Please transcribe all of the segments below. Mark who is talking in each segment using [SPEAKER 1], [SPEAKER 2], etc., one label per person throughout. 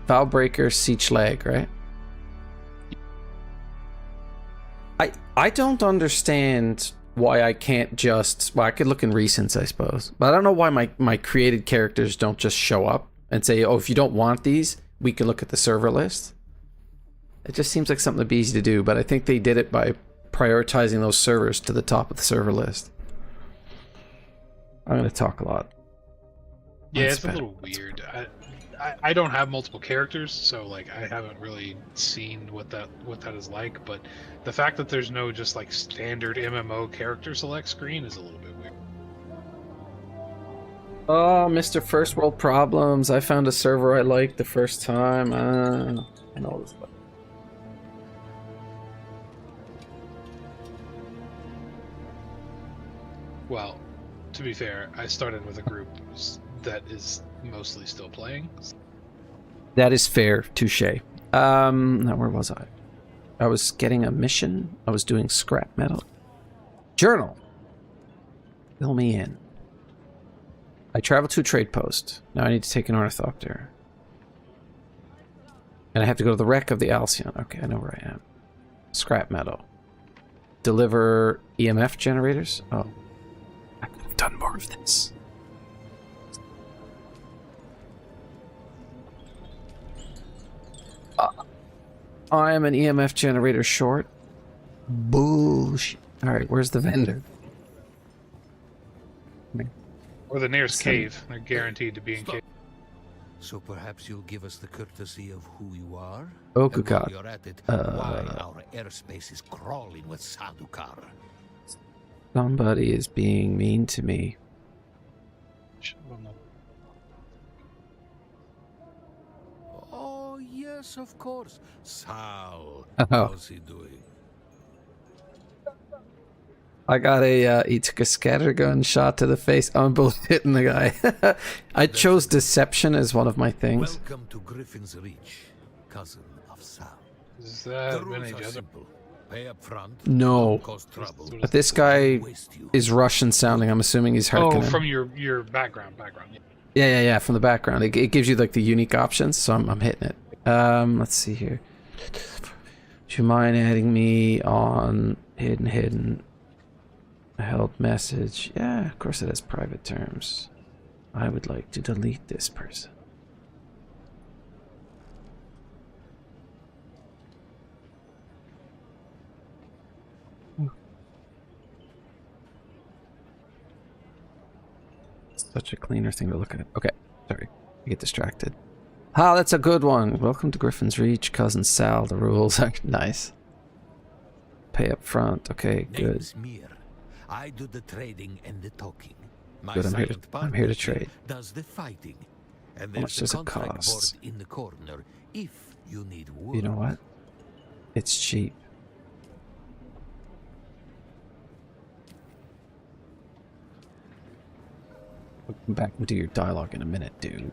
[SPEAKER 1] Valbreaker, Siege Leg, right? I don't understand why I can't just... Well, I could look in recents, I suppose. But I don't know why my created characters don't just show up and say, oh, if you don't want these, we can look at the server list. It just seems like something that'd be easy to do, but I think they did it by prioritizing those servers to the top of the server list. I'm going to talk a lot.
[SPEAKER 2] Yeah, it's a little weird. I don't have multiple characters, so like I haven't really seen what that is like. But the fact that there's no just like standard MMO character select screen is a little bit weird.
[SPEAKER 1] Oh, Mr. First World Problems! I found a server I liked the first time. I know this.
[SPEAKER 2] Well, to be fair, I started with a group that is mostly still playing.
[SPEAKER 1] That is fair, touche. Now where was I? I was getting a mission. I was doing scrap metal. Journal. Fill me in. I traveled to a trade post. Now I need to take an ornithopter. And I have to go to the wreck of the Alcyon. Okay, I know where I am. Scrap metal. Deliver EMF generators? Oh. I could have done more of this. I am an EMF generator short. Bullshit. Alright, where's the vendor?
[SPEAKER 2] Or the nearest cave. They're guaranteed to be in cave.
[SPEAKER 3] So perhaps you'll give us the courtesy of who you are?
[SPEAKER 1] Oh, good God.
[SPEAKER 3] You're at it, why our airspace is crawling with Sadukar.
[SPEAKER 1] Somebody is being mean to me.
[SPEAKER 3] Oh, yes, of course. Sal,
[SPEAKER 1] Oh.
[SPEAKER 3] how's he doing?
[SPEAKER 1] I got a, he took a scattergun shot to the face. I'm bullshitting the guy. I chose deception as one of my things.
[SPEAKER 3] Welcome to Griffin's Reach, cousin of Sal.
[SPEAKER 2] Is that
[SPEAKER 3] The rules
[SPEAKER 2] any
[SPEAKER 3] are
[SPEAKER 2] other?
[SPEAKER 3] simple. Pay up front.
[SPEAKER 1] No.
[SPEAKER 3] Don't cause trouble.
[SPEAKER 1] But this guy
[SPEAKER 3] Waste you.
[SPEAKER 1] is Russian sounding. I'm assuming he's
[SPEAKER 2] Oh,
[SPEAKER 1] Harkonnen.
[SPEAKER 2] from your background.
[SPEAKER 1] Yeah, from the background. It gives you like the unique options, so I'm hitting it. Let's see here. Do you mind adding me on hidden held message? Yeah, of course it has private terms. I would like to delete this person. Such a cleaner thing to look at. Okay, sorry. I get distracted. Ah, that's a good one. Welcome to Griffin's Reach, cousin Sal. The rules are nice. Pay up front. Okay, good.
[SPEAKER 3] Name's Mir. I do the trading and the talking. My
[SPEAKER 1] Good, I'm here
[SPEAKER 3] silent
[SPEAKER 1] to
[SPEAKER 3] partner
[SPEAKER 1] trade.
[SPEAKER 3] does the fighting. And
[SPEAKER 1] How much
[SPEAKER 3] there's
[SPEAKER 1] does
[SPEAKER 3] a
[SPEAKER 1] it
[SPEAKER 3] contract
[SPEAKER 1] cost?
[SPEAKER 3] board in the corner if you need wood.
[SPEAKER 1] You know what? It's cheap. We'll come back and do your dialogue in a minute, dude.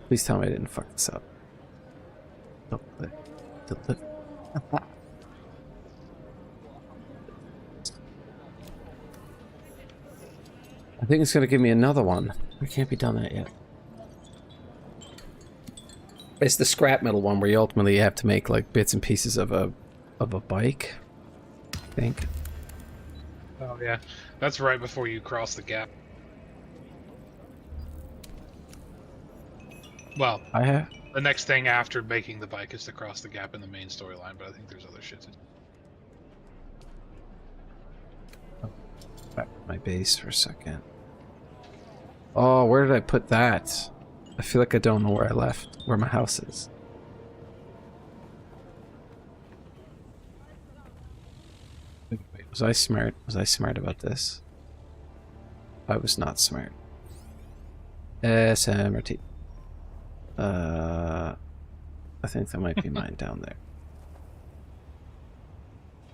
[SPEAKER 1] Please tell me I didn't fuck this up. I think it's gonna give me another one. I can't be done that yet. It's the scrap metal one where you ultimately have to make like bits and pieces of a bike, I think.
[SPEAKER 2] Oh yeah, that's right before you cross the gap. Well,
[SPEAKER 1] I have.
[SPEAKER 2] the next thing after making the bike is to cross the gap in the main storyline, but I think there's other shit to do.
[SPEAKER 1] Back to my base for a second. Oh, where did I put that? I feel like I don't know where I left, where my house is. Wait, was I smart? Was I smart about this? I was not smart. SMRT. I think that might be mine down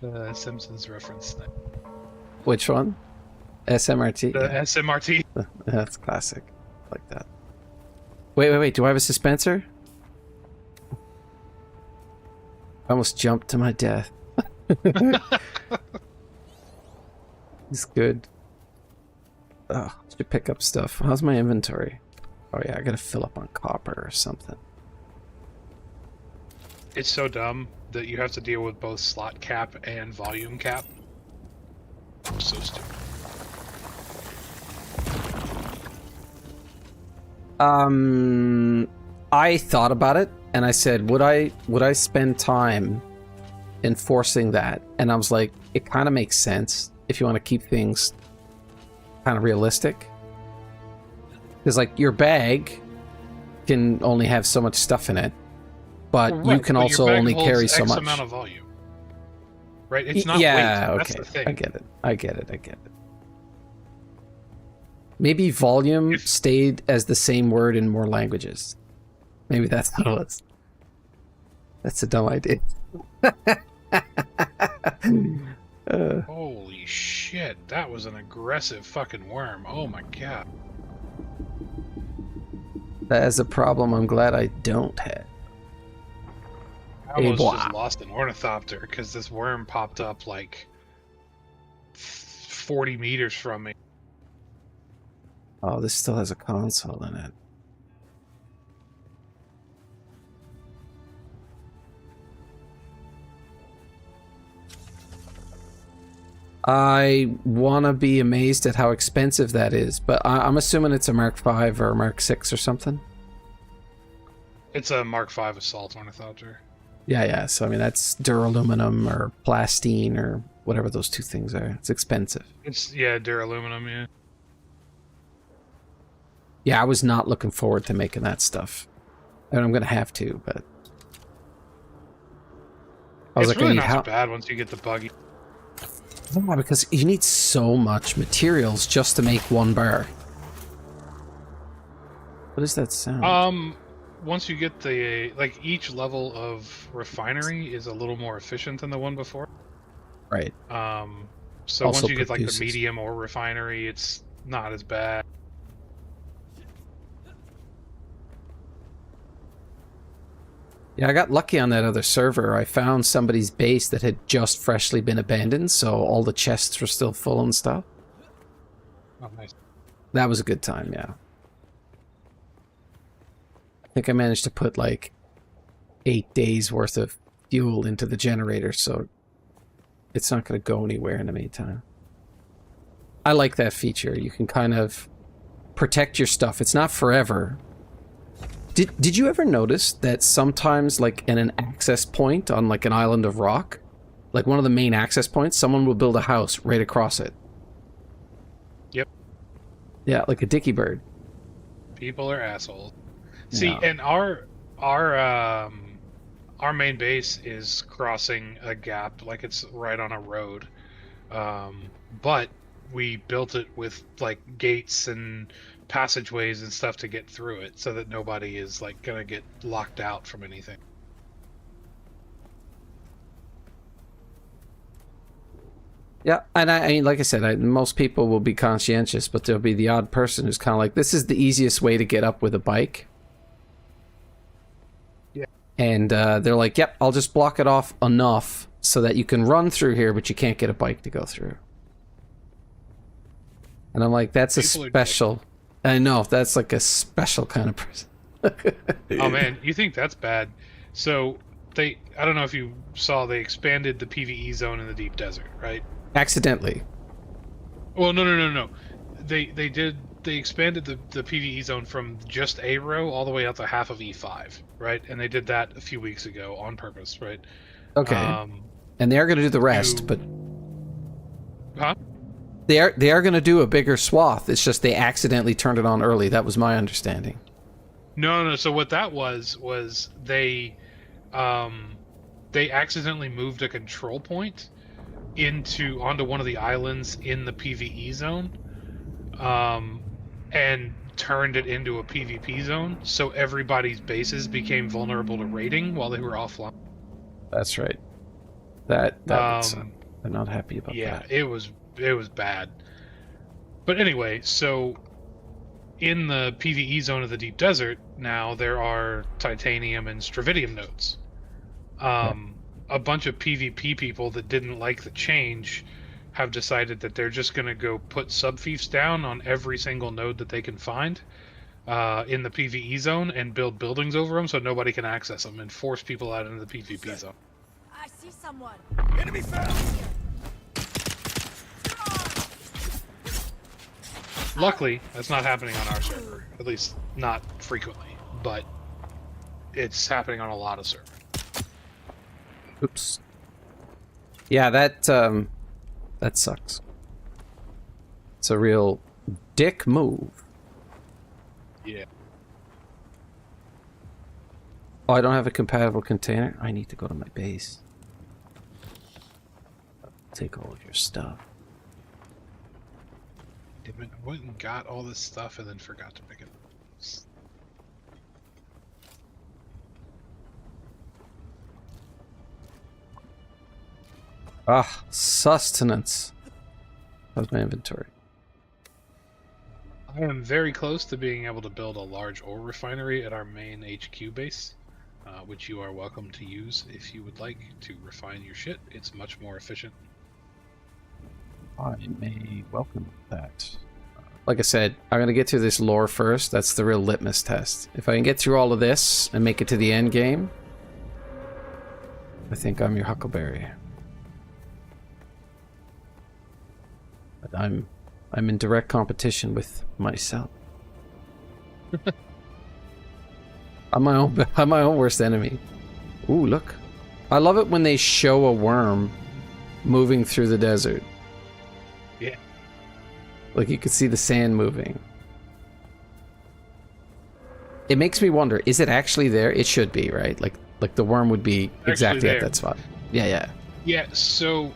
[SPEAKER 1] there.
[SPEAKER 2] Simpsons reference.
[SPEAKER 1] Which one? SMRT?
[SPEAKER 2] The SMRT.
[SPEAKER 1] That's classic. Like that. Wait. Do I have a dispenser? I almost jumped to my death. It's good. Oh, should pick up stuff. How's my inventory? Oh yeah, I gotta fill up on copper or something.
[SPEAKER 2] It's so dumb that you have to deal with both slot cap and volume cap. So stupid.
[SPEAKER 1] I thought about it and I said, would I spend time enforcing that? And I was like, it kind of makes sense if you want to keep things kind of realistic. Because like your bag can only have so much stuff in it, but
[SPEAKER 2] Well,
[SPEAKER 1] you can
[SPEAKER 2] but
[SPEAKER 1] also
[SPEAKER 2] your bag
[SPEAKER 1] only
[SPEAKER 2] holds
[SPEAKER 1] carry so
[SPEAKER 2] X
[SPEAKER 1] much.
[SPEAKER 2] amount of volume. Right? It's not
[SPEAKER 1] Yeah,
[SPEAKER 2] weight. That's
[SPEAKER 1] okay.
[SPEAKER 2] the thing.
[SPEAKER 1] I get it. Maybe volume stayed as the same word in more languages. Maybe that's what it was. That's a dumb idea.
[SPEAKER 2] Holy shit, that was an aggressive fucking worm. Oh my god.
[SPEAKER 1] That is a problem I'm glad I don't have.
[SPEAKER 2] I almost just lost an ornithopter because this worm popped up like 40 meters from me.
[SPEAKER 1] Oh, this still has a console in it. I want to be amazed at how expensive that is, but I'm assuming it's a Mark V or a Mark VI or something.
[SPEAKER 2] It's a Mark V assault ornithopter.
[SPEAKER 1] Yeah. So, I mean, that's duraluminum or plastine or whatever those two things are. It's expensive.
[SPEAKER 2] It's, yeah, duraluminum, yeah.
[SPEAKER 1] Yeah, I was not looking forward to making that stuff. And I'm going to have to, but... I was
[SPEAKER 2] it's really not so bad once you get the buggy.
[SPEAKER 1] Yeah, because you need so much materials just to make one bar. What does that sound?
[SPEAKER 2] Once you get the, like, each level of refinery is a little more efficient than the one before.
[SPEAKER 1] Right.
[SPEAKER 2] So
[SPEAKER 1] Also
[SPEAKER 2] once you get, like,
[SPEAKER 1] produces.
[SPEAKER 2] the medium or refinery, it's not as bad.
[SPEAKER 1] Yeah, I got lucky on that other server. I found somebody's base that had just freshly been abandoned, so all the chests were still full and stuff.
[SPEAKER 2] Oh, nice.
[SPEAKER 1] That was a good time, yeah. I think I managed to put like 8 days worth of fuel into the generator, so it's not going to go anywhere in the meantime. I like that feature. You can kind of protect your stuff. It's not forever. Did you ever notice that sometimes, like, in an access point on, like, an island of rock, like one of the main access points, someone will build a house right across it?
[SPEAKER 2] Yep.
[SPEAKER 1] Yeah, like a dicky bird.
[SPEAKER 2] People are assholes. See,
[SPEAKER 1] Yeah.
[SPEAKER 2] and our main base is crossing a gap, like it's right on a road. But we built it with, like, gates and passageways and stuff to get through it so that nobody is, like, gonna get locked out from anything.
[SPEAKER 1] Yeah, and I mean, like I said, most people will be conscientious, but there'll be the odd person who's kind of like, this is the easiest way to get up with a bike.
[SPEAKER 2] Yeah.
[SPEAKER 1] And they're like, yep, I'll just block it off enough so that you can run through here, but you can't get a bike to go through. And I'm like, that's
[SPEAKER 2] People
[SPEAKER 1] a special... I know, that's like a special kind of person.
[SPEAKER 2] Oh man, you think that's bad? So I don't know if you saw, they expanded the PvE zone in the deep desert, right?
[SPEAKER 1] Accidentally.
[SPEAKER 2] Well, no. They expanded the PvE zone from just A row all the way out to half of E5, right? And they did that a few weeks ago on purpose, right?
[SPEAKER 1] Okay. And they are going to do the rest, but...
[SPEAKER 2] Huh?
[SPEAKER 1] They are going to do a bigger swath. It's just they accidentally turned it on early. That was my understanding.
[SPEAKER 2] No. So what that was they accidentally moved a control point onto one of the islands in the PvE zone, and turned it into a PvP zone. So everybody's bases became vulnerable to raiding while they were offline.
[SPEAKER 1] That's right. That I'm not happy about that.
[SPEAKER 2] Yeah, it was bad. But anyway, so in the PvE zone of the deep desert now there are titanium and stravidium nodes. A bunch of PvP people that didn't like the change have decided that they're just going to go put subfiefs down on every single node that they can find, in the PvE zone and build buildings over them so nobody can access them and force people out into the PvP zone.
[SPEAKER 4] I see someone.
[SPEAKER 3] Enemy found!
[SPEAKER 2] Luckily, that's not happening on our server. At least not frequently, but it's happening on a lot of servers.
[SPEAKER 1] Oops. Yeah, that sucks. It's a real dick move.
[SPEAKER 2] Yeah.
[SPEAKER 1] Oh, I don't have a compatible container? I need to go to my base. Take all of your stuff.
[SPEAKER 2] Damn it, I went and got all this stuff and then forgot to pick it up.
[SPEAKER 1] Ah, sustenance. How's my inventory?
[SPEAKER 2] I am very close to being able to build a large ore refinery at our main HQ base, which you are welcome to use if you would like to refine your shit. It's much more efficient.
[SPEAKER 1] I may welcome that. Like I said, I'm gonna get through this lore first. That's the real litmus test. If I can get through all of this and make it to the end game, I think I'm your Huckleberry. But I'm in direct competition with myself. I'm my own worst enemy. Ooh, look. I love it when they show a worm moving through the desert.
[SPEAKER 2] Yeah.
[SPEAKER 1] Like you could see the sand moving. It makes me wonder, is it actually there? It should be, right? Like the worm would be exactly at that spot. Yeah, yeah.
[SPEAKER 2] Yeah, so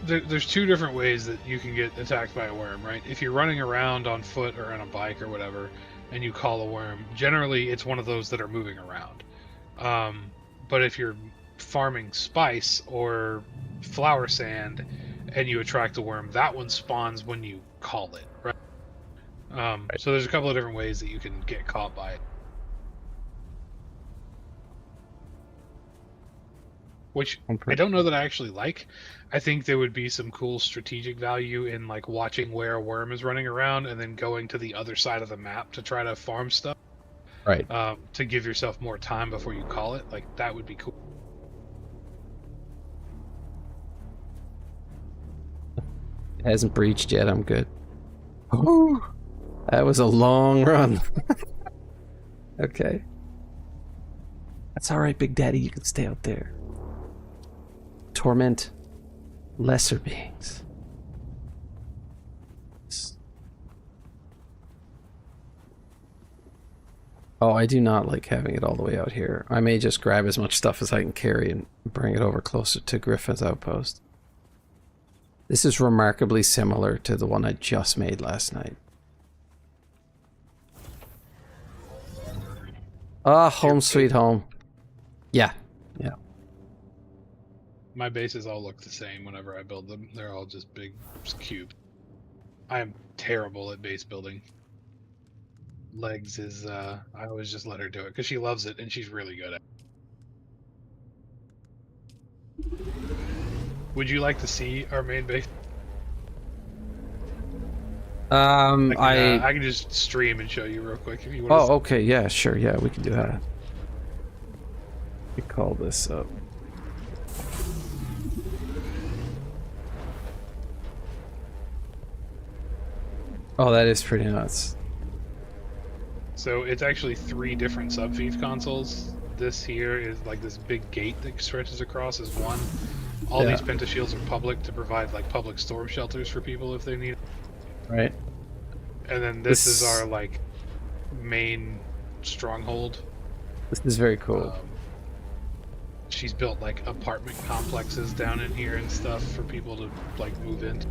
[SPEAKER 2] there's two different ways that you can get attacked by a worm, right? If you're running around on foot or on a bike or whatever, and you call a worm, generally it's one of those that are moving around. But if you're farming spice or flower sand and you attract a worm, that one spawns when you call it, right? So there's a couple of different ways that you can get caught by it. Which I don't know that I actually like. I think there would be some cool strategic value in like watching where a worm is running around and then going to the other side of the map to try to farm stuff.
[SPEAKER 1] Right.
[SPEAKER 2] To give yourself more time before you call it. Like that would be cool.
[SPEAKER 1] It hasn't breached yet, I'm good. Ooh, that was a long run. Okay. That's alright, Big Daddy, you can stay out there. Torment lesser beings. Oh, I do not like having it all the way out here. I may just grab as much stuff as I can carry and bring it over closer to Griffin's outpost. This is remarkably similar to the one I just made last night. Ah, home sweet home. Yeah, yeah.
[SPEAKER 2] My bases all look the same whenever I build them. They're all just big cubes. I am terrible at base building. Legs is, I always just let her do it because she loves it and she's really good at it. Would you like to see our main base? I can just stream and show you real quick if you want.
[SPEAKER 1] Oh, okay, yeah, sure, yeah, we can do that. We call this up. Oh, that is pretty nuts.
[SPEAKER 2] So it's actually 3 different subfief consoles. This here is like this big gate that stretches across is one. All these pentashields are public to provide like public storm shelters for people if they need it.
[SPEAKER 1] Right.
[SPEAKER 2] And then this is our like main stronghold.
[SPEAKER 1] This is very cool.
[SPEAKER 2] She's built like apartment complexes down in here and stuff for people to like move into.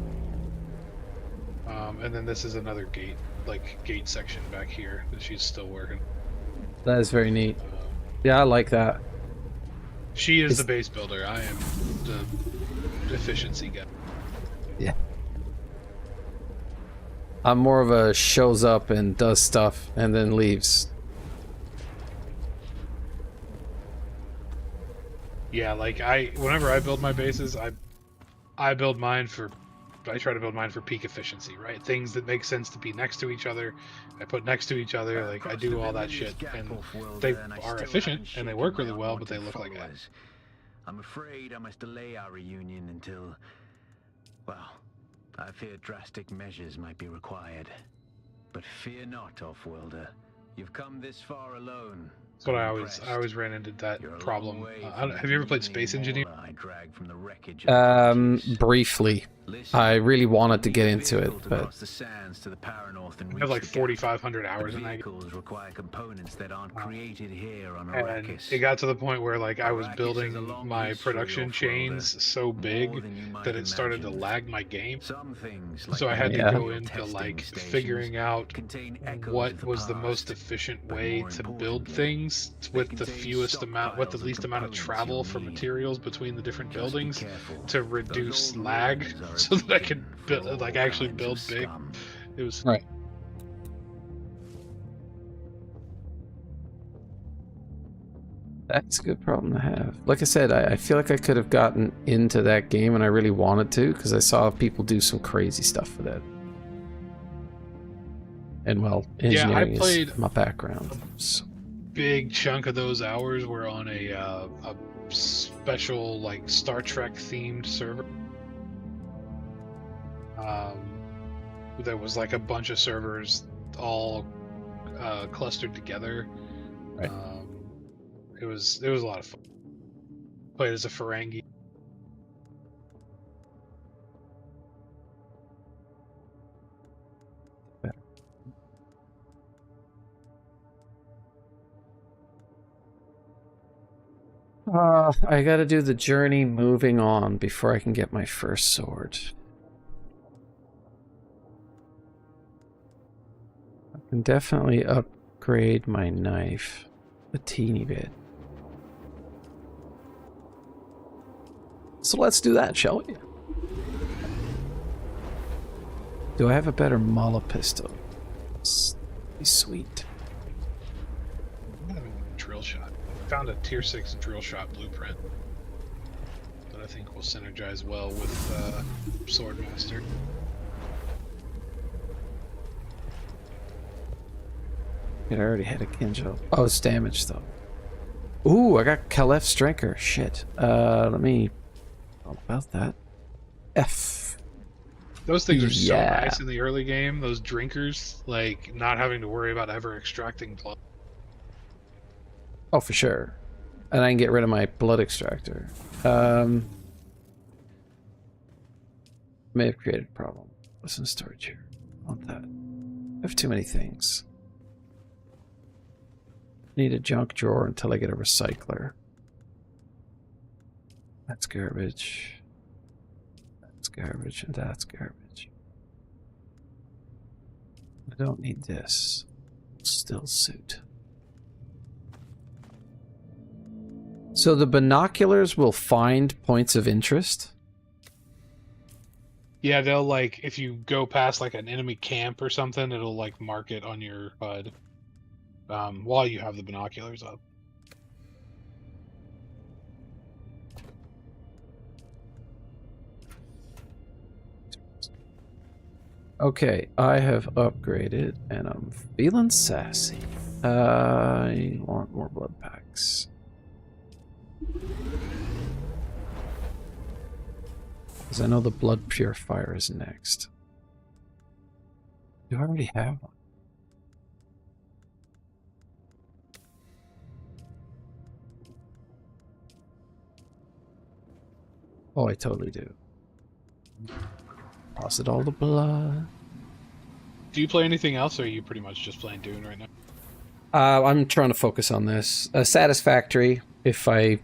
[SPEAKER 2] And then this is another gate, like gate section back here that she's still working.
[SPEAKER 1] That is very neat. Yeah, I like that.
[SPEAKER 2] She is the base builder. I am the efficiency guy.
[SPEAKER 1] Yeah. I'm more of a shows up and does stuff and then leaves.
[SPEAKER 2] Yeah, like whenever I build my bases, I build mine for try to build mine for peak efficiency, right? Things that make sense to be next to each other, I put next to each other. Like I do all that shit, and they are efficient and they work really well, but they look like ass.
[SPEAKER 4] I'm afraid I must delay our reunion until, well, I fear drastic measures might be required. But fear not, Offworlder. You've come this far alone.
[SPEAKER 2] That's what I always ran into that problem. Have you ever played Space Engineer?
[SPEAKER 1] Briefly. I really wanted to get into it, but
[SPEAKER 2] I have like 4,500 hours in that game.
[SPEAKER 4] Require components that aren't created here on
[SPEAKER 2] and it got to the point where like I was building my production chains so big that it started to lag my game. So I had to go into like figuring out what was the most efficient way to build things with the least amount of travel for materials between the different buildings to reduce lag, so that I could build, like actually build big. It was
[SPEAKER 1] right. That's a good problem to have. Like I said, I feel like I could have gotten into that game, and I really wanted to, because I saw people do some crazy stuff with it. And well, engineering is my background. So.
[SPEAKER 2] Big chunk of those hours were on a special like Star Trek themed server. There was like a bunch of servers all clustered together.
[SPEAKER 1] Right.
[SPEAKER 2] It was a lot of fun. Played as a Ferengi.
[SPEAKER 1] I gotta do the journey moving on before I can get my first sword. I can definitely upgrade my knife a teeny bit. So let's do that, shall we? Do I have a better Mala pistol? Be sweet.
[SPEAKER 2] Drill shot. Found a tier 6 drill shot blueprint that I think will synergize well with Swordmaster.
[SPEAKER 1] I already had a Kinjo. Oh, it's damaged though. Ooh, I got Calef's Drinker. Shit. Let me. All about that. F.
[SPEAKER 2] Those things are so nice in the early game. Those drinkers, like not having to worry about ever extracting blood.
[SPEAKER 1] Oh, for sure. And I can get rid of my blood extractor. May have created a problem. What's in storage here? I want that. I have too many things. Need a junk drawer until I get a recycler. That's garbage. That's garbage, and that's garbage. I don't need this. Still suit. So the binoculars will find points of interest?
[SPEAKER 2] Yeah, they'll like, if you go past like an enemy camp or something, it'll like mark it on your HUD while you have the binoculars up.
[SPEAKER 1] Okay, I have upgraded and I'm feeling sassy. I want more blood packs. Because I know the blood purifier is next. Do I already have one? Oh, I totally do. Deposit all the blood.
[SPEAKER 2] Do you play anything else, or are you pretty much just playing Dune right now?
[SPEAKER 1] I'm trying to focus on this. Satisfactory, if I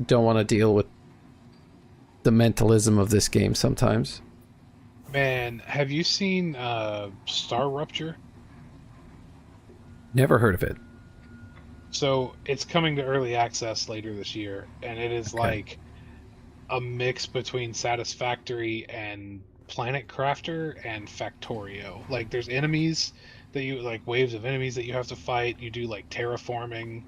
[SPEAKER 1] don't want to deal with the mentalism of this game sometimes.
[SPEAKER 2] Man, have you seen Star Rupture?
[SPEAKER 1] Never heard of it.
[SPEAKER 2] So it's coming to early access later this year, and it is like a mix between Satisfactory and Planet Crafter and Factorio. Like there's enemies that you like, waves of enemies that you have to fight. You do like terraforming,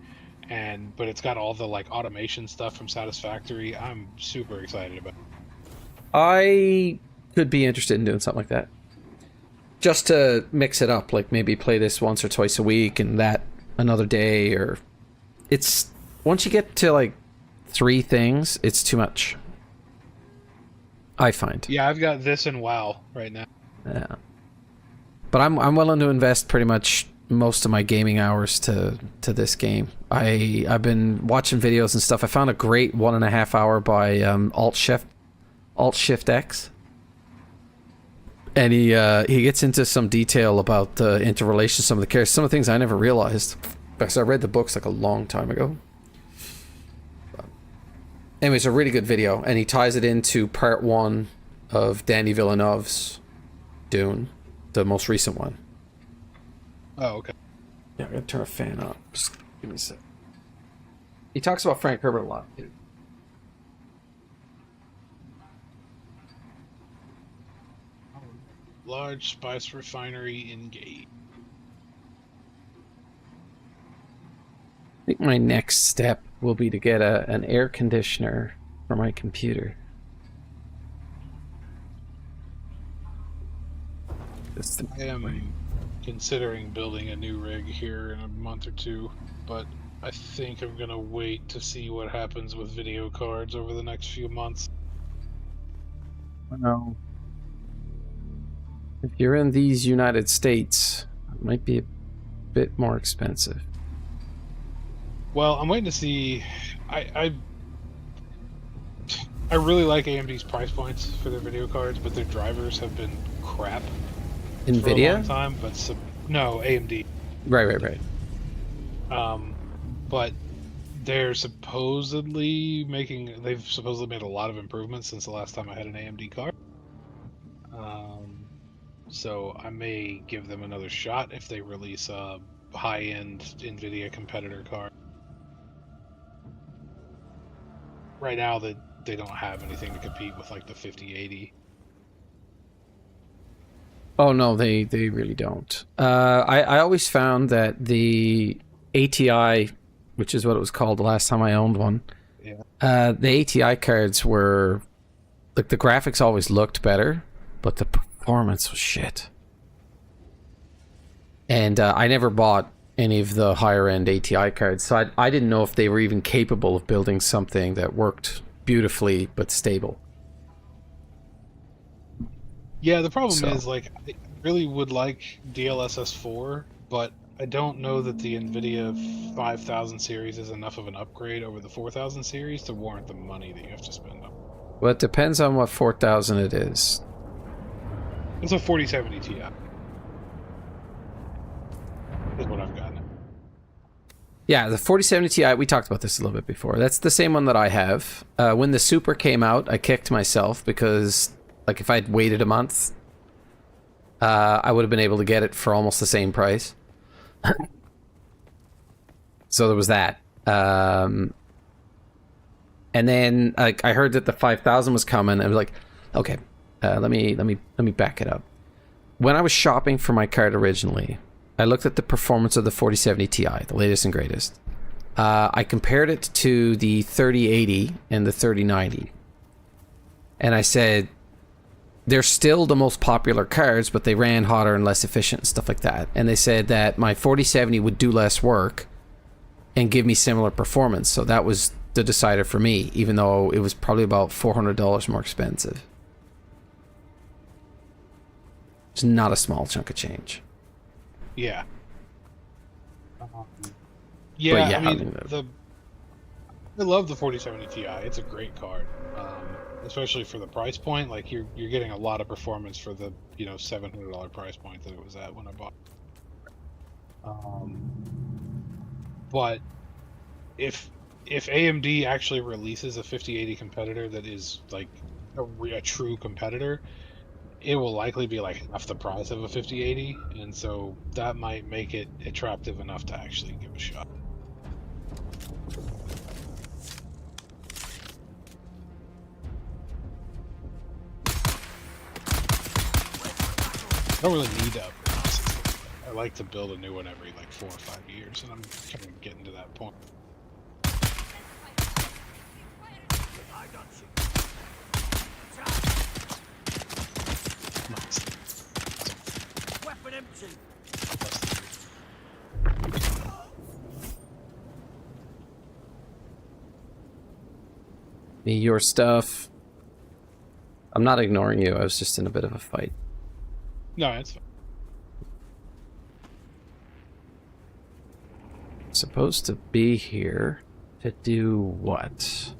[SPEAKER 2] but it's got all the like automation stuff from Satisfactory. I'm super excited about it.
[SPEAKER 1] I could be interested in doing something like that. Just to mix it up, like maybe play this once or twice a week and that another day, or it's once you get to like 3 things, it's too much. I find.
[SPEAKER 2] Yeah, I've got this and WoW right now.
[SPEAKER 1] Yeah. But I'm willing to invest pretty much most of my gaming hours to this game. I've been watching videos and stuff. I found a great 1.5 hour by Alt Shift X. And he gets into some detail about the interrelation of some of the characters. Some of the things I never realized. Because I read the books like a long time ago. But anyways, a really good video. And he ties it into part 1 of Denis Villeneuve's Dune. The most recent one.
[SPEAKER 2] Oh, okay.
[SPEAKER 1] Yeah, I'm going to turn a fan up. Just give me a sec. He talks about Frank Herbert a lot, dude.
[SPEAKER 2] Large spice refinery engaged.
[SPEAKER 1] I think my next step will be to get an air conditioner for my computer.
[SPEAKER 2] I am considering building a new rig here in a month or 2, but I think I'm gonna wait to see what happens with video cards over the next few months.
[SPEAKER 1] Well, if you're in these United States, it might be a bit more expensive.
[SPEAKER 2] Well, I'm waiting to see. I really like AMD's price points for their video cards, but their drivers have been crap for a
[SPEAKER 1] NVIDIA?
[SPEAKER 2] long time. But no, AMD.
[SPEAKER 1] Right.
[SPEAKER 2] But they're supposedly they've supposedly made a lot of improvements since the last time I had an AMD card. So I may give them another shot if they release a high-end NVIDIA competitor card. Right now, they don't have anything to compete with, like the 5080.
[SPEAKER 1] Oh no, they really don't. I always found that the ATI, which is what it was called the last time I owned one, the ATI cards were like the graphics always looked better, but the performance was shit. And I never bought any of the higher end ATI cards, so I didn't know if they were even capable of building something that worked beautifully but stable.
[SPEAKER 2] Yeah, the problem is, like, I really would like DLSS 4, but I don't know that the NVIDIA 5000 series is enough of an upgrade over the 4000 series to warrant the money that you have to spend on.
[SPEAKER 1] Well, it depends on what 4000 it is.
[SPEAKER 2] It's a 4070 Ti. Is what I've gotten.
[SPEAKER 1] Yeah, the 4070 Ti, we talked about this a little bit before. That's the same one that I have. When the Super came out, I kicked myself because, like, if I'd waited a month, I would have been able to get it for almost the same price. So there was that. And then, like, I heard that the 5000 was coming. I was like, okay, let me back it up. When I was shopping for my card originally, I looked at the performance of the 4070 Ti, the latest and greatest. I compared it to the 3080 and the 3090. And I said, they're still the most popular cards, but they ran hotter and less efficient and stuff like that. And they said that my 4070 would do less work and give me similar performance. So that was the decider for me, even though it was probably about $400 more expensive. It's not a small chunk of change.
[SPEAKER 2] Yeah. I love the 4070 Ti. It's a great card, especially for the price point. Like you're getting a lot of performance for the $700 price point that it was at when I bought. But if AMD actually releases a 5080 competitor that is like a true competitor, it will likely be like half the price of a 5080, and so that might make it attractive enough to actually give a shot. I don't really need to upgrade this. I like to build a new one every like 4 or 5 years, and I'm kind of getting to that point.
[SPEAKER 3] Weapon empty.
[SPEAKER 1] Me, your stuff. I'm not ignoring you. I was just in a bit of a fight.
[SPEAKER 2] No, it's fine.
[SPEAKER 1] Supposed to be here to do what?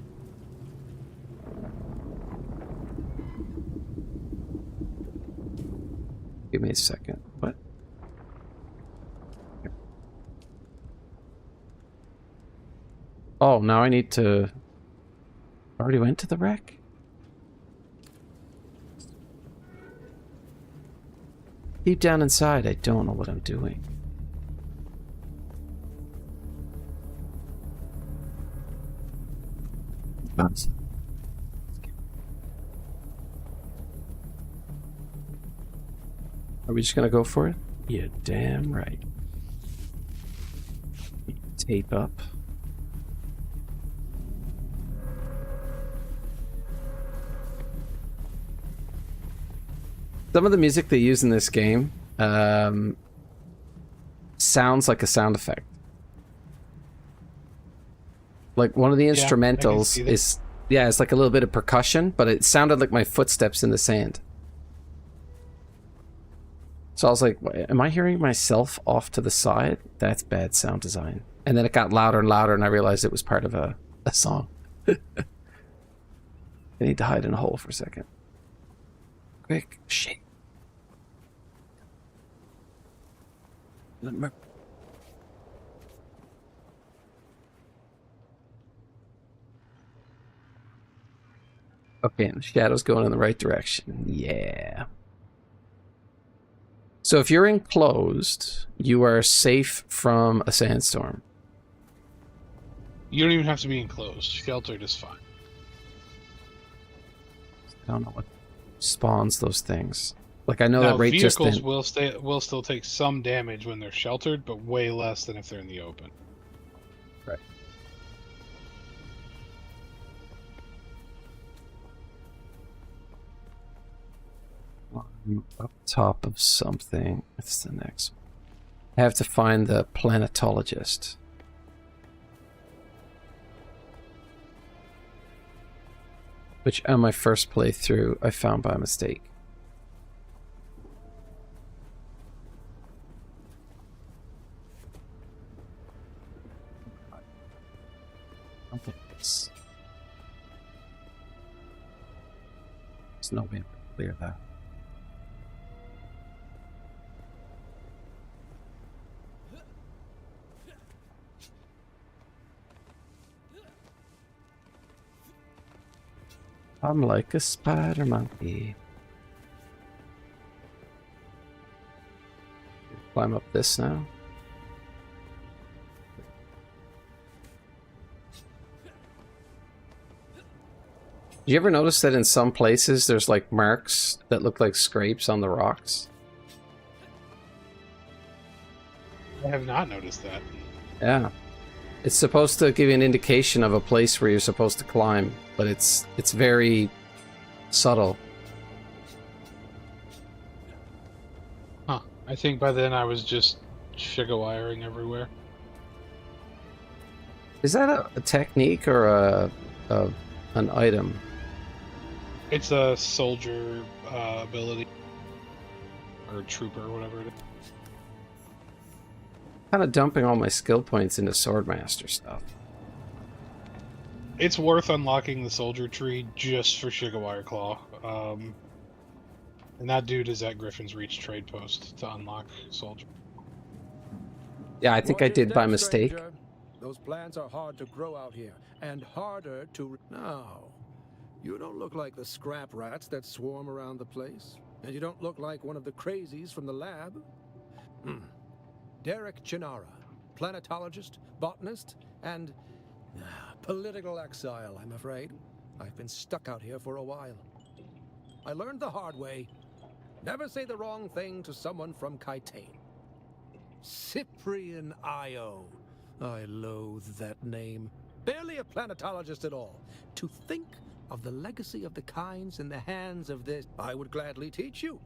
[SPEAKER 1] Give me a second. What? Oh, now I need to... Already went to the wreck? Deep down inside, I don't know what I'm doing. Bounce. Are we just gonna go for it? Yeah, damn right. Tape up. Some of the music they use in this game sounds like a sound effect. Like one of the instrumentals is, yeah, it's like a little bit of percussion, but it sounded like my footsteps in the sand. So I was like, am I hearing myself off to the side? That's bad sound design. And then it got louder and louder, and I realized it was part of a song. I need to hide in a hole for a second. Quick, shit. Okay, and the shadow's going in the right direction. Yeah. So if you're enclosed, you are safe from a sandstorm.
[SPEAKER 2] You don't even have to be enclosed. Sheltered is fine.
[SPEAKER 1] I don't know what spawns those things. Like I know
[SPEAKER 2] Now,
[SPEAKER 1] that rate just
[SPEAKER 2] vehicles will still take some damage when they're sheltered, but way less than if they're in the open.
[SPEAKER 1] Right. I'm up top of something. What's the next one? I have to find the planetologist. Which on my first playthrough I found by mistake. There's no way to clear that. I'm like a spider monkey. Climb up this now. Do you ever notice that in some places there's like marks that look like scrapes on the rocks?
[SPEAKER 2] I have not noticed that.
[SPEAKER 1] Yeah. It's supposed to give you an indication of a place where you're supposed to climb, but it's very subtle.
[SPEAKER 2] Huh. I think by then I was just sugar wiring everywhere.
[SPEAKER 1] Is that a technique or an item?
[SPEAKER 2] It's a soldier ability. Or trooper, whatever it is.
[SPEAKER 1] Kind of dumping all my skill points into Swordmaster stuff.
[SPEAKER 2] It's worth unlocking the soldier tree just for Shigawire Claw. And that dude is at Griffin's Reach trade post to unlock soldier.
[SPEAKER 1] Yeah, I think I did by mistake.
[SPEAKER 5] Stranger. Those plants are hard to grow out here, and harder to... No, you don't look like the scrap rats that swarm around the place, and you don't look like one of the crazies from the lab. Derek Chinara, planetologist, botanist, and political exile, I'm afraid. I've been stuck out here for a while. I learned the hard way. Never say the wrong thing to someone from Kaitane. Cyprian Io. I loathe that name. Barely a planetologist at all. To think of the legacy of the kinds in the hands of this. I would gladly teach you,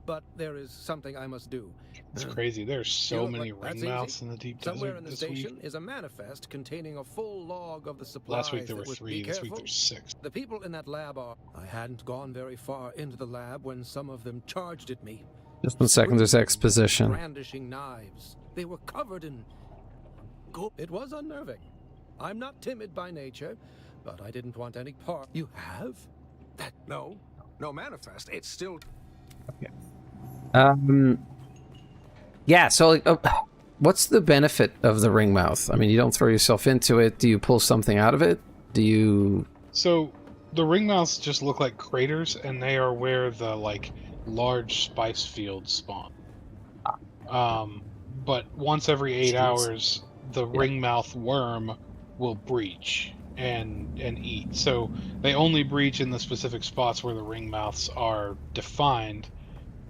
[SPEAKER 5] but there is something I must do.
[SPEAKER 2] It's crazy. There's so many
[SPEAKER 5] That's
[SPEAKER 2] ringmouths
[SPEAKER 5] easy.
[SPEAKER 2] in the deep
[SPEAKER 5] Somewhere
[SPEAKER 2] desert
[SPEAKER 5] in the
[SPEAKER 2] this
[SPEAKER 5] station
[SPEAKER 2] week.
[SPEAKER 5] is a manifest containing a full log of the supplies.
[SPEAKER 2] Last week there were 3.
[SPEAKER 5] Be
[SPEAKER 2] This week
[SPEAKER 5] careful.
[SPEAKER 2] there's 6.
[SPEAKER 5] The people in that lab are... I hadn't gone very far into the lab when some of them charged at me.
[SPEAKER 1] Just 1 second, there's exposition.
[SPEAKER 5] Brandishing knives. They were covered in... It was unnerving. I'm not timid by nature, but I didn't want any part. You have? That... No manifest. It's still...
[SPEAKER 1] Yeah, so like, what's the benefit of the ring mouth? I mean, you don't throw yourself into it. Do you pull something out of it? Do you...
[SPEAKER 2] So the ringmouths just look like craters, and they are where the like large spice fields spawn. But once every 8 hours, the ringmouth worm will breach and eat. So they only breach in the specific spots where the ringmouths are defined,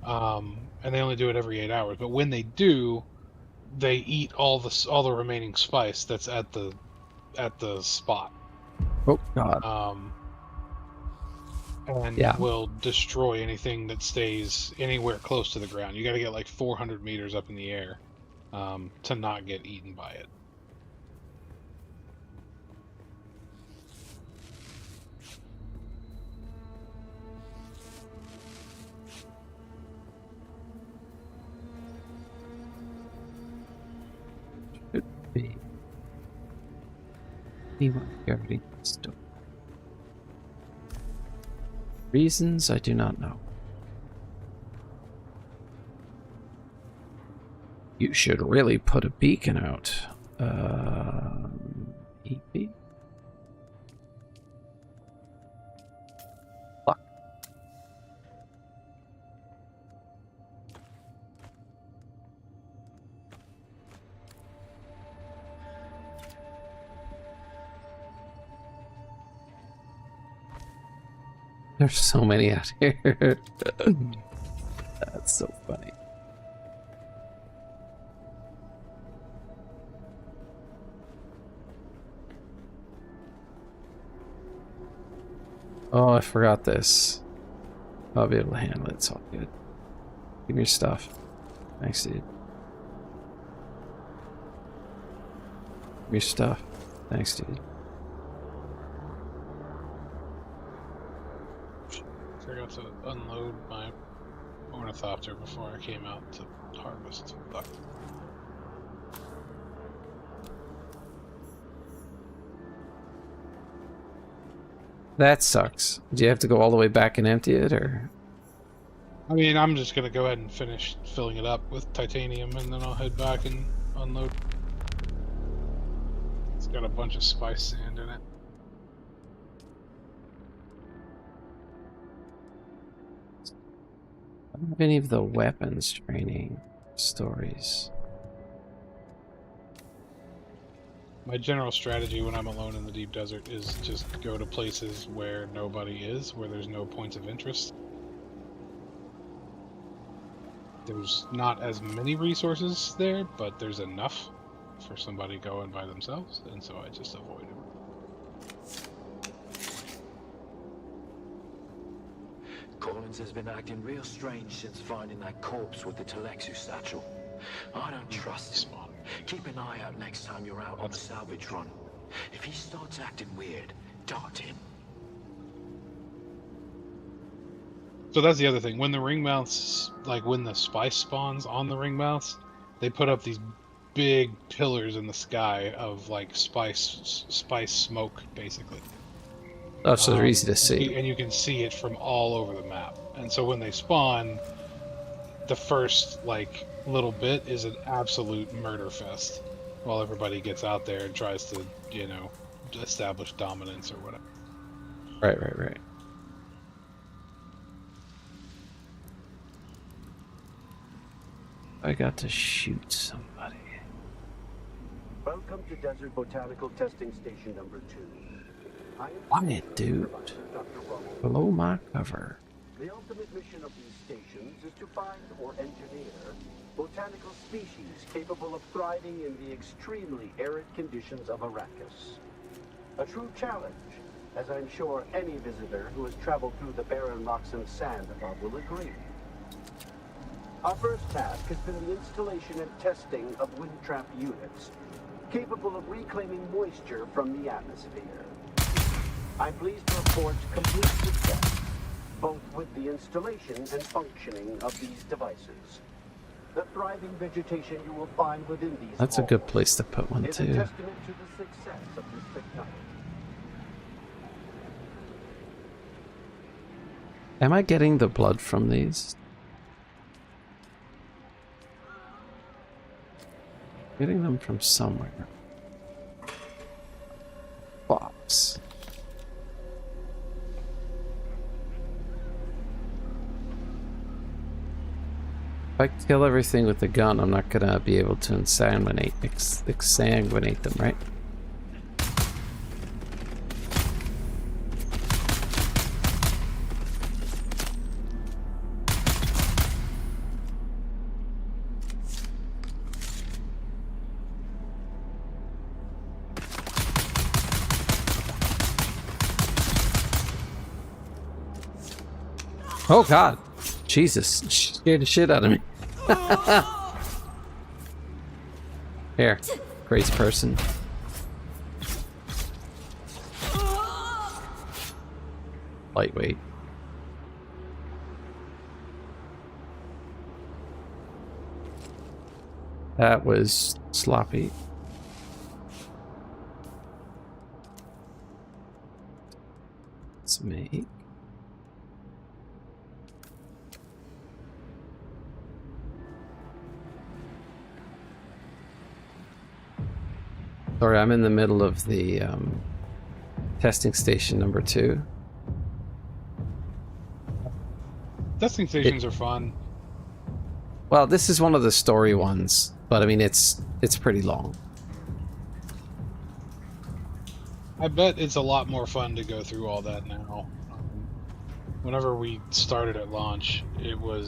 [SPEAKER 2] and they only do it every 8 hours. But when they do, they eat all the remaining spice that's at the spot.
[SPEAKER 1] Oh God.
[SPEAKER 2] And will destroy anything that stays anywhere close to the ground. You got to get like 400 meters up in the air to not get eaten by it.
[SPEAKER 1] Should be. Reasons I do not know. You should really put a beacon out. EP? Fuck. There's so many out here. That's so funny. Oh, I forgot this. I'll be able to handle it. It's all good. Give me your stuff. Thanks, dude. Give me your stuff. Thanks, dude.
[SPEAKER 2] Forgot to unload my ornithopter before I came out to harvest. Fuck.
[SPEAKER 1] That sucks. Do you have to go all the way back and empty it, or?
[SPEAKER 2] I mean, I'm just gonna go ahead and finish filling it up with titanium, and then I'll head back and unload. It's got a bunch of spice sand in it.
[SPEAKER 1] I don't have any of the weapons training stories.
[SPEAKER 2] My general strategy when I'm alone in the deep desert is just go to places where nobody is, where there's no points of interest. There's not as many resources there, but there's enough for somebody going by themselves, and so I just avoid them.
[SPEAKER 3] Collins has been acting real strange since finding that corpse with the Telexu satchel. I don't trust him. Keep an eye out next time you're out on a salvage run. If he starts acting weird, dart him.
[SPEAKER 2] So that's the other thing. When the ringmouths, like when the spice spawns on the ringmouths, they put up these big pillars in the sky of like spice smoke, basically.
[SPEAKER 1] Oh, so they're easy to see.
[SPEAKER 2] And you can see it from all over the map. And so when they spawn, the first like little bit is an absolute murder fest while everybody gets out there and tries to, you know, establish dominance or whatever.
[SPEAKER 1] Right. I got to shoot somebody.
[SPEAKER 6] Welcome to Desert Botanical Testing Station number 2.
[SPEAKER 1] Quiet, dude. Below my cover.
[SPEAKER 6] The ultimate mission of these stations is to find or engineer botanical species capable of thriving in the extremely arid conditions of Arrakis. A true challenge, as I'm sure any visitor who has traveled through the barren rocks and sand above will agree. Our first task has been the installation and testing of wind trap units, capable of reclaiming moisture from the atmosphere. I'm pleased to report complete success, both with the installation and functioning of these devices. The thriving vegetation you will find within these
[SPEAKER 1] That's a good place to put one
[SPEAKER 6] is a
[SPEAKER 1] too.
[SPEAKER 6] testament to the success of this technology.
[SPEAKER 1] Am I getting the blood from these? Getting them from somewhere. Box. If I kill everything with the gun, I'm not gonna be able to exsanguinate them, right? Oh God, Jesus, scared the shit out of me. Here, crazy person. Lightweight. That was sloppy. Let's make. Sorry, I'm in the middle of the testing station number 2.
[SPEAKER 2] Testing stations are fun.
[SPEAKER 1] Well, this is one of the story ones, but I mean it's pretty long.
[SPEAKER 2] I bet it's a lot more fun to go through all that now. Whenever we started at launch, there were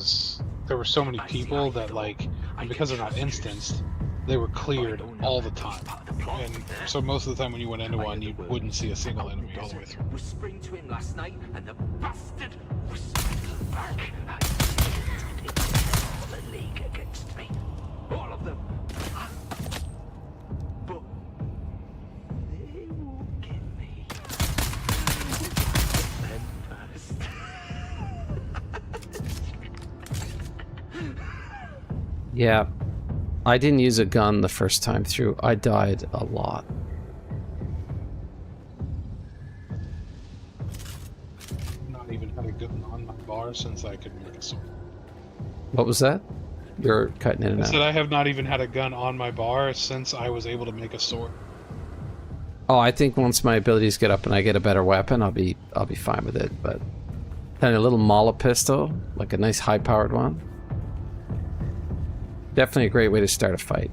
[SPEAKER 2] so many people that and because they're not instanced, they were cleared all the time. And so most of the time when you went into one, you wouldn't see a single enemy all the way through.
[SPEAKER 3] Whispering to him last night, and the bastard whispered back. The league against me. All of them. But they won't get me. Them first.
[SPEAKER 1] Yeah. I didn't use a gun the first time through. I died a lot.
[SPEAKER 2] I've not even had a gun on my bar since I could make a sword.
[SPEAKER 1] What was that? You're cutting in and
[SPEAKER 2] I
[SPEAKER 1] out.
[SPEAKER 2] said I have not even had a gun on my bar since I was able to make a sword.
[SPEAKER 1] Oh, I think once my abilities get up and I get a better weapon, I'll be fine with it. But then a little Mala pistol, like a nice high-powered one. Definitely a great way to start a fight.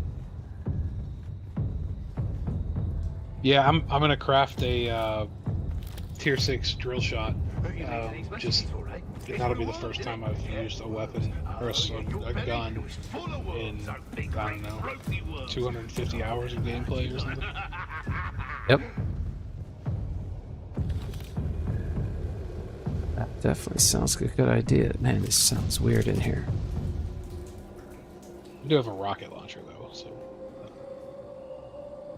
[SPEAKER 2] Yeah, I'm gonna craft a tier 6 drill shot. That'll be the first time I've used a weapon or a gun in, I don't know, 250 hours of gameplay or something.
[SPEAKER 1] Yep. That definitely sounds like a good idea. Man, this sounds weird in here.
[SPEAKER 2] I do have a rocket launcher though, so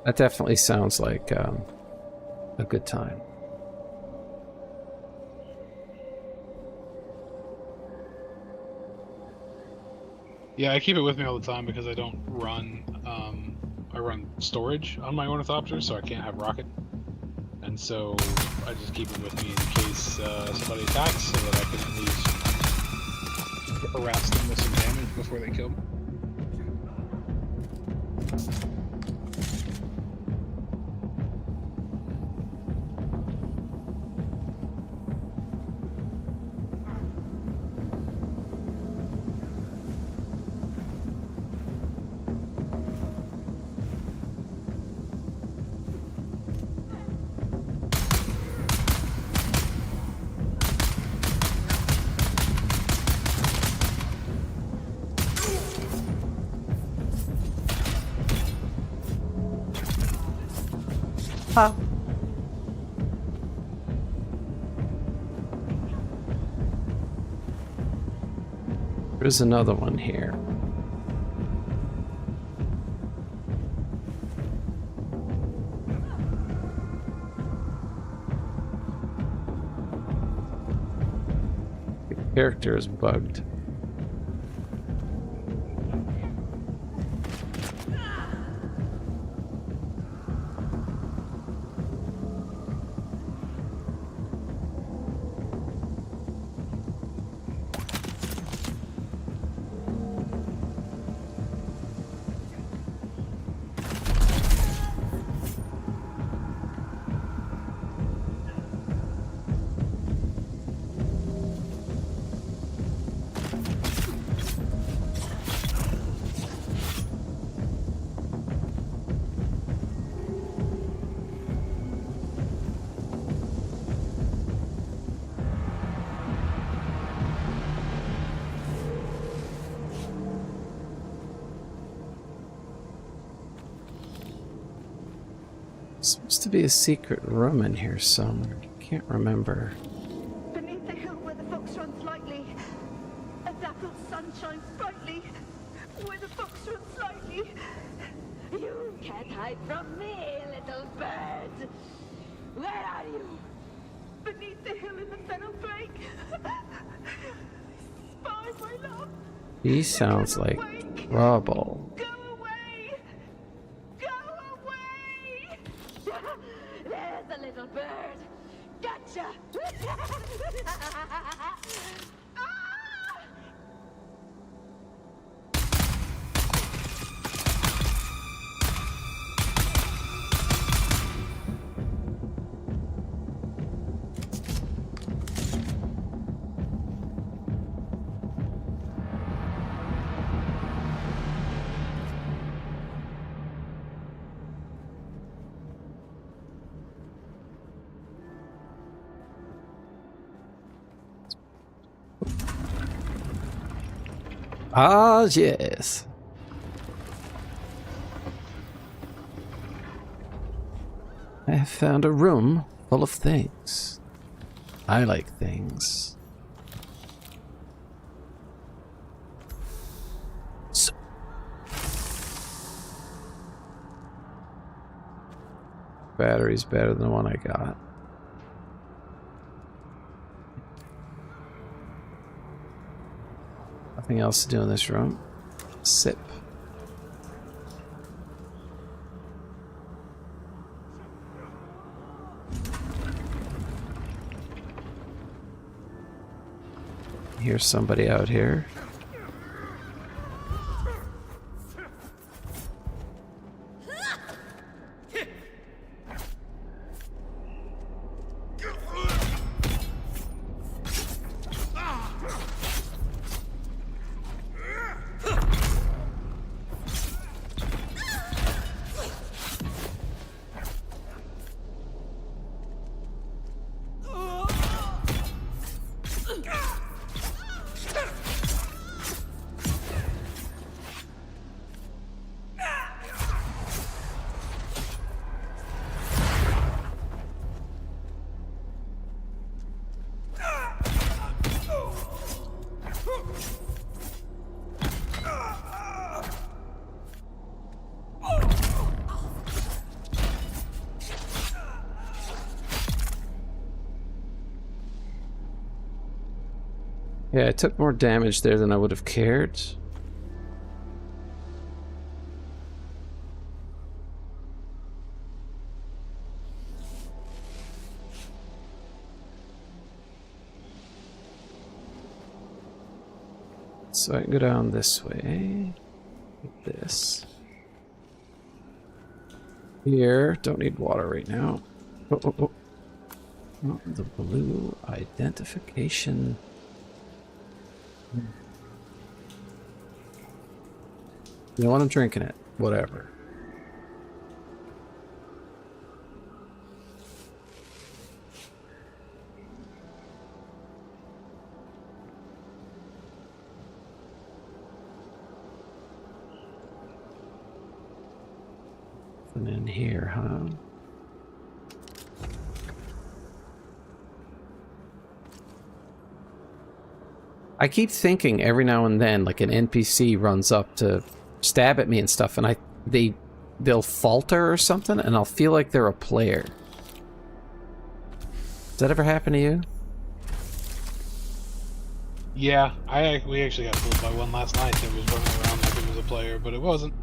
[SPEAKER 1] That definitely sounds like a good time.
[SPEAKER 2] yeah, I keep it with me all the time because I don't run. I run storage on my ornithopter, so I can't have rocket, and so I just keep it with me in case somebody attacks, so that I can at least harass them with some damage before they kill me.
[SPEAKER 1] There's another one here. The character is bugged. Seems to be a secret room in here somewhere. Can't remember.
[SPEAKER 7] Beneath the hill where the fox runs lightly, a dappled sun shines brightly. Where the fox runs lightly, you can't hide from me, little bird. Where are you? Beneath the hill in the fennel brake. Spy, my love.
[SPEAKER 1] He sounds like trouble.
[SPEAKER 7] Go away! Go away! There's the little bird. Gotcha! Ah!
[SPEAKER 1] Ah, yes. I have found a room full of things. I like things. So battery's better than the one I got. Nothing else to do in this room. Sip. Here's somebody out here. Yeah, I took more damage there than I would have cared. So I can go down this way. Like this. Here, don't need water right now. Oh, oh, oh. Oh, the blue identification. You know what? I'm drinking it. Whatever. And in here, huh? I keep thinking every now and then, like an NPC runs up to stab at me and stuff, and they'll falter or something, and I'll feel like they're a player. Does that ever happen to you?
[SPEAKER 2] Yeah, we actually got fooled by one last night that was running around like it was a player, but it wasn't.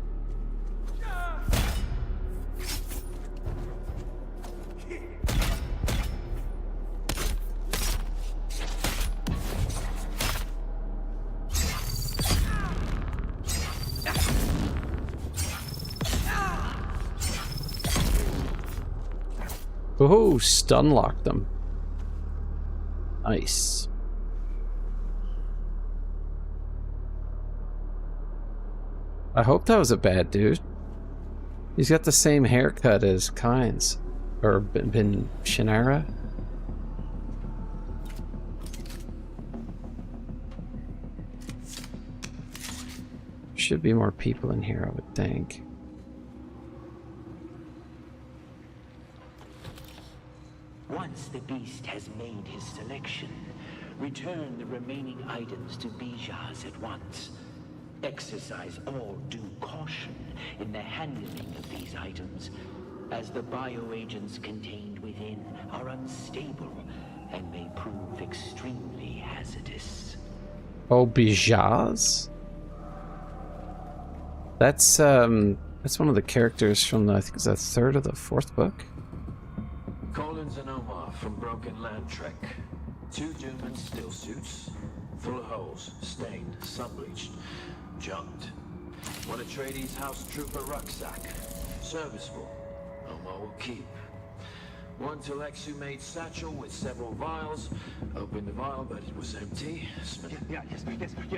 [SPEAKER 1] Ooh, stun locked them. Nice. I hope that was a bad dude. He's got the same haircut as Kynes. Or Bin Shinara. Should be more people in here, I would think.
[SPEAKER 3] Once the beast has made his selection, return the remaining items to Bijaz at once. Exercise all due caution in the handling of these items, as the bioagents contained within are unstable and may prove extremely hazardous.
[SPEAKER 1] Oh, Bijaz? That's one of the characters from the, I think it's the third or the fourth book.
[SPEAKER 3] Collins and Omar from Broken Land Trek. 2 Doom and still suits. Full of holes, stained, sun-bleached, junked. One Atreides House Trooper rucksack. Serviceable. Omar will keep. One Telexu-made satchel with several vials. Opened the vial, but it was empty.
[SPEAKER 6] Yes.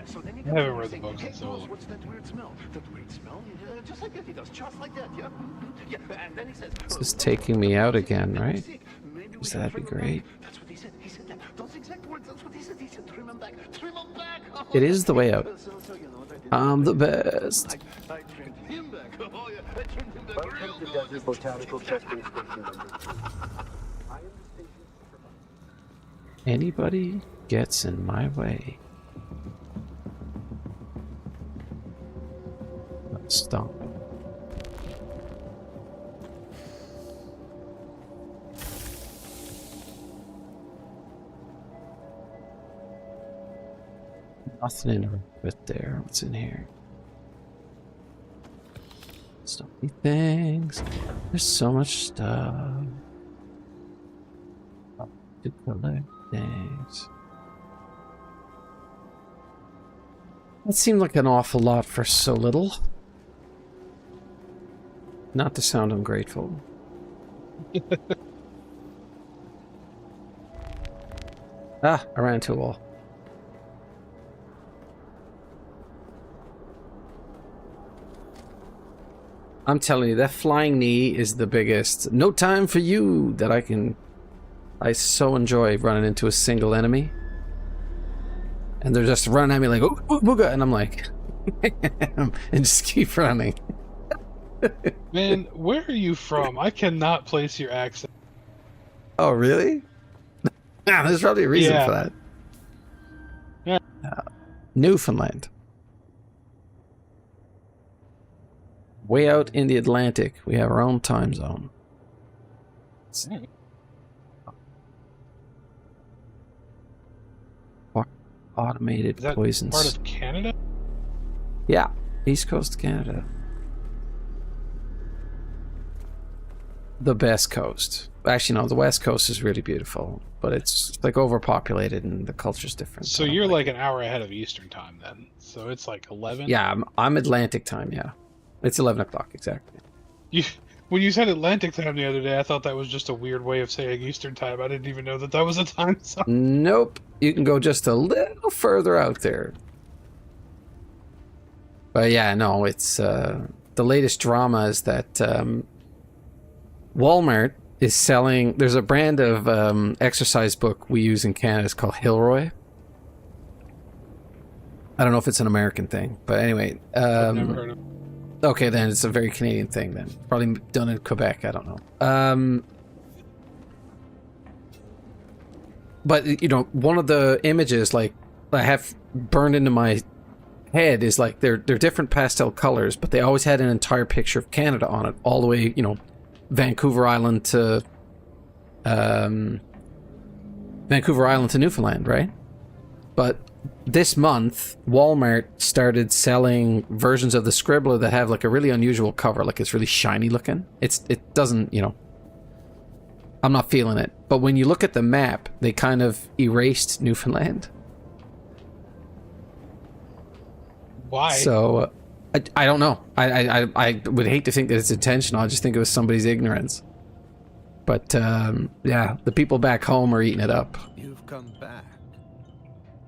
[SPEAKER 6] So then he
[SPEAKER 2] I haven't read the books in so
[SPEAKER 6] Rose,
[SPEAKER 2] long.
[SPEAKER 6] what's that weird smell? That weird smell? Just like that, he does. Just like that, yeah. Yeah, and then he says...
[SPEAKER 1] This is taking me out again, right?
[SPEAKER 6] Maybe we
[SPEAKER 1] So
[SPEAKER 6] can
[SPEAKER 1] that'd be
[SPEAKER 6] trim him
[SPEAKER 1] great.
[SPEAKER 6] back. That's what he said. He said that. Those exact words. That's what he said. He said, trim him back. Trim him back. Oh,
[SPEAKER 1] It is the way out.
[SPEAKER 6] So you know what I did?
[SPEAKER 1] I'm the best.
[SPEAKER 6] I trimmed him back. Oh, yeah. I trimmed him back.
[SPEAKER 8] Welcome to Desert Botanical Testing Station number 2. I am the station supervisor.
[SPEAKER 1] Anybody gets in my way. Stop. Nothing in it there. What's in here? Stuffy things. There's so much stuff to collect things. That seemed like an awful lot for so little. Not to sound ungrateful. Ah, I ran into a wall. I'm telling you, that flying knee is the biggest. No time for you that I so enjoy running into a single enemy. And they're just running at me like, oh, booga, and I'm like, and just keep running.
[SPEAKER 2] Man, where are you from? I cannot place your accent.
[SPEAKER 1] Oh, really? Yeah, there's probably a reason
[SPEAKER 2] Yeah.
[SPEAKER 1] for that.
[SPEAKER 2] Yeah.
[SPEAKER 1] Newfoundland. Way out in the Atlantic, we have our own time zone. Automated
[SPEAKER 2] Is that
[SPEAKER 1] poisons.
[SPEAKER 2] part of Canada?
[SPEAKER 1] Yeah, East Coast Canada. The best coast. Actually, no, the West Coast is really beautiful, but it's like overpopulated and the culture's different.
[SPEAKER 2] So
[SPEAKER 1] I don't
[SPEAKER 2] you're
[SPEAKER 1] like
[SPEAKER 2] like an hour ahead of Eastern time then. So it's like 11?
[SPEAKER 1] it. Yeah, I'm Atlantic time, yeah. It's 11 o'clock, exactly.
[SPEAKER 2] When you said Atlantic time the other day, I thought that was just a weird way of saying Eastern time. I didn't even know that that was a time zone.
[SPEAKER 1] Nope. You can go just a little further out there. But yeah, no, it's the latest drama is that Walmart is selling. There's a brand of exercise book we use in Canada. It's called Hilroy. I don't know if it's an American thing, but anyway.
[SPEAKER 2] I've never heard of it.
[SPEAKER 1] Okay, then it's a very Canadian thing. Then probably done in Quebec. I don't know. But you know, one of the images, like I have burned into my head is like they're different pastel colors, but they always had an entire picture of Canada on it, all the way, you know, Vancouver Island to Newfoundland, right? But this month, Walmart started selling versions of the Scribbler that have like a really unusual cover, like it's really shiny looking. It doesn't, you know, I'm not feeling it. But when you look at the map, they kind of erased Newfoundland.
[SPEAKER 2] Why?
[SPEAKER 1] So, I don't know. I would hate to think that it's intentional. I just think it was somebody's ignorance. But, yeah, the people back home are eating it up.
[SPEAKER 5] You've come back.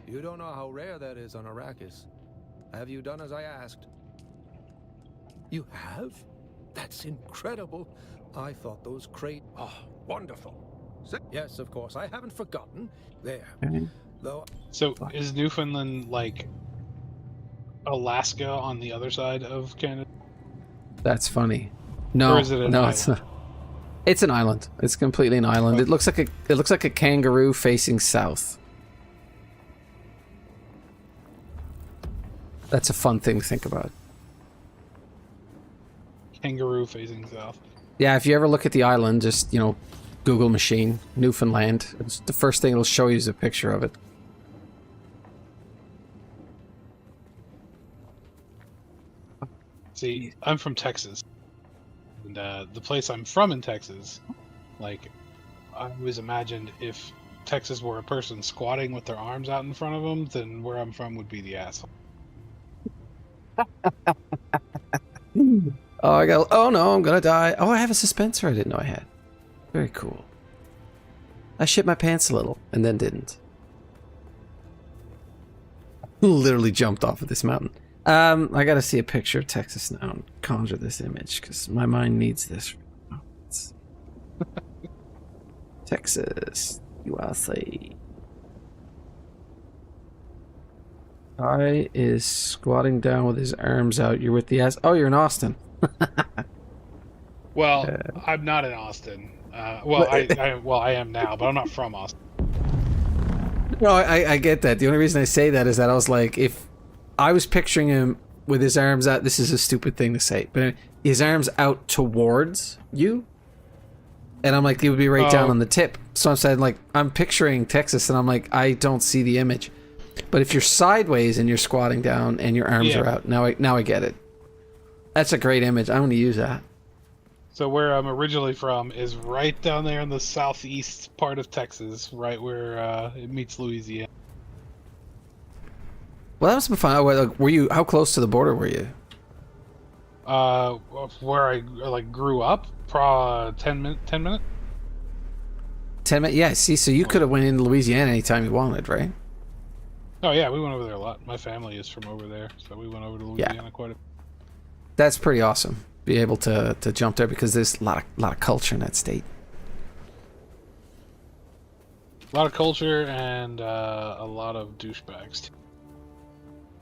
[SPEAKER 5] You don't know how rare that is on Arrakis. Have you done as I asked? You have? That's incredible. I thought those crates... Oh, wonderful. Yes, of course. I haven't forgotten. There. Though...
[SPEAKER 2] So, is Newfoundland, like, Alaska on the other side of Canada?
[SPEAKER 1] That's funny. No,
[SPEAKER 2] or is it an island?
[SPEAKER 1] It's not. It's an island. It's completely an island.
[SPEAKER 2] Okay.
[SPEAKER 1] It looks like a kangaroo facing south. That's a fun thing to think about.
[SPEAKER 2] Kangaroo facing south.
[SPEAKER 1] Yeah, if you ever look at the island, just, you know, Google machine, Newfoundland. It's the first thing it'll show you is a picture of it.
[SPEAKER 2] See, I'm from Texas. And the place I'm from in Texas, like, I always imagined if Texas were a person squatting with their arms out in front of them, then where I'm from would be the asshole.
[SPEAKER 1] Oh no, I'm gonna die. Oh, I have a suspensor I didn't know I had. Very cool. I shit my pants a little and then didn't. Literally jumped off of this mountain. I gotta see a picture of Texas now and conjure this image because my mind needs this. Oh, Texas, USA. Guy is squatting down with his arms out. You're with the ass. Oh, you're in Austin.
[SPEAKER 2] Well, I'm not in Austin. I am now, but I'm not from Austin.
[SPEAKER 1] No, I get that. The only reason I say that is that I was like, if I was picturing him with his arms out, this is a stupid thing to say, but his arms out towards you, and I'm like, he would be right down on the tip. So I'm saying, like, I'm picturing Texas, and I'm like, I don't see the image. But if you're sideways and you're squatting down and your arms are out, now I get it. That's a great image. I'm going to use that.
[SPEAKER 2] So where I'm originally from is right down there in the southeast part of Texas, right where it meets Louisiana.
[SPEAKER 1] Well, that must be fun. Were you? How close to the border were you?
[SPEAKER 2] Where I like grew up, 10 minutes. 10 minutes.
[SPEAKER 1] 10 minutes. Yeah. See, so you could have went into Louisiana anytime you wanted, right?
[SPEAKER 2] Oh yeah, we went over there a lot. My family is from over there, so we went over to Louisiana quite a bit.
[SPEAKER 1] That's pretty awesome. Be able to jump there because there's a lot of culture in that state.
[SPEAKER 2] A lot of culture and a lot of douchebags.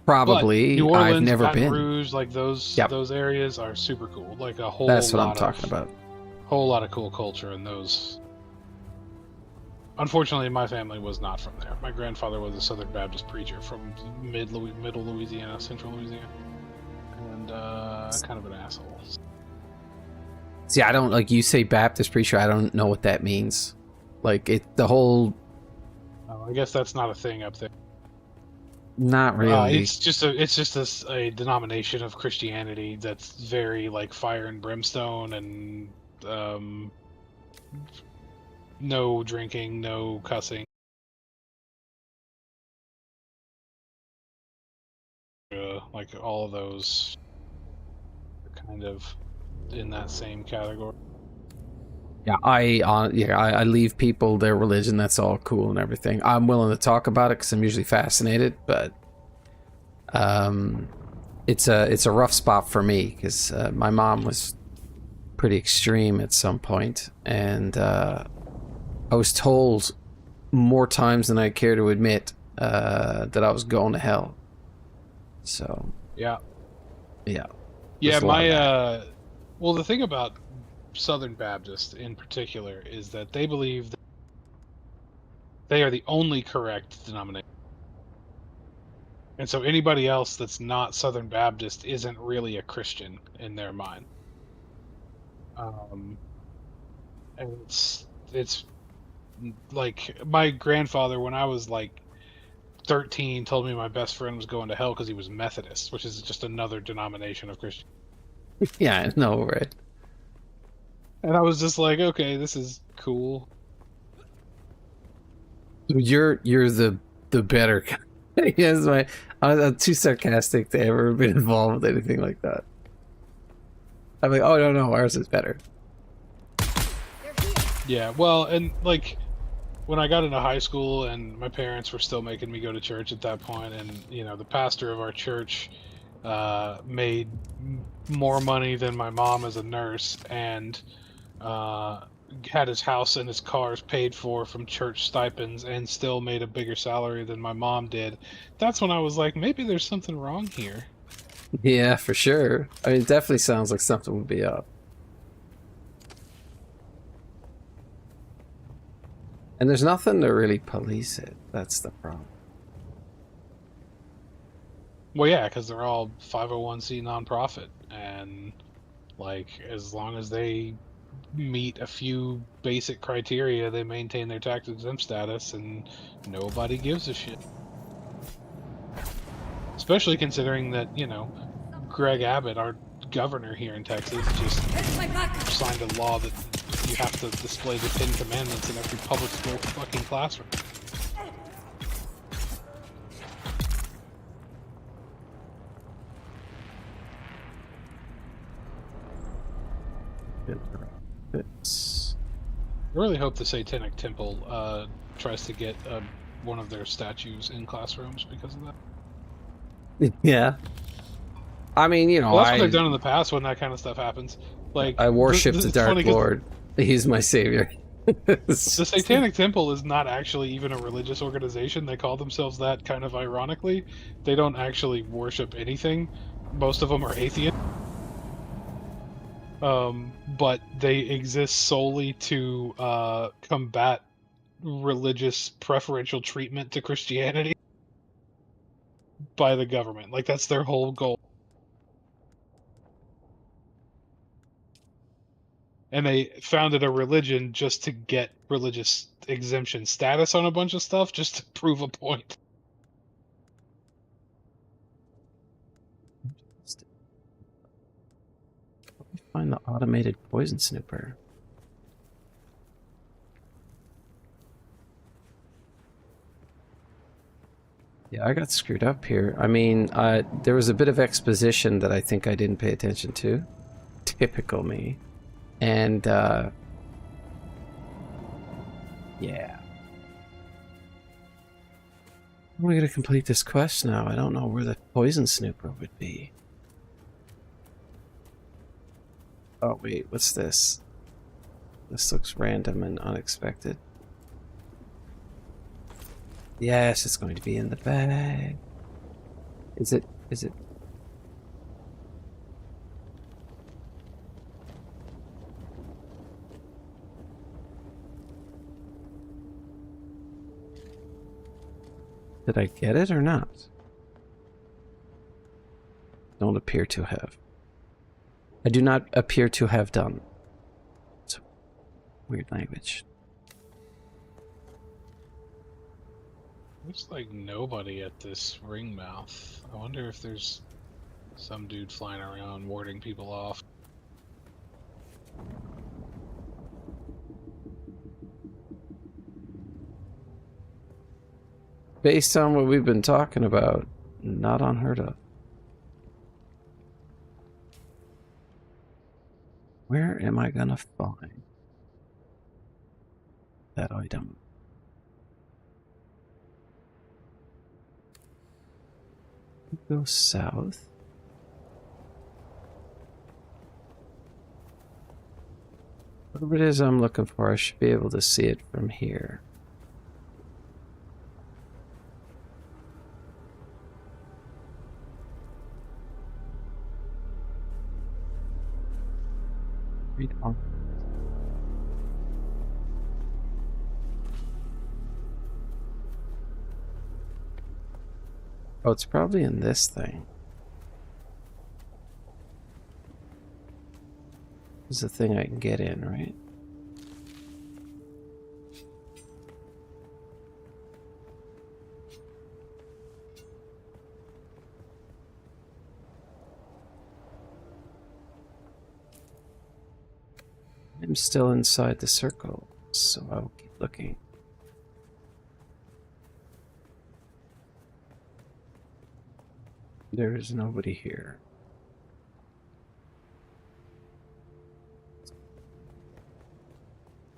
[SPEAKER 1] Probably.
[SPEAKER 2] New Orleans,
[SPEAKER 1] I've never
[SPEAKER 2] Baton
[SPEAKER 1] been.
[SPEAKER 2] Rouge, like those areas are super cool. Like a whole.
[SPEAKER 1] That's what
[SPEAKER 2] lot
[SPEAKER 1] I'm talking about.
[SPEAKER 2] Whole lot of cool culture in those. Unfortunately, my family was not from there. My grandfather was a Southern Baptist preacher from middle Louisiana, central Louisiana, and kind of an asshole.
[SPEAKER 1] See, I don't, like, you say Baptist preacher, I don't know what that means. Like, the whole...
[SPEAKER 2] I guess that's not a thing up there.
[SPEAKER 1] Not really.
[SPEAKER 2] It's just a denomination of Christianity that's very, like, fire and brimstone and no drinking, no cussing. Like all of those kind of in that same category.
[SPEAKER 1] Yeah, I leave people their religion. That's all cool and everything. I'm willing to talk about it because I'm usually fascinated, but it's a rough spot for me because my mom was pretty extreme at some point, and I was told more times than I care to admit that I was going to hell. So
[SPEAKER 2] yeah.
[SPEAKER 1] Well,
[SPEAKER 2] the thing about Southern Baptists in particular is that they believe that they are the only correct denomination. And so anybody else that's not Southern Baptist isn't really a Christian in their mind. And it's like my grandfather, when I was like 13, told me my best friend was going to hell because he was Methodist, which is just another denomination of Christian.
[SPEAKER 1] Yeah, I know, right?
[SPEAKER 2] And I was just like, okay, this is cool.
[SPEAKER 1] You're the better guy. Yes, I'm too sarcastic to ever been involved with anything like that. I'm like, oh no, ours is better.
[SPEAKER 2] Yeah, well, and like when I got into high school and my parents were still making me go to church at that point, and you know, the pastor of our church made more money than my mom as a nurse, and had his house and his cars paid for from church stipends, and still made a bigger salary than my mom did. That's when I was like, maybe there's something wrong here.
[SPEAKER 1] Yeah, for sure. I mean, it definitely sounds like something would be up. And there's nothing to really police it. That's the problem.
[SPEAKER 2] Well, yeah, because they're all 501c nonprofit, and like as long as they meet a few basic criteria, they maintain their tax exempt status, and nobody gives a shit. Especially considering that, you know, Greg Abbott, our governor here in Texas, just signed a law that you have to display the 10 Commandments in every public school fucking classroom. I really hope the Satanic Temple tries to get one of their statues in classrooms because of that.
[SPEAKER 1] Yeah. I mean, you know,
[SPEAKER 2] well, that's what they've done in the past when that kind of stuff happens. Like,
[SPEAKER 1] I worship the Dark Lord. He's my savior.
[SPEAKER 2] The Satanic Temple is not actually even a religious organization. They call themselves that kind of ironically. They don't actually worship anything. Most of them are atheists. But they exist solely to combat religious preferential treatment to Christianity by the government. Like, that's their whole goal. And they founded a religion just to get religious exemption status on a bunch of stuff, just to prove a point.
[SPEAKER 1] Let me find the automated poison snooper. Yeah, I got screwed up here. I mean, there was a bit of exposition that I think I didn't pay attention to. Typical me. And, yeah. How am I going to complete this quest now? I don't know where the poison snooper would be. Oh, wait, what's this? This looks random and unexpected. Yes, it's going to be in the bag. Is it? Did I get it or not? Don't appear to have. I do not appear to have done. It's weird language.
[SPEAKER 2] Looks like nobody at this ring mouth. I wonder if there's some dude flying around warding people off.
[SPEAKER 1] Based on what we've been talking about, not unheard of. Where am I gonna find that item? Go south. Whatever it is I'm looking for, I should be able to see it from here. Read on. Oh, it's probably in this thing. This is the thing I can get in, right? I'm still inside the circle, so I will keep looking. There is nobody here.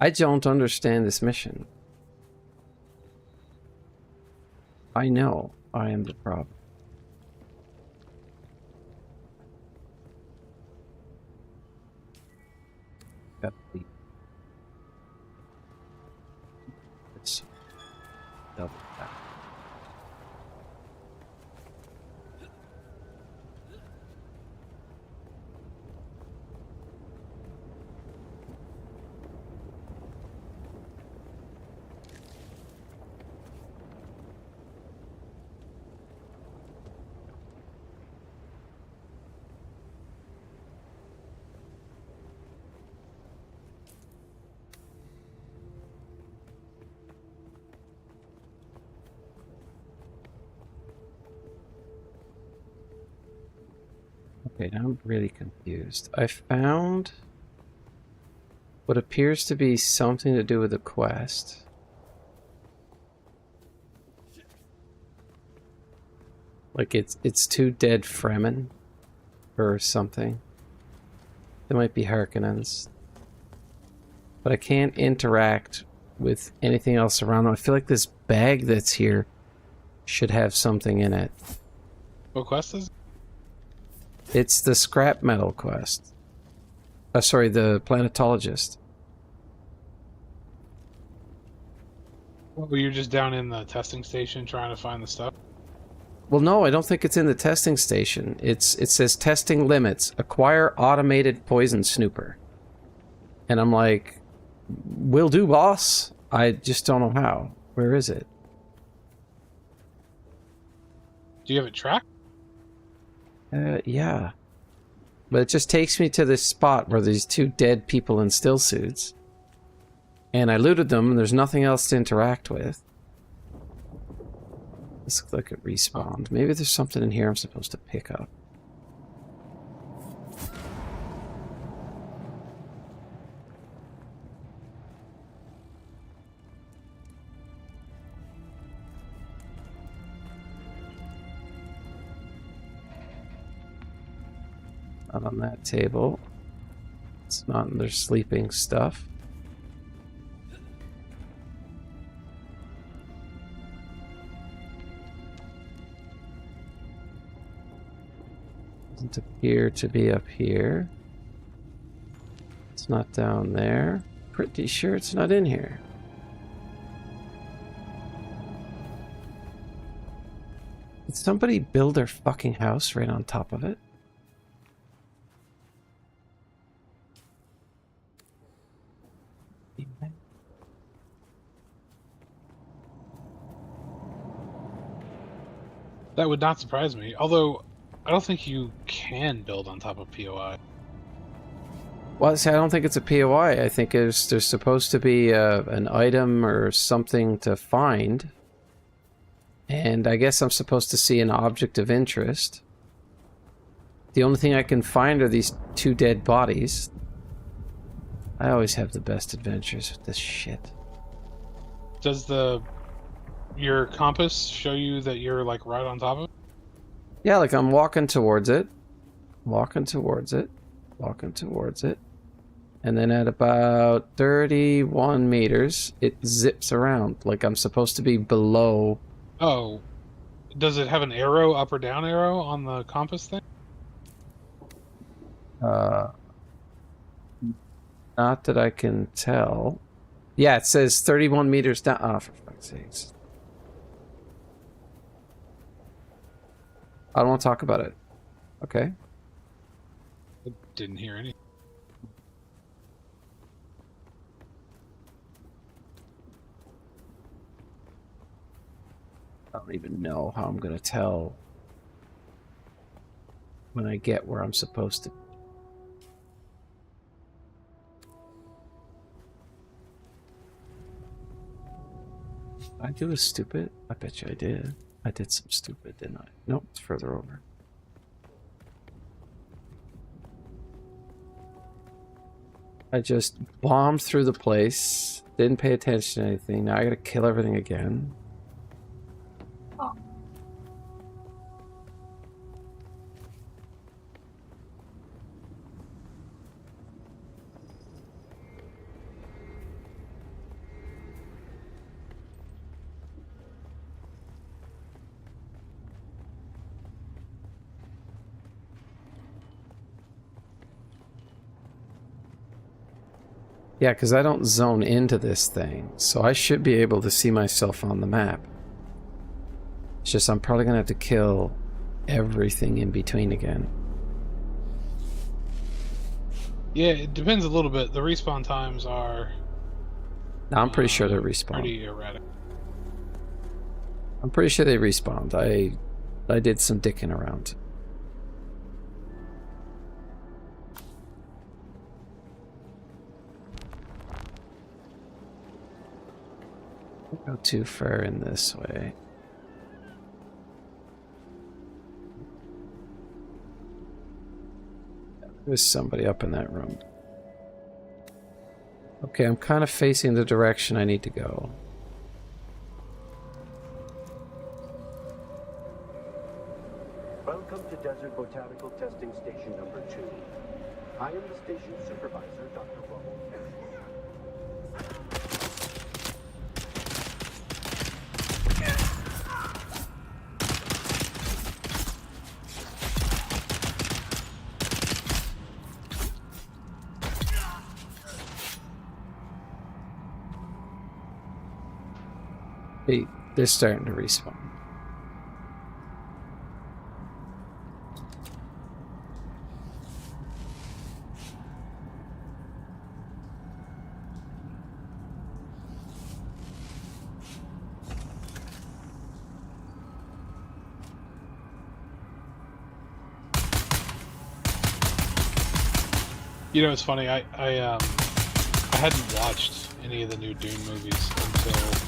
[SPEAKER 1] I don't understand this mission. I know I am the problem. Let's double tap. Okay, now I'm really confused. I found what appears to be something to do with the quest. Like it's two dead Fremen or something. They might be Harkonnens. But I can't interact with anything else around them. I feel like this bag that's here should have something in it.
[SPEAKER 2] What quest is it?
[SPEAKER 1] It's the scrap metal quest. Sorry, the planetologist.
[SPEAKER 2] Well, you're just down in the testing station trying to find the stuff?
[SPEAKER 1] Well, no, I don't think it's in the testing station. It says testing limits. Acquire automated poison snooper. And I'm like, will do, boss. I just don't know how. Where is it?
[SPEAKER 2] Do you have it tracked?
[SPEAKER 1] Yeah. But it just takes me to this spot where there's two dead people in still suits. And I looted them, and there's nothing else to interact with. This looks like it respawned. Maybe there's something in here I'm supposed to pick up. Not on that table. It's not in their sleeping stuff. Doesn't appear to be up here. It's not down there. Pretty sure it's not in here. Did somebody build their fucking house right on top of it?
[SPEAKER 2] That would not surprise me. Although, I don't think you can build on top of POI.
[SPEAKER 1] Well, see, I don't think it's a POI. I think there's supposed to be an item or something to find. And I guess I'm supposed to see an object of interest. The only thing I can find are these two dead bodies. I always have the best adventures with this shit.
[SPEAKER 2] Does your compass show you that you're like right on top of it?
[SPEAKER 1] Yeah, like I'm walking towards it. Walking towards it. Walking towards it. And then at about 31 meters, it zips around. Like I'm supposed to be below.
[SPEAKER 2] Oh. Does it have an arrow, up or down arrow on the compass thing?
[SPEAKER 1] Not that I can tell. Yeah, it says 31 meters down. Oh, for fuck's sakes. I don't want to talk about it. Okay.
[SPEAKER 2] I didn't hear anything.
[SPEAKER 1] I don't even know how I'm gonna tell when I get where I'm supposed to. I do a stupid? I bet you I did. I did some stupid, didn't I? Nope, it's further over. I just bombed through the place, didn't pay attention to anything. Now I gotta kill everything again. Yeah, because I don't zone into this thing, so I should be able to see myself on the map. It's just I'm probably gonna have to kill everything in between again.
[SPEAKER 2] Yeah, it depends a little bit. The respawn times are...
[SPEAKER 1] Now, I'm pretty sure they're respawned.
[SPEAKER 2] Pretty erratic.
[SPEAKER 1] I'm pretty sure they respawned. I did some dicking around. Don't go too far in this way. There's somebody up in that room. Okay, I'm kind of facing the direction I need to go.
[SPEAKER 6] Welcome to Desert Botanical Testing Station number 2. I am the station supervisor, Dr. Rommel.
[SPEAKER 1] They're starting to respawn.
[SPEAKER 2] You know, it's funny. I hadn't watched any of the new Dune movies until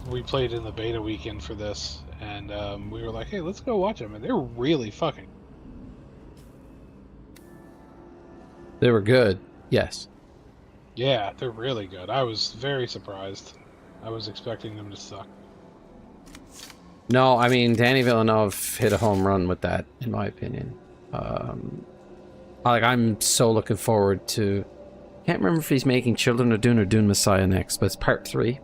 [SPEAKER 2] we played in the beta weekend for this, and we were like, "Hey, let's go watch them." And they're really fucking.
[SPEAKER 1] They were good. Yes.
[SPEAKER 2] Yeah, they're really good. I was very surprised. I was expecting them to suck.
[SPEAKER 1] No, I mean, Danny Villeneuve hit a home run with that, in my opinion. Like, I'm so looking forward to... Can't remember if he's making Children of Dune or Dune Messiah next, but it's part 3.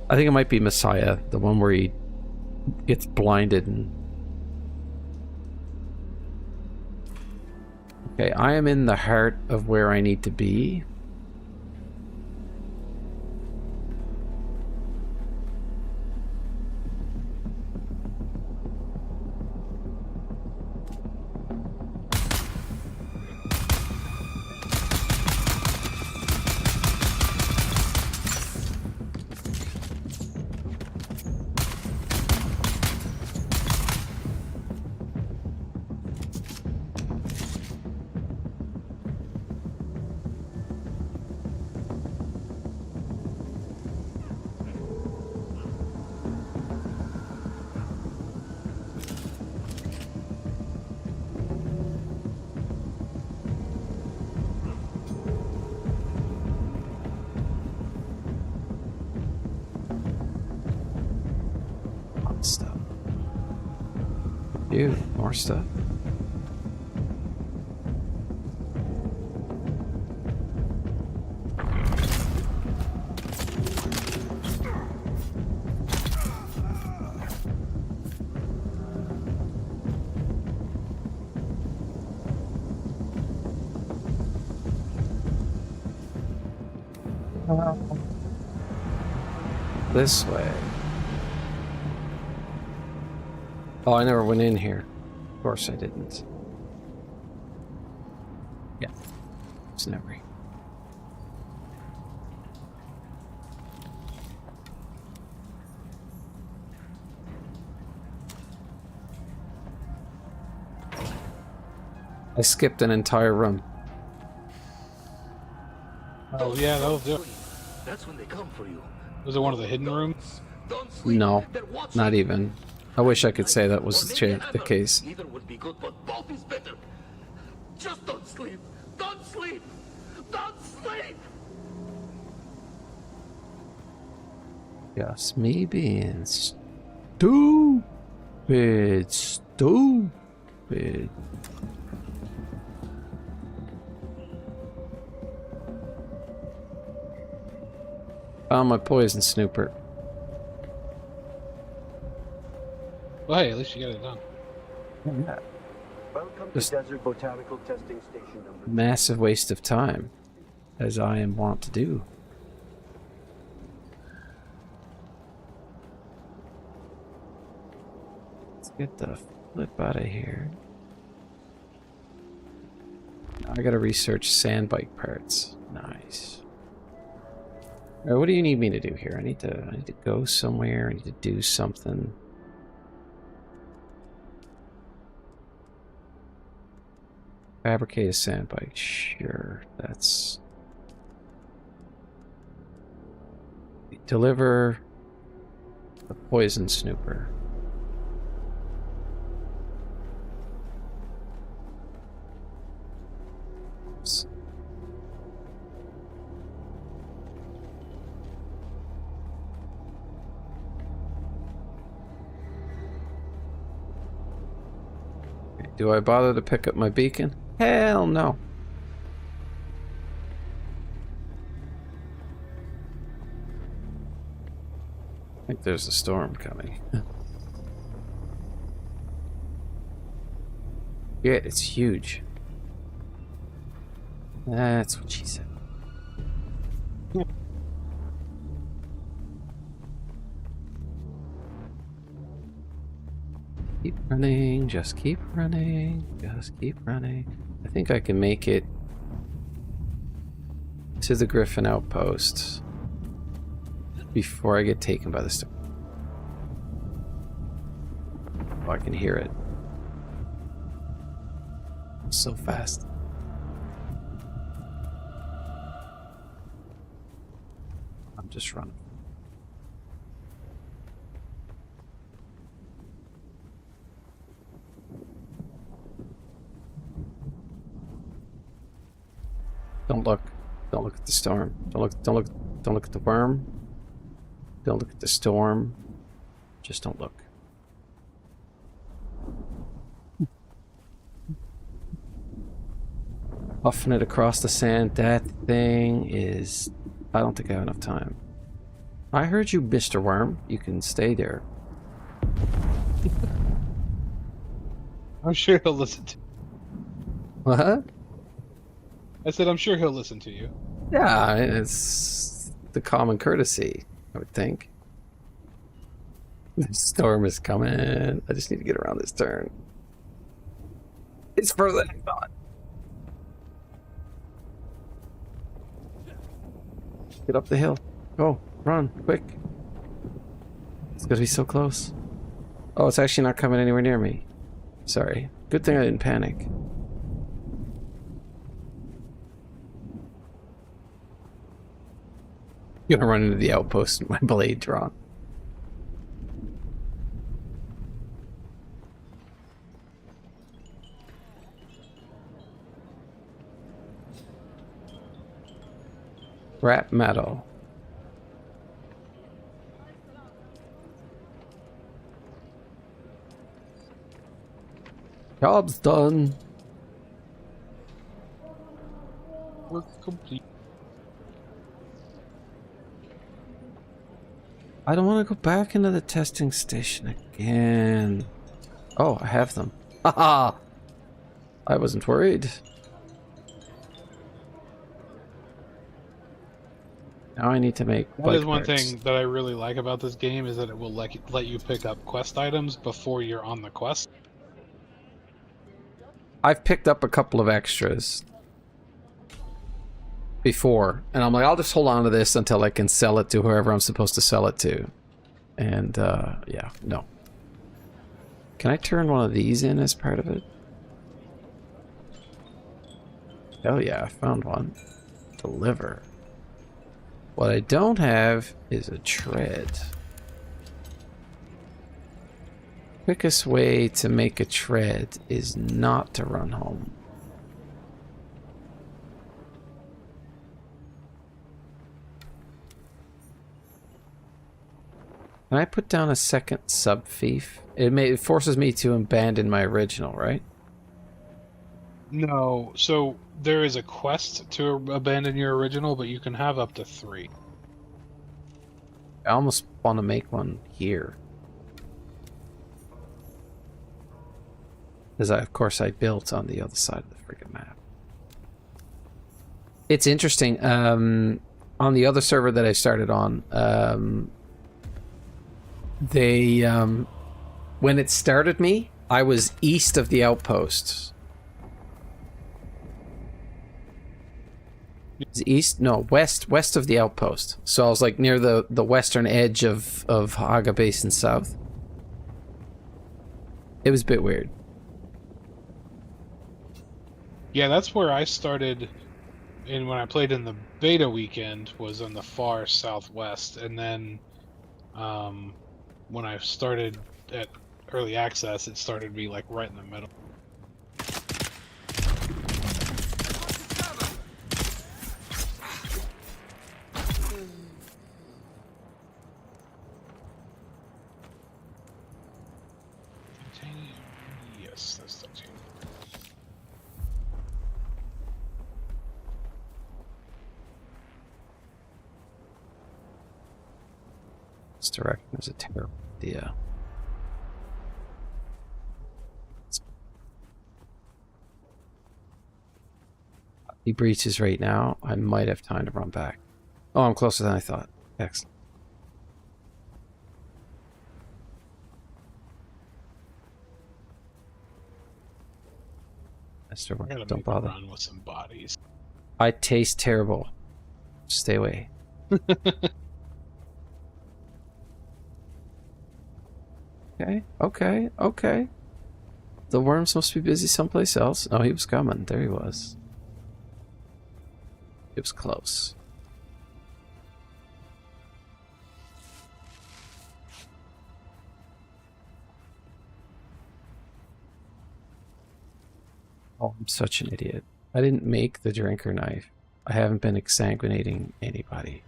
[SPEAKER 1] I think it might be Messiah, the one where he gets blinded and... Okay, I am in the heart of where I need to be. Stuff. Ew, more stuff. This way. Oh, I never went in here. Of course I didn't. Yeah. It's never. I skipped an entire room.
[SPEAKER 2] Oh yeah, that'll do it.
[SPEAKER 3] That's when they come for you.
[SPEAKER 2] Was it one of the hidden rooms?
[SPEAKER 3] Don't sleep.
[SPEAKER 1] No,
[SPEAKER 3] They're watching
[SPEAKER 1] not
[SPEAKER 3] you.
[SPEAKER 1] even. I wish I could say that was
[SPEAKER 3] Or
[SPEAKER 1] the,
[SPEAKER 3] maybe a
[SPEAKER 1] the
[SPEAKER 3] hammer.
[SPEAKER 1] case.
[SPEAKER 3] Either would be good, but both is better. Just don't sleep. Don't sleep. Don't sleep.
[SPEAKER 1] Just me being stupid. Stupid. Found my poison snooper.
[SPEAKER 2] Well, hey, at least you got it done.
[SPEAKER 6] Welcome
[SPEAKER 1] Just-
[SPEAKER 6] to Desert Botanical Testing Station number.
[SPEAKER 1] Massive waste of time, as I am wont to do. Let's get the flip out of here. Now I gotta research sand bike parts. Nice. Alright, what do you need me to do here? I need to go somewhere. I need to do something. Fabricate a sand bike. Sure, that's... Deliver the poison snooper. Oops. Okay, do I bother to pick up my beacon? Hell no. I think there's a storm coming. Yeah, it's huge. That's what she said. Keep running, just keep running, just keep running. I think I can make it to the Griffin outpost before I get taken by the storm. Oh, I can hear it. So fast. I'm just running. Don't look. Don't look at the storm. Don't look at the worm. Don't look at the storm. Just don't look. Puffing it across the sand. That thing is... I don't think I have enough time. I heard you, Mr. Worm. You can stay there.
[SPEAKER 2] I'm sure he'll listen to
[SPEAKER 1] What?
[SPEAKER 2] I said I'm sure he'll listen to you.
[SPEAKER 1] Yeah, it's the common courtesy, I would think. The storm is coming. I just need to get around this turn. It's further than I thought. Get up the hill. Go. Run. Quick. It's gonna be so close. Oh, it's actually not coming anywhere near me. Sorry. Good thing I didn't panic. I'm gonna run into the outpost with my blade drawn. Scrap metal. Job's done.
[SPEAKER 2] Work complete.
[SPEAKER 1] I don't want to go back into the testing station again. Oh, I have them. Haha! I wasn't worried. Now I need to make
[SPEAKER 2] That is
[SPEAKER 1] bike
[SPEAKER 2] one
[SPEAKER 1] parts.
[SPEAKER 2] thing that I really like about this game is that it will let you pick up quest items before you're on the quest.
[SPEAKER 1] I've picked up a couple of extras before, and I'm like, I'll just hold on to this until I can sell it to whoever I'm supposed to sell it to. And, yeah, no. Can I turn one of these in as part of it? Hell yeah, I found one. Deliver. What I don't have is a tread. Quickest way to make a tread is not to run home. Can I put down a second sub-thief? It forces me to abandon my original, right?
[SPEAKER 2] No, so there is a quest to abandon your original, but you can have up to 3.
[SPEAKER 1] I almost want to make one here. Because of course I built on the other side of the friggin' map. It's interesting, on the other server that I started on, when it started me, I was east of the outposts. East? No, west of the outpost. So I was like near the western edge of Haga Basin South. It was a bit weird.
[SPEAKER 2] Yeah, that's where I started when I played in the beta weekend, was on the far southwest, and then when I started at early access, it started to be like right in the middle. Yes, that's the two.
[SPEAKER 1] This direction is a terrible idea. He breaches right now. I might have time to run back. Oh, I'm closer than I thought. Excellent. Don't bother.
[SPEAKER 2] Run with some bodies.
[SPEAKER 1] I taste terrible. Stay away. Okay. The worms must be busy someplace else. Oh, he was coming. There he was. It was close. Oh, I'm such an idiot. I didn't make the drinker knife. I haven't been exsanguinating anybody.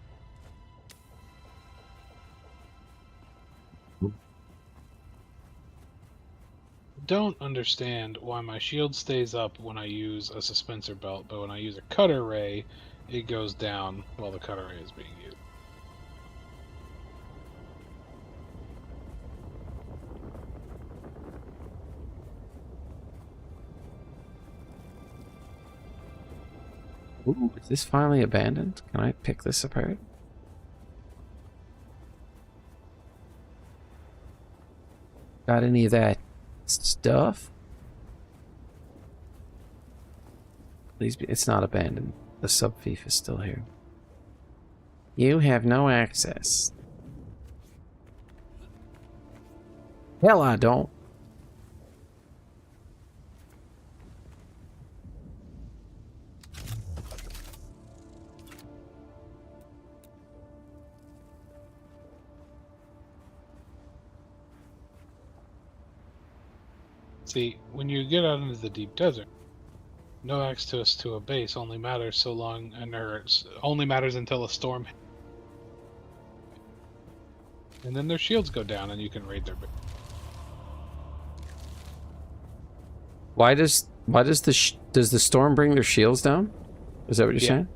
[SPEAKER 2] Don't understand why my shield stays up when I use a suspensor belt, but when I use a cutter ray, it goes down while the cutter ray is being used.
[SPEAKER 1] Ooh, is this finally abandoned? Can I pick this apart? Got any of that stuff? Please be, it's not abandoned. The sub-thief is still here. You have no access. Hell, I don't.
[SPEAKER 2] See, when you get out into the deep desert, no access to a base only matters so long, only matters until a storm. And then their shields go down, and you can raid their base.
[SPEAKER 1] Why does the storm bring their shields down? Is that what you're saying?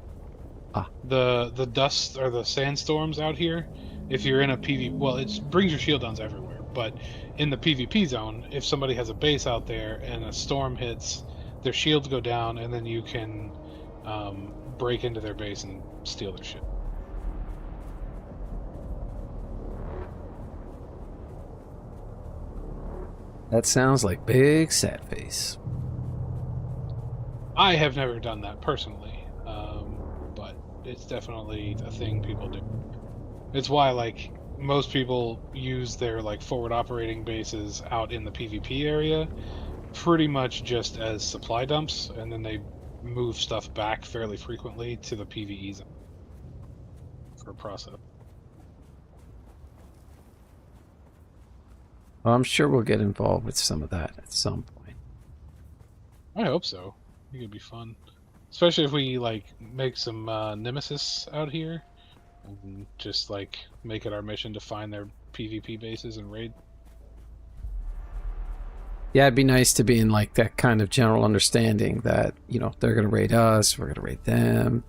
[SPEAKER 1] Ah.
[SPEAKER 2] The dust or the sandstorms out here, if you're in a PvP, well, it brings your shield downs everywhere. But in the PvP zone, if somebody has a base out there and a storm hits, their shields go down, and then you can break into their base and steal their shit.
[SPEAKER 1] That sounds like big sad face.
[SPEAKER 2] I have never done that personally, but it's definitely a thing people do. It's why, like, most people use their, like, forward operating bases out in the PvP area pretty much just as supply dumps, and then they move stuff back fairly frequently to the PvE zone for a process.
[SPEAKER 1] Well, I'm sure we'll get involved with some of that at some point.
[SPEAKER 2] I hope so. I think it'd be fun, especially if we like make some nemesis out here, and just like make it our mission to find their PvP bases and raid.
[SPEAKER 1] Yeah, it'd be nice to be in like that kind of general understanding that, you know, they're going to raid us, we're going to raid them.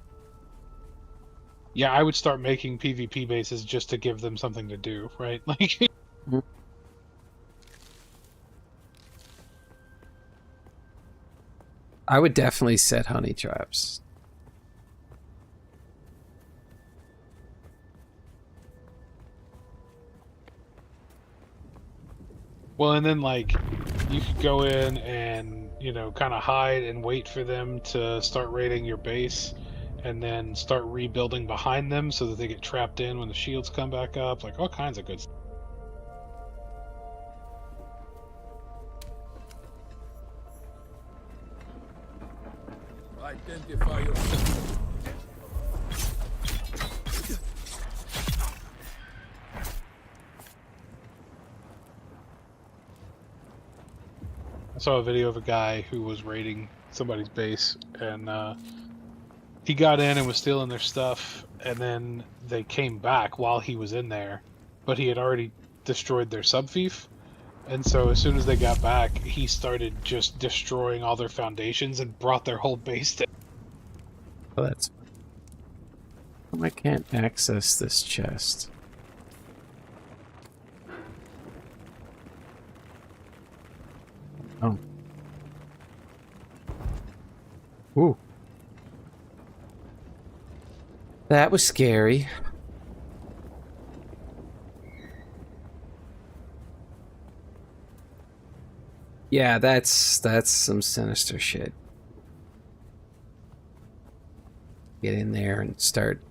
[SPEAKER 2] Yeah, I would start making PvP bases just to give them something to do, right? Like,
[SPEAKER 1] I would definitely set honey traps.
[SPEAKER 2] well, and then like you could go in and, you know, kind of hide and wait for them to start raiding your base, and then start rebuilding behind them so that they get trapped in when the shields come back up. Like all kinds of good stuff.
[SPEAKER 5] Identify yourself.
[SPEAKER 2] I saw a video of a guy who was raiding somebody's base, and he got in and was stealing their stuff, and then they came back while he was in there, but he had already destroyed their subfief. And so as soon as they got back, he started just destroying all their foundations and brought their whole base down.
[SPEAKER 1] Oh, that's fine. I can't access this chest. Oh. Ooh. That was scary. Yeah, that's some sinister shit. Get in there and start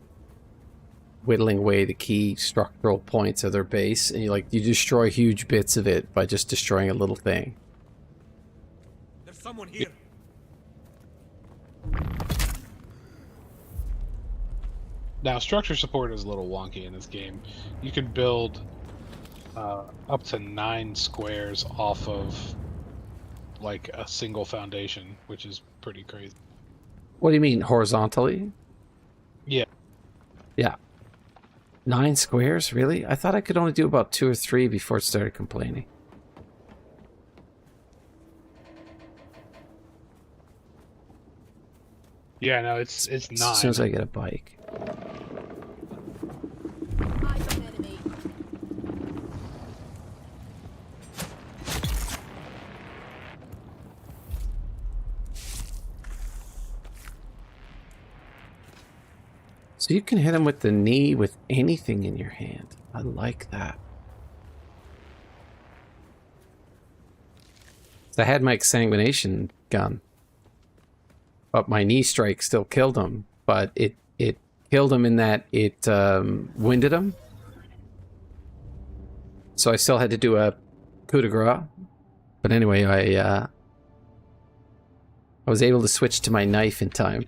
[SPEAKER 1] whittling away the key structural points of their base, and you destroy huge bits of it by just destroying a little thing.
[SPEAKER 5] There's someone here.
[SPEAKER 2] Now, structure support is a little wonky in this game. You can build up to 9 squares off of like a single foundation, which is pretty crazy.
[SPEAKER 1] What do you mean, horizontally?
[SPEAKER 2] Yeah.
[SPEAKER 1] Yeah. 9 squares? Really? I thought I could only do about 2 or 3 before it started complaining.
[SPEAKER 2] Yeah, no, it's 9.
[SPEAKER 1] As soon as I get a bike. So you can hit him with the knee with anything in your hand. I like that. So I had my exsanguination gun, but my knee strike still killed him. But it killed him in that it winded him. So I still had to do a coup de grace. But anyway, I was able to switch to my knife in time.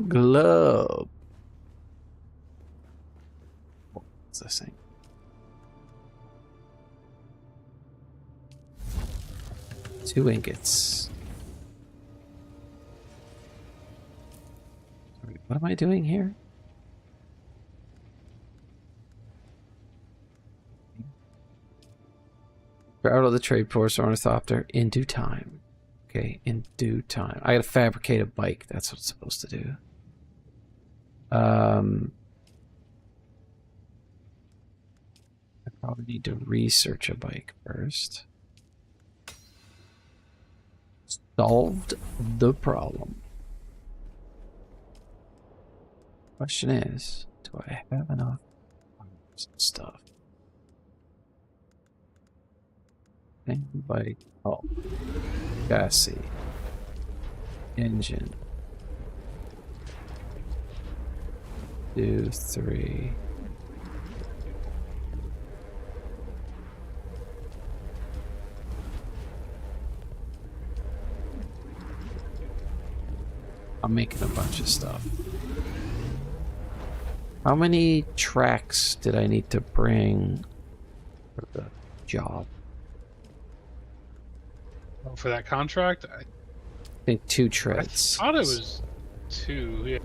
[SPEAKER 1] Glove. What's this thing? Two ingots. What am I doing here? Out of the trade force ornithopter in due time. Okay, in due time. I gotta fabricate a bike. That's what it's supposed to do. I probably need to research a bike first. Solved the problem. Question is, do I have enough stuff? Bike. Oh. Chassis. Engine. 2, 3. I'm making a bunch of stuff. How many tracks did I need to bring for the job?
[SPEAKER 2] Oh, for that contract,
[SPEAKER 1] I think 2 treads.
[SPEAKER 2] I thought it was 2. Yeah.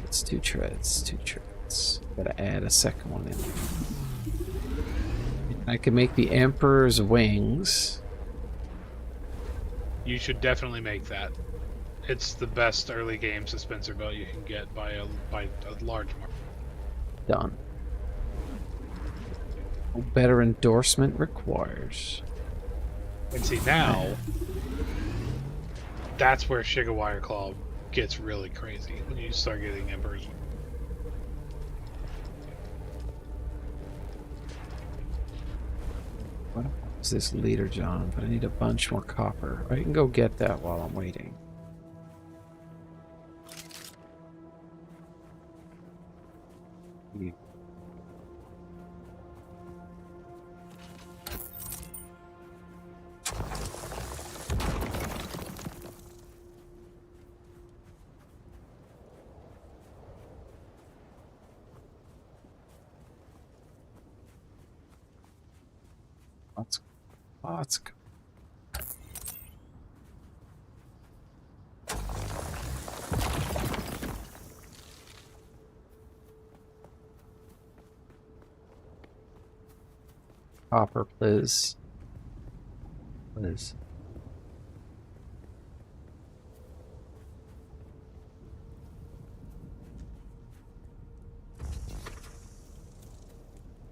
[SPEAKER 1] It's 2 treads. 2 treads. Gotta add a second one in. I can make the Emperor's wings.
[SPEAKER 2] You should definitely make that. It's the best early game suspensor belt you can get by a large mark.
[SPEAKER 1] Done. Better endorsement requires.
[SPEAKER 2] And see now, that's where Shigawire Claw gets really crazy when you start getting Emperor's.
[SPEAKER 1] What is this leader, John? But I need a bunch more copper. I can go get that while I'm waiting. Let's go. Copper, please. Please.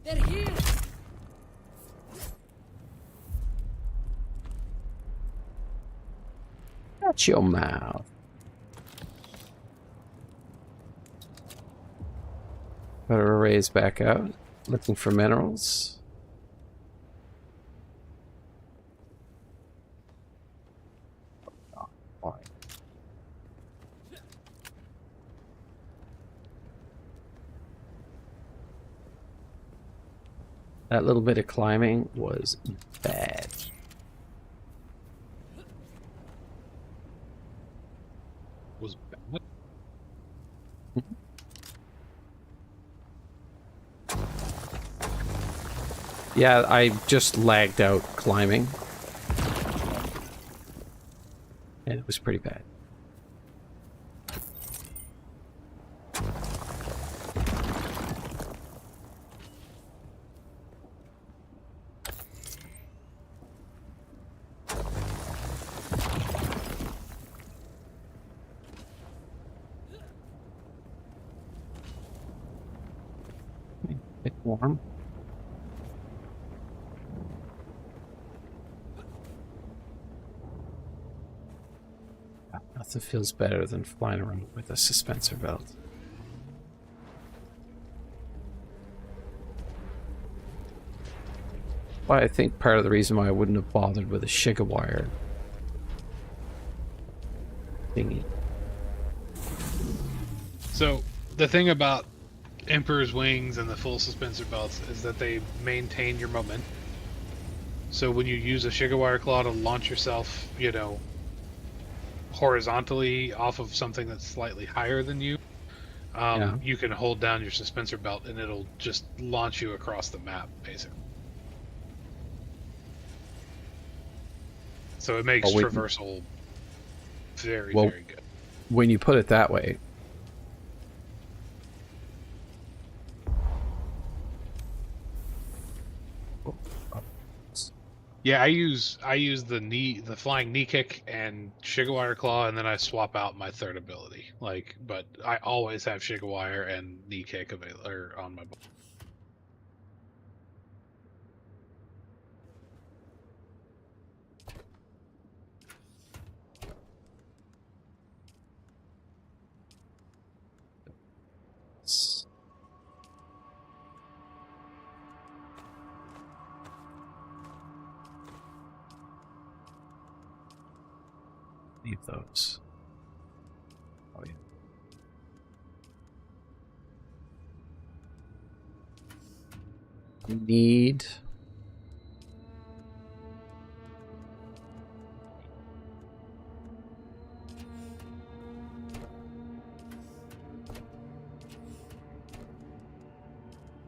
[SPEAKER 9] They're here.
[SPEAKER 1] Shut your mouth. Better arrays back out. Looking for minerals. Why? That little bit of climbing was bad.
[SPEAKER 2] Was bad.
[SPEAKER 1] Yeah, I just lagged out climbing. And it was pretty bad. A bit warm. Nothing feels better than flying around with a suspensor belt. Why I think part of the reason why I wouldn't have bothered with a Shigawire thingy.
[SPEAKER 2] So the thing about Emperor's wings and the full suspensor belts is that they maintain your momentum. So when you use a Shigawire Claw to launch yourself, you know, horizontally off of something that's slightly higher than you, you can hold down your suspensor belt and it'll just launch you across the map, basically. So it makes traversal very, very good.
[SPEAKER 1] When you put it that way.
[SPEAKER 2] Yeah, I use the flying knee kick and Shigawire Claw, and then I swap out my third ability. Like, but I always have Shigawire and knee kick available on my board.
[SPEAKER 1] Leave those. need...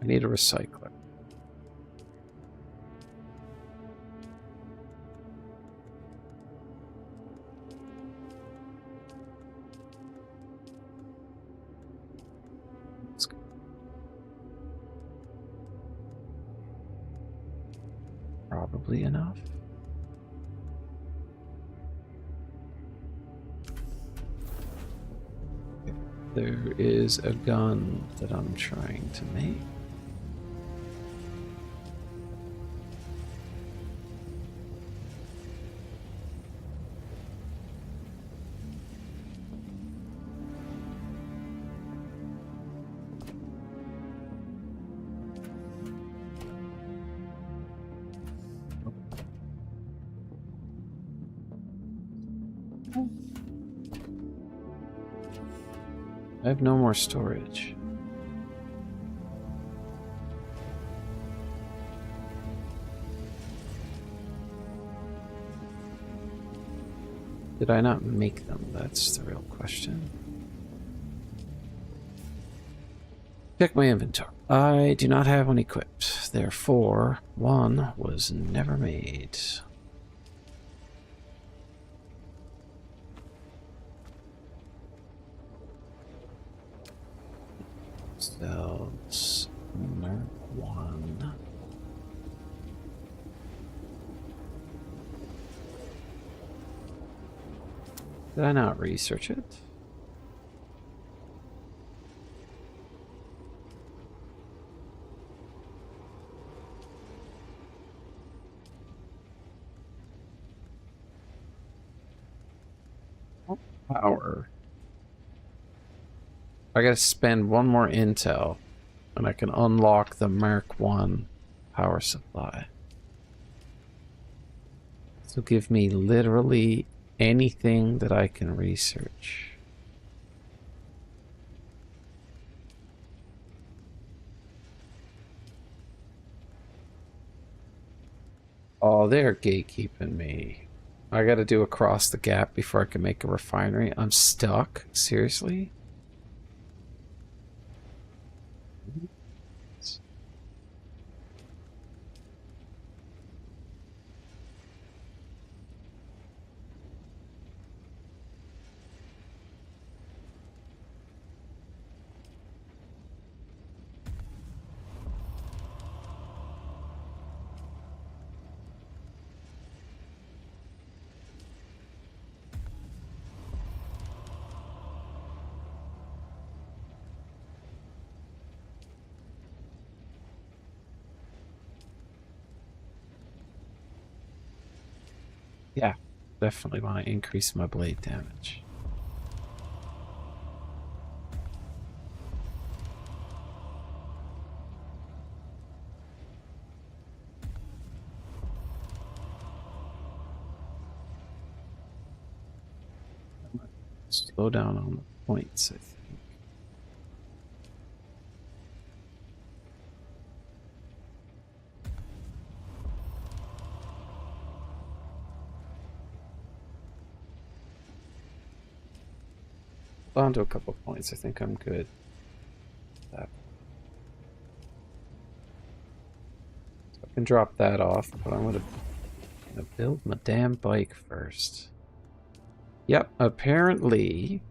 [SPEAKER 1] I need a recycler. Probably enough. There is a gun that I'm trying to make. I have no more storage. Did I not make them? That's the real question. Check my inventory. I do not have one equipped. Therefore, one was never made. Cells number 1. Did I not research it? Power. I gotta spend one more intel and I can unlock the Mark 1 power supply. So give me literally anything that I can research. Oh, they're gatekeeping me. I gotta do across the gap before I can make a refinery. I'm stuck? Seriously? Yeah, definitely want to increase my blade damage. Slow down on the points, I think. Down to a couple points. I think I'm good. That. So I can drop that off, but I'm gonna build my damn bike first. Yep, apparently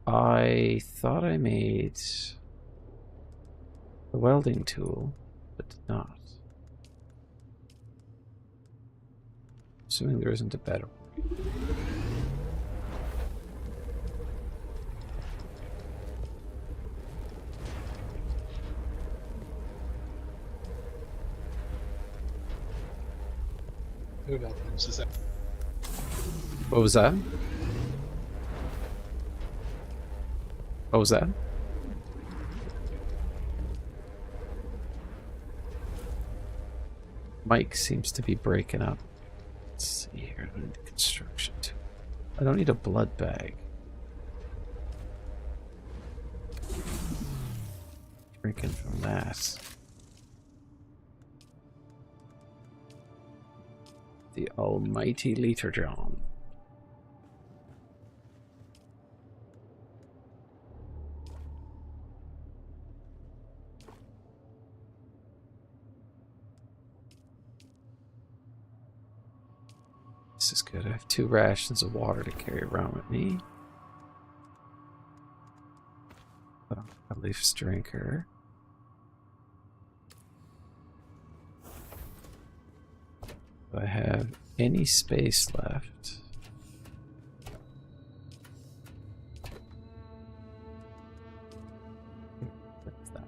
[SPEAKER 1] I thought I made the welding tool, but did not. Assuming there isn't a better one. What was that? What was that? Mike seems to be breaking up. Let's see here. I need the construction tool. I don't need a blood bag. Drinking from that. the almighty Liter John. This is good. I have 2 rations of water to carry around with me. A leaf drinker. Do I have any space left? What's that?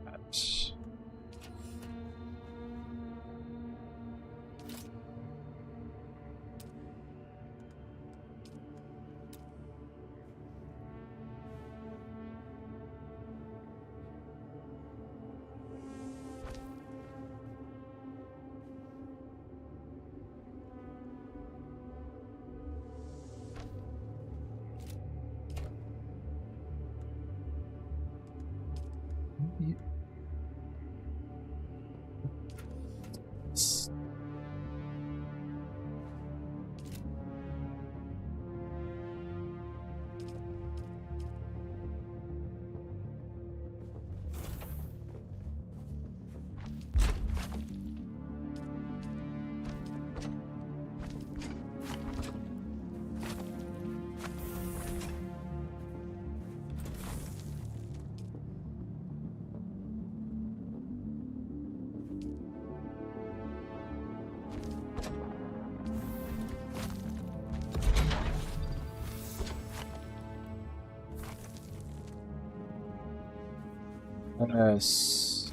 [SPEAKER 1] Yes.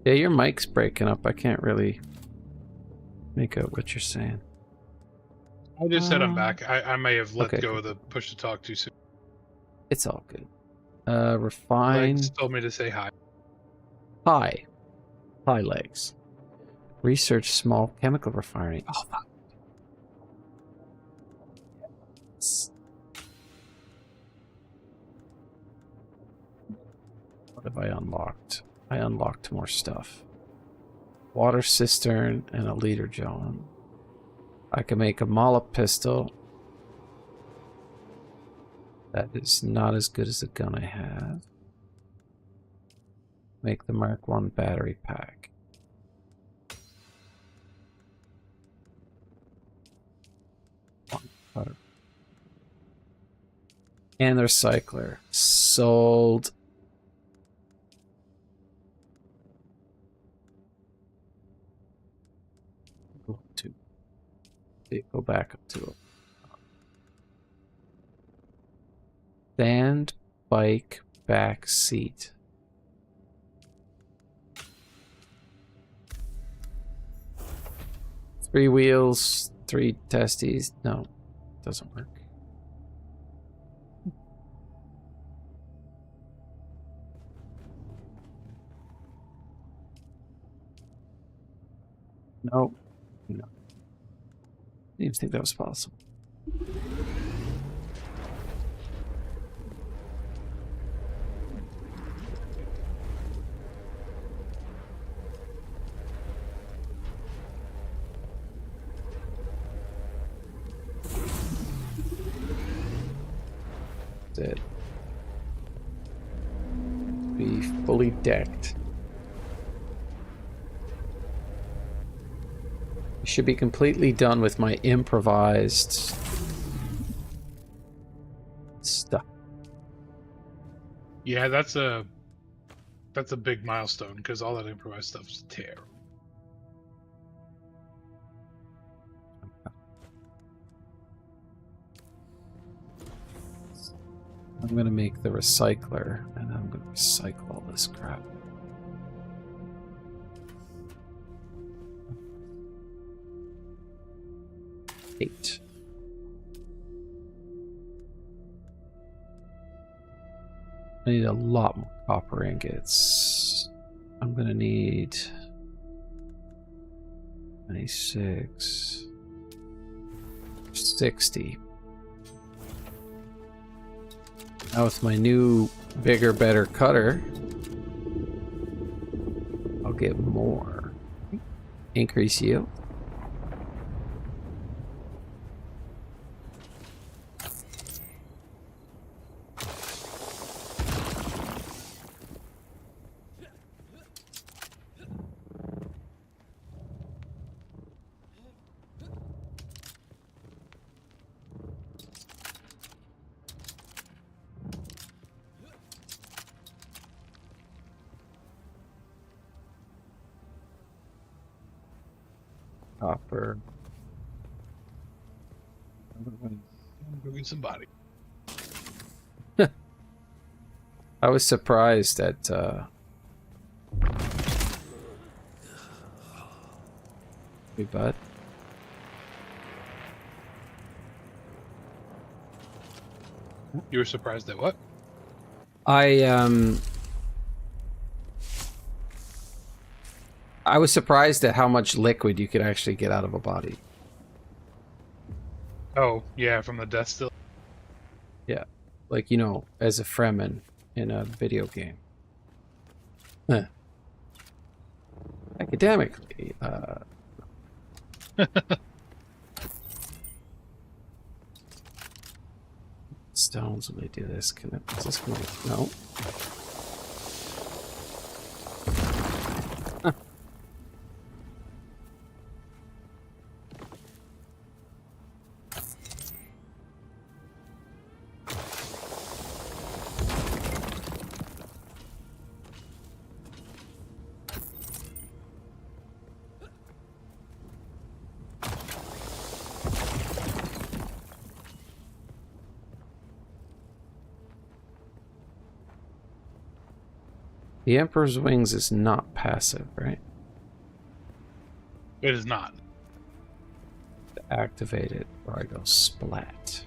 [SPEAKER 1] Yeah, your mic's breaking up. I can't really make out what you're saying.
[SPEAKER 2] I just said I'm back. I may have let
[SPEAKER 1] Okay,
[SPEAKER 2] go
[SPEAKER 1] cool.
[SPEAKER 2] of the push to talk too soon.
[SPEAKER 1] It's all good. Refine.
[SPEAKER 2] Legs told me to say hi.
[SPEAKER 1] Hi. Hi, legs. Research small chemical refinery. Oh, fuck. What have I unlocked? I unlocked more stuff. Water cistern and a leader John. I can make a Mollop pistol. That is not as good as the gun I have. Make the Mark 1 battery pack. And the recycler. Sold. Go back up to it. Stand, bike, back seat. Three wheels, 3 testes. No, doesn't work. No. No. Didn't even think that was possible. That's it. Be fully decked. Should be completely done with my improvised stuff.
[SPEAKER 2] Yeah, that's a big milestone because all that improvised stuff is terrible.
[SPEAKER 1] I'm gonna make the recycler, and I'm gonna recycle all this crap. Eight. I need a lot more copper ingots. I'm gonna need 26, 60. Now with my new, bigger, better cutter, I'll get more. Increase yield. Copper.
[SPEAKER 2] Go get somebody.
[SPEAKER 1] I was surprised at but
[SPEAKER 2] You were surprised at what?
[SPEAKER 1] I was surprised at how much liquid you could actually get out of a body.
[SPEAKER 2] Oh, yeah, from the death still.
[SPEAKER 1] Yeah. Like, you know, as a Fremen in a video game. Huh. Academically, stones, will they do this? Can it, is this gonna, no. Huh. The Emperor's Wings is not passive, right?
[SPEAKER 2] It is not.
[SPEAKER 1] To activate it, or I go splat.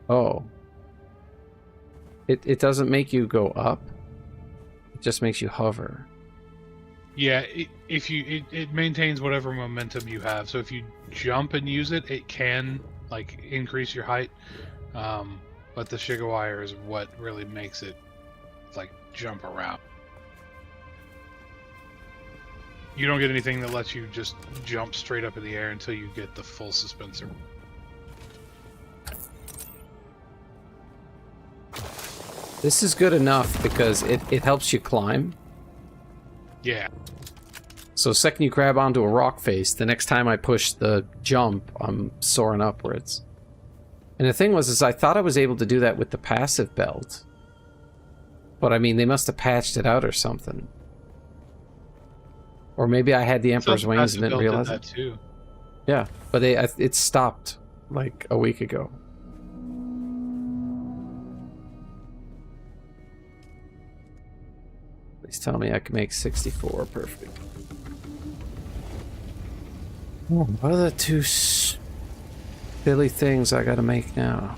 [SPEAKER 1] Oh. It doesn't make you go up. It just makes you hover.
[SPEAKER 2] Yeah, it maintains whatever momentum you have. So if you jump and use it, it can like increase your height. But the Shigawire is what really makes it like jump around. You don't get anything that lets you just jump straight up in the air until you get the full suspensor.
[SPEAKER 1] This is good enough because it helps you climb.
[SPEAKER 2] Yeah.
[SPEAKER 1] So the second you grab onto a rock face, the next time I push the jump, I'm soaring upwards. And the thing was, is I thought I was able to do that with the passive belt. But I mean, they must have patched it out or something. Or maybe I had the Emperor's Wings and didn't realize it.
[SPEAKER 2] Too.
[SPEAKER 1] Yeah, but it stopped like a week ago. Please tell me I can make 64 perfect. What are the two silly things I gotta make now?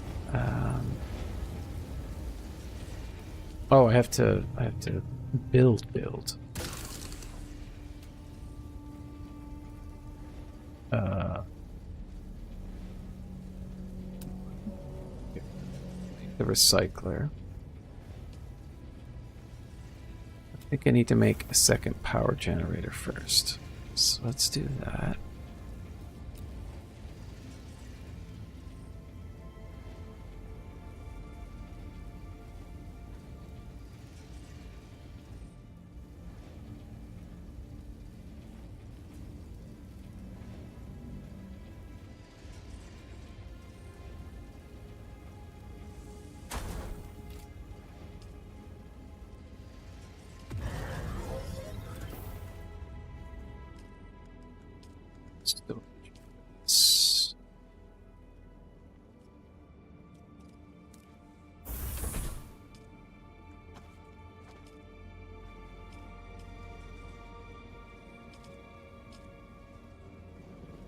[SPEAKER 1] Oh, I have to build. The recycler. I think I need to make a second power generator first. So let's do that.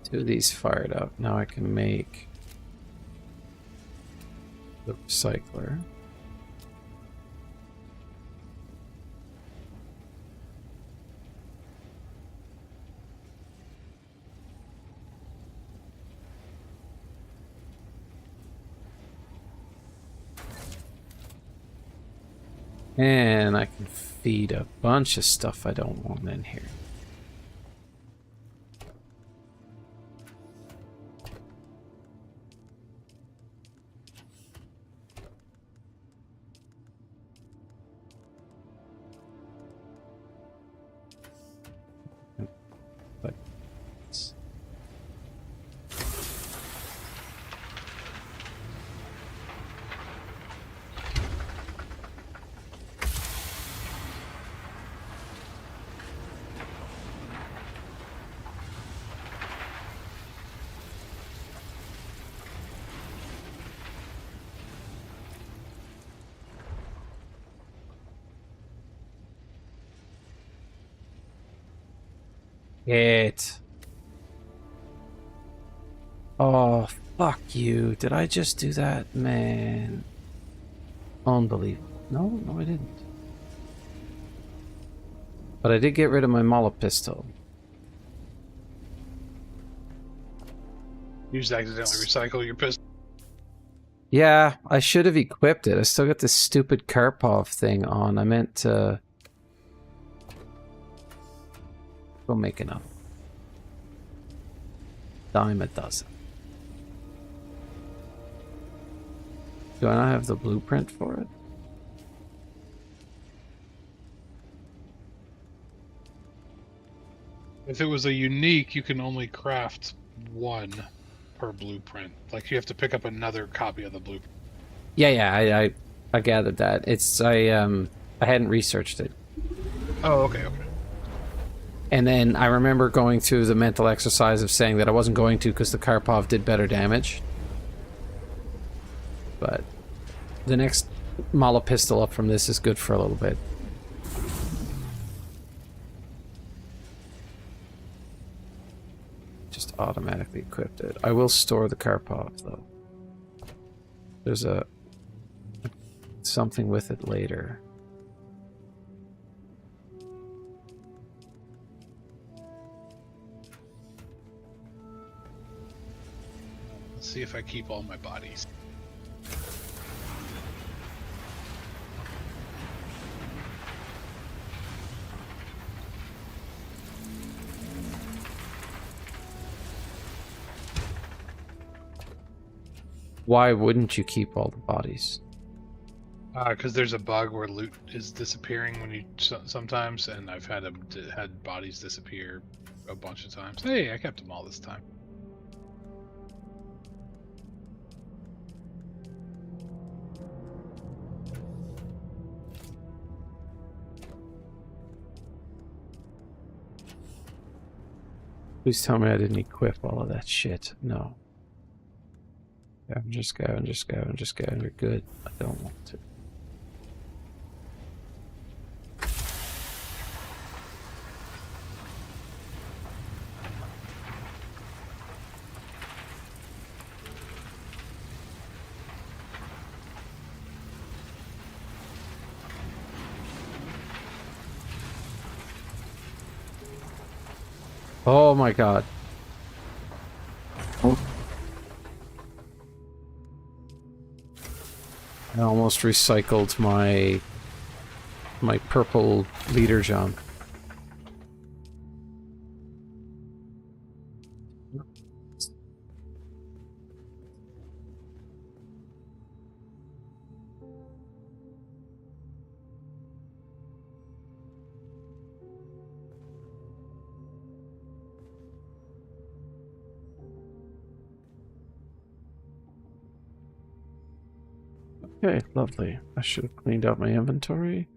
[SPEAKER 1] Two of these fired up. Now I can make the recycler. And I can feed a bunch of stuff I don't want in here. It. Oh, fuck you. Did I just do that? Man. Unbelievable. No, I didn't. But I did get rid of my Molotov pistol.
[SPEAKER 2] You just accidentally recycle your pistol.
[SPEAKER 1] Yeah, I should have equipped it. I still got this stupid Karpov thing on. I meant to go make another. Dime a dozen. Do I not have the blueprint for it?
[SPEAKER 2] If it was a unique, you can only craft one per blueprint. Like, you have to pick up another copy of the blueprint.
[SPEAKER 1] Yeah, I gathered that. It's I hadn't researched it.
[SPEAKER 2] Oh, okay.
[SPEAKER 1] And then I remember going through the mental exercise of saying that I wasn't going to because the Karpov did better damage. But the next Mala pistol up from this is good for a little bit. Just automatically equipped it. I will store the Karpov though. There's something with it later.
[SPEAKER 2] Let's see if I keep all my bodies.
[SPEAKER 1] Why wouldn't you keep all the bodies?
[SPEAKER 2] Because there's a bug where loot is disappearing when you sometimes, and I've had had bodies disappear a bunch of times. Hey, I kept them all this time.
[SPEAKER 1] Please tell me I didn't equip all of that shit. No. I'm just going. You're good. I don't want to. Oh my god. I almost recycled my purple leader jump. Okay, lovely. I should have cleaned out my inventory.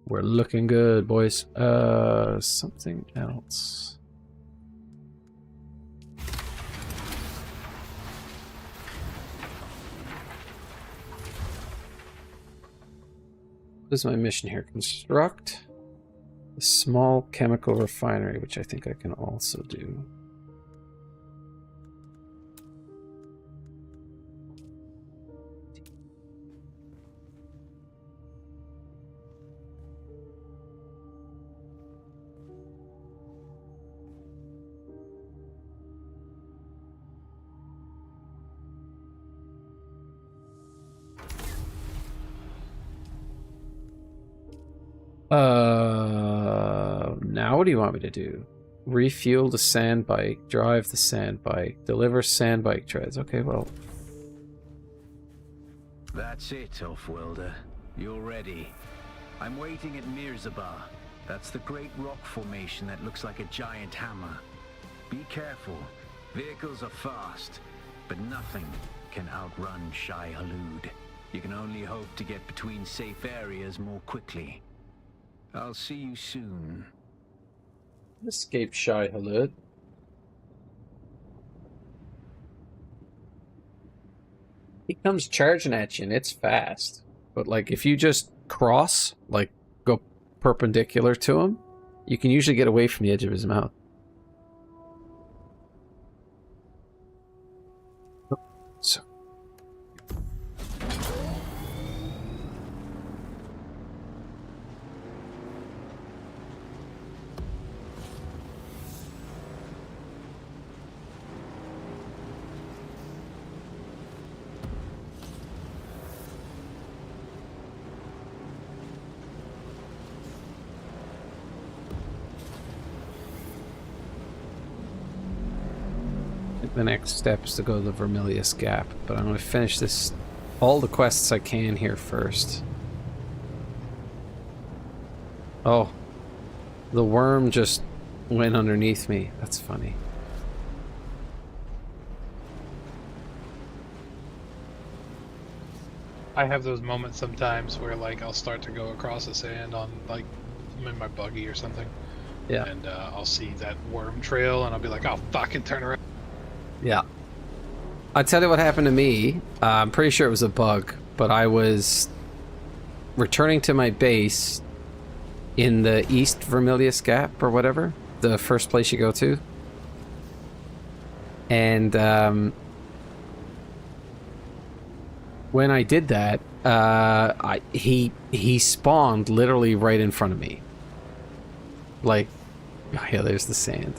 [SPEAKER 1] We're looking good, boys. Something else. What is my mission here? Construct a small chemical refinery, which I think I can also do. Now what do you want me to do? Refuel the sand bike, drive the sand bike, deliver sand bike treads. Okay, well.
[SPEAKER 4] That's it, Offworlder. You're ready. I'm waiting at Mirzabar. That's the great rock formation that looks like a giant hammer. Be careful. Vehicles are fast, but nothing can outrun Shai Hulud. You can only hope to get between safe areas more quickly. I'll see you soon.
[SPEAKER 1] Escape Shai Hulud. He comes charging at you and it's fast. But like if you just cross, like go perpendicular to him, you can usually get away from the edge of his mouth. the next step is to go to the Vermilius Gap, but I'm going to finish this, all the quests I can here first. Oh, the worm just went underneath me. That's funny.
[SPEAKER 2] I have those moments sometimes where like I'll start to go across the sand on like I'm in my buggy or something.
[SPEAKER 1] Yeah.
[SPEAKER 2] And I'll see that worm trail and I'll be like, oh fucking turn around.
[SPEAKER 1] Yeah. I tell you what happened to me. I'm pretty sure it was a bug, but I was returning to my base in the East Vermilius Gap or whatever, the first place you go to. And when I did that, he spawned literally right in front of me. Like, oh yeah, there's the sand.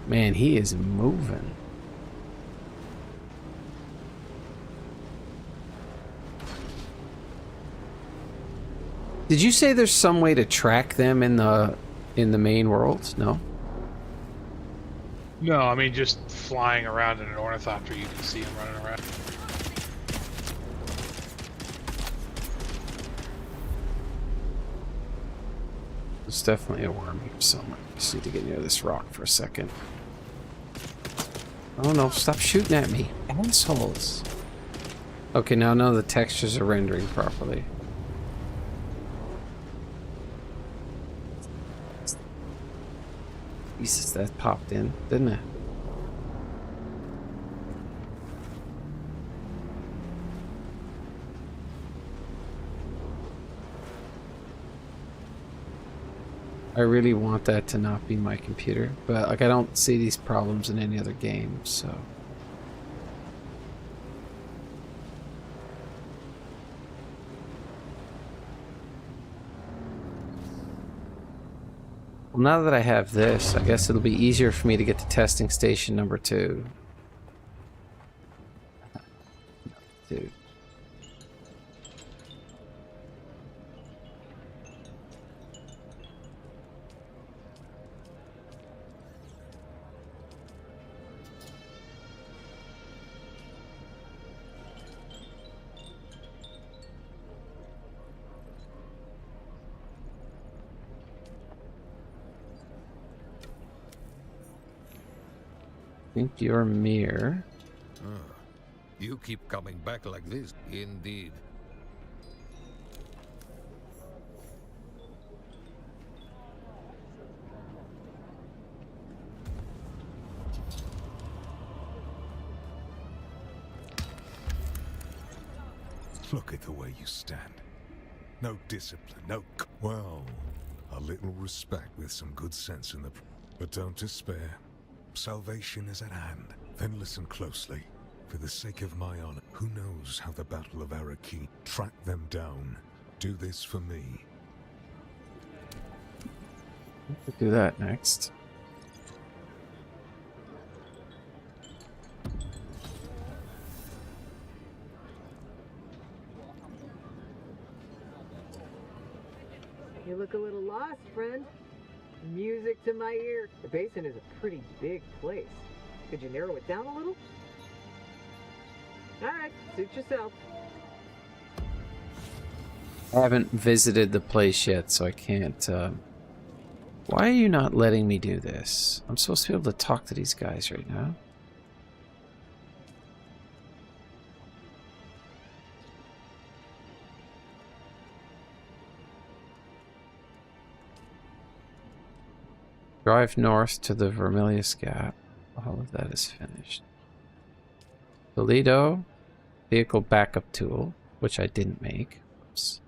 [SPEAKER 1] Man, he is moving. Did you say there's some way to track them in the main world? No?
[SPEAKER 2] No, I mean just flying around in an ornithopter, you can see him running around.
[SPEAKER 1] There's definitely a worm here somewhere. Just need to get near this rock for a second. Oh no, stop shooting at me. Assholes. Okay, now none of the textures are rendering properly. Jesus, that popped in, didn't it? I really want that to not be my computer, but like I don't see these problems in any other game, so. Well, now that I have this, I guess it'll be easier for me to get to testing station number 2. Dude. Think your mirror.
[SPEAKER 9] You keep coming back like this, indeed.
[SPEAKER 10] Look at the way you stand. No discipline, no... Well, a little respect with some good sense in the... But don't despair. Salvation is at hand. Then listen closely. For the sake of my honor, who knows how the Battle of La-Kifa tracked them down? Do this for me.
[SPEAKER 1] We'll do that next.
[SPEAKER 11] You look a little lost, friend. Music to my ear. The basin is a pretty big place. Could you narrow it down a little? Alright, suit yourself.
[SPEAKER 1] I haven't visited the place yet, so I can't, Why are you not letting me do this? I'm supposed to be able to talk to these guys right now. Drive north to the Vermilius Gap. All of that is finished. Toledo, vehicle backup tool, which I didn't make. Oops.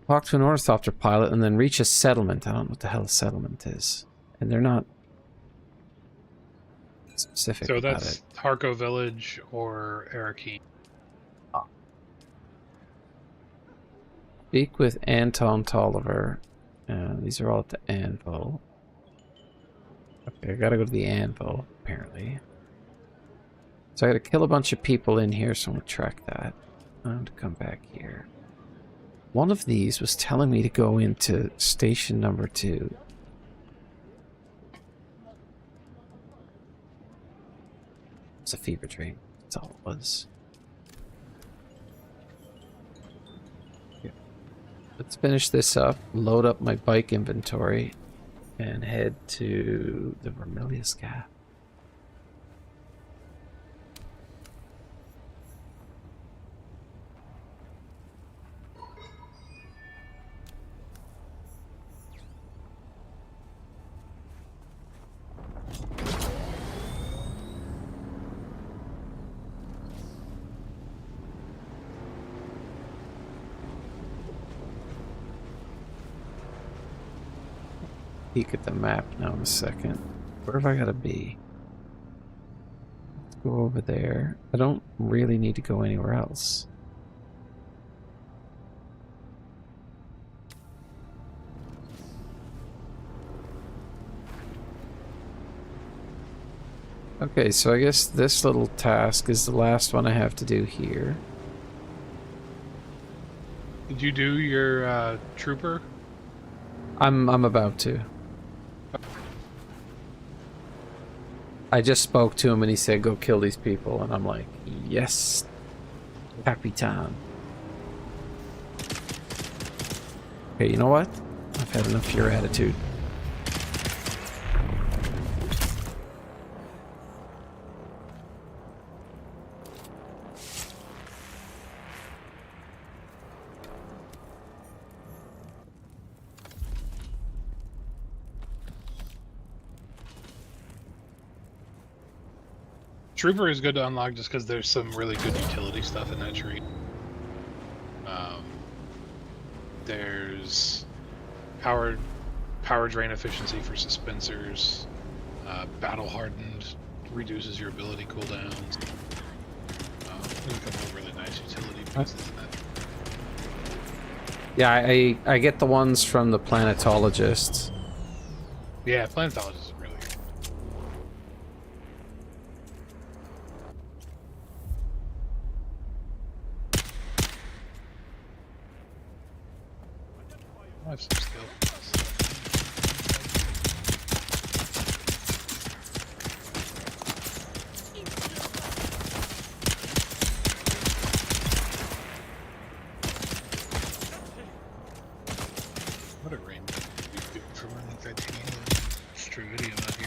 [SPEAKER 1] Talk to an ornithopter pilot and then reach a settlement. I don't know what the hell a settlement is. And they're not specific
[SPEAKER 2] So
[SPEAKER 1] about
[SPEAKER 2] that's
[SPEAKER 1] it.
[SPEAKER 2] Harco Village or Arakeen.
[SPEAKER 1] Speak with Anton Tolliver. These are all at the anvil. Okay, I gotta go to the anvil, apparently. So I gotta kill a bunch of people in here, so I'm gonna track that. I'm gonna come back here. One of these was telling me to go into station number 2. It's a fever dream. That's all it was. Yeah. Let's finish this up, load up my bike inventory, and head to the Vermilius Gap. Peek at the map now in a second. Where have I got to be? Let's go over there. I don't really need to go anywhere else. Okay, so I guess this little task is the last one I have to do here.
[SPEAKER 2] Did you do your trooper?
[SPEAKER 1] I'm about to. I just spoke to him and he said go kill these people, and I'm like, yes, Capitan. Okay, you know what? I've had enough of your attitude.
[SPEAKER 2] Trooper is good to unlock just because there's some really good utility stuff in that tree. There's power drain efficiency for suspensors. Battle hardened reduces your ability cooldowns. There's a couple of really nice utility pieces in that.
[SPEAKER 1] Yeah, I get the ones from the planetologists.
[SPEAKER 2] Yeah, planetologists is really good. I have some skill. What a rain for running titanium. Strividium out here.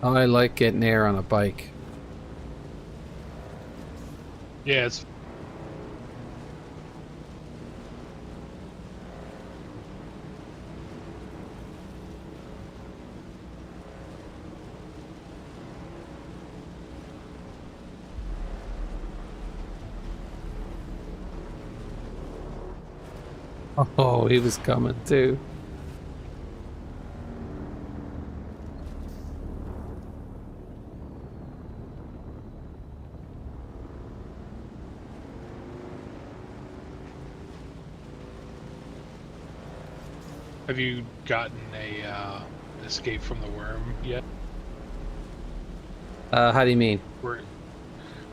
[SPEAKER 1] I like getting air on a bike.
[SPEAKER 2] Yeah, it's
[SPEAKER 1] Oh, he was coming too.
[SPEAKER 2] Have you gotten a escape from the worm yet?
[SPEAKER 1] How do you mean?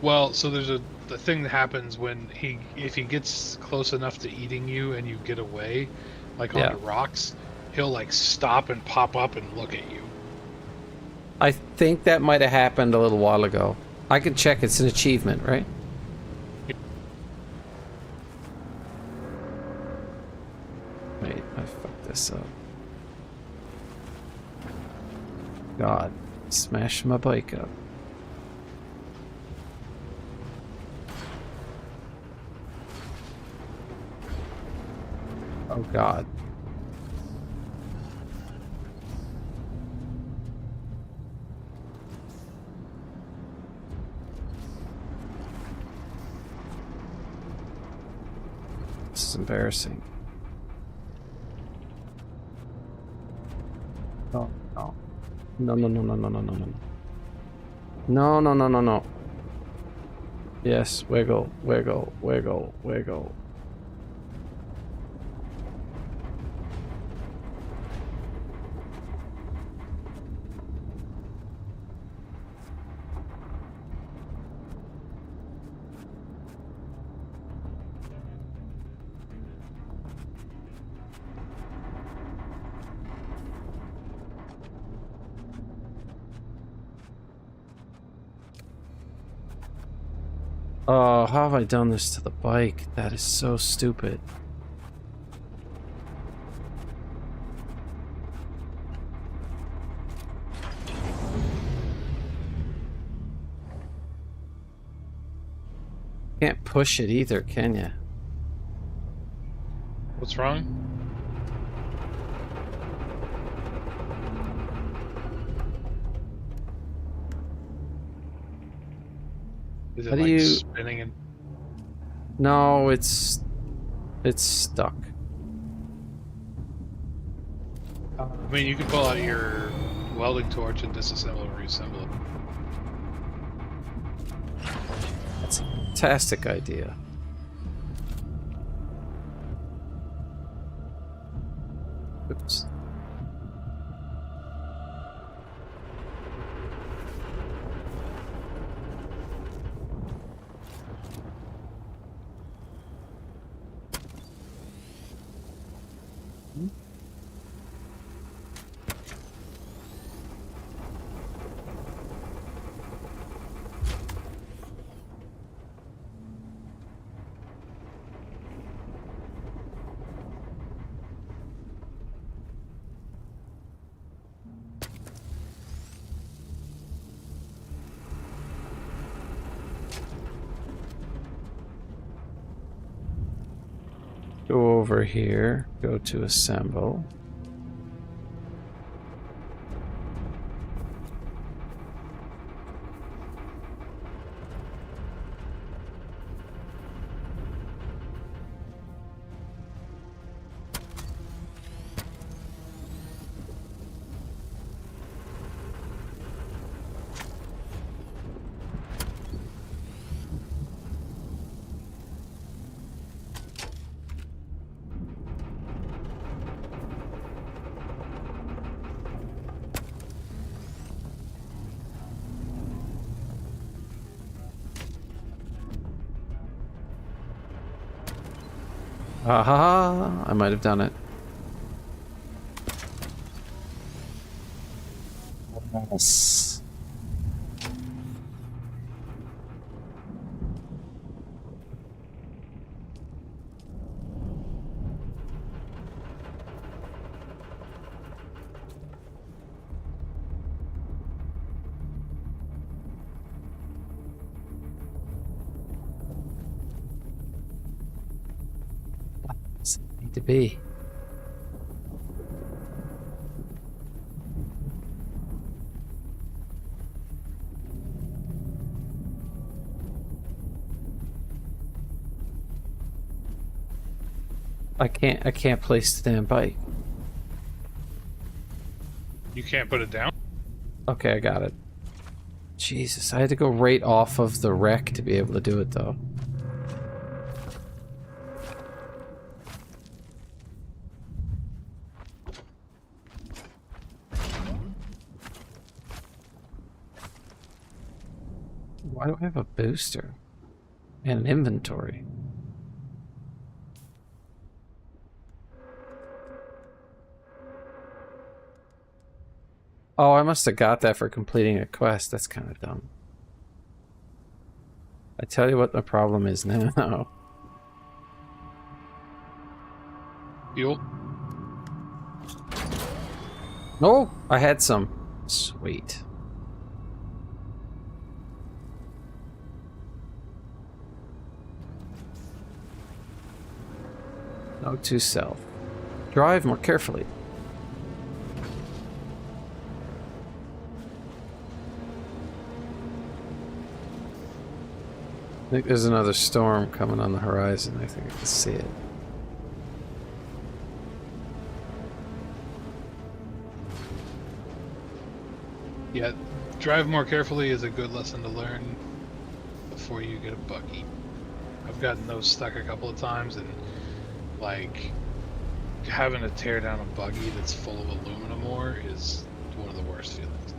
[SPEAKER 2] Well, so there's the thing that happens when if he gets close enough to eating you and you get away, like on the rocks, he'll like stop and pop up and look at you.
[SPEAKER 1] I think that might have happened a little while ago. I can check. It's an achievement, right? Wait, I fucked this up. God, smash my bike up. Oh God. This is embarrassing. Oh, no. No, no, no, no, no, no, no, no. No, no, no, no, no. Yes, wiggle, wiggle, wiggle, wiggle. Oh, how have I done this to the bike? That is so stupid. Can't push it either, can you?
[SPEAKER 2] What's wrong? Is it
[SPEAKER 1] How do
[SPEAKER 2] like
[SPEAKER 1] you...
[SPEAKER 2] spinning and...
[SPEAKER 1] No, it's stuck.
[SPEAKER 2] I mean, you can pull out your welding torch and disassemble and reassemble it.
[SPEAKER 1] That's a fantastic idea. Oops. Go over here, go to assemble. Aha! I might have done it. Yes. What does it need to be? I can't place the damn bike.
[SPEAKER 2] You can't put it down?
[SPEAKER 1] Okay, I got it. Jesus, I had to go right off of the wreck to be able to do it, though. do I have a booster? And an inventory. Oh, I must have got that for completing a quest. That's kind of dumb. I tell you what the problem is now.
[SPEAKER 2] Fuel?
[SPEAKER 1] Oh, I had some. Sweet. Note to self. Drive more carefully. I think there's another storm coming on the horizon. I think I can see it.
[SPEAKER 2] Yeah, drive more carefully is a good lesson to learn before you get a buggy. I've gotten those stuck a couple of times, and like having to tear down a buggy that's full of aluminum ore is one of the worst feelings.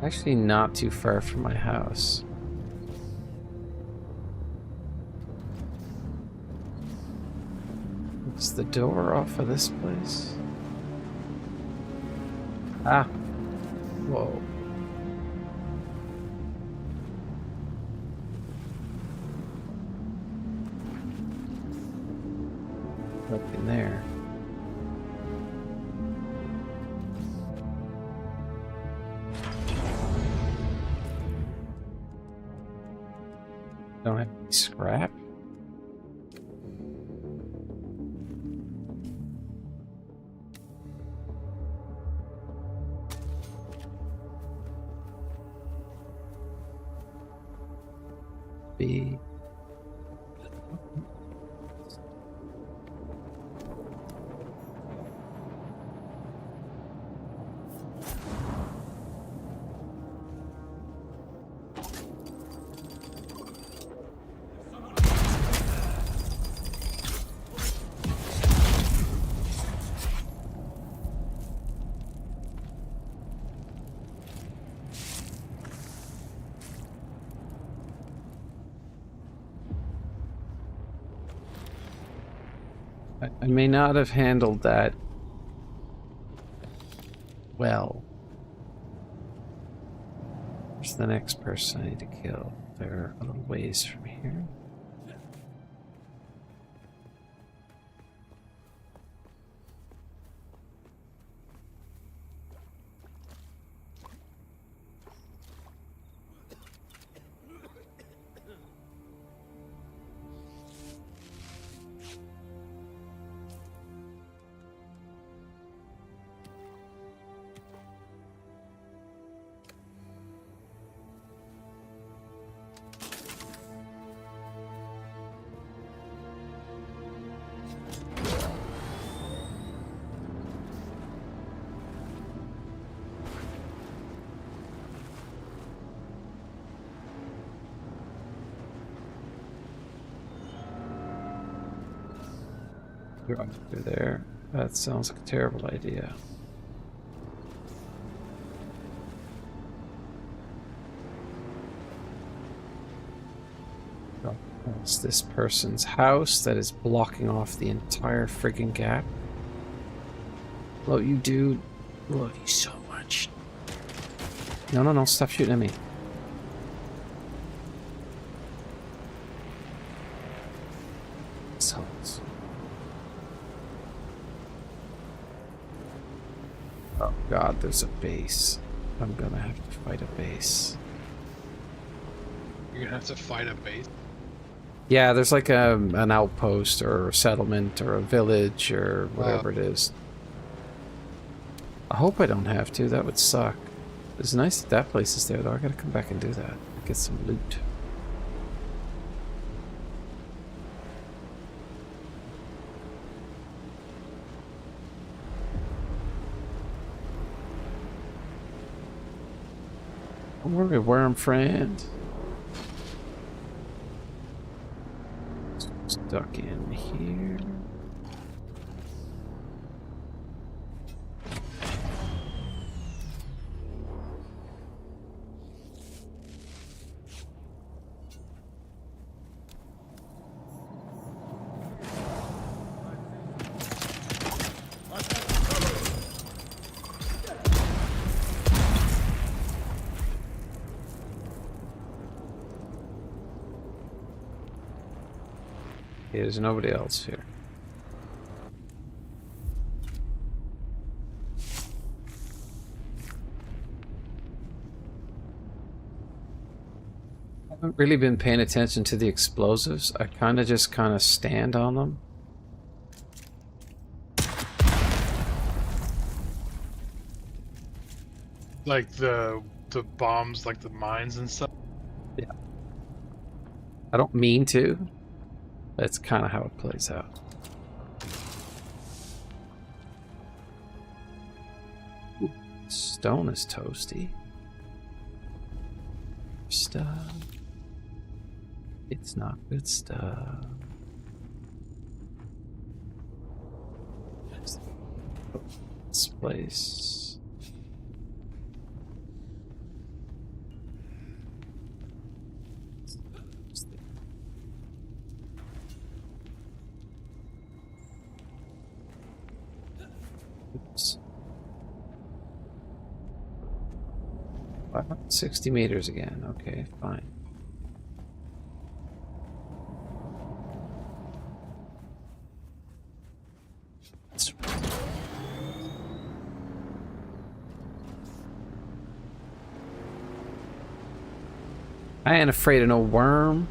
[SPEAKER 1] Actually, not too far from my house. What's the door off of this place? Ah. Whoa. Up in there. Don't have any scrap. B. I may not have handled that well. Where's the next person I need to kill? They're a little ways from here. Drop through there. That sounds like a terrible idea. It's this person's house that is blocking off the entire friggin' gap. Love you, dude. Love you so much. No, no, no. Stop shooting at me. Assholes. Oh god, there's a base. I'm gonna have to fight a base.
[SPEAKER 2] You're gonna have to fight a base?
[SPEAKER 1] Yeah, there's like an outpost or a settlement or a village or whatever it is. I hope I don't have to. That would suck. It's nice that that place is there, though. I gotta come back and do that. Get some loot. Don't worry, worm friend. Stuck in here. There's nobody else here. I haven't really been paying attention to the explosives. I kind of just stand on them.
[SPEAKER 2] Like the bombs, like the mines and stuff.
[SPEAKER 1] Yeah. I don't mean to. That's kind of how it plays out. Ooh, stone is toasty. Stuff. It's not good stuff. This place. Oops. 560 meters again. Okay, fine. I ain't afraid of no worm.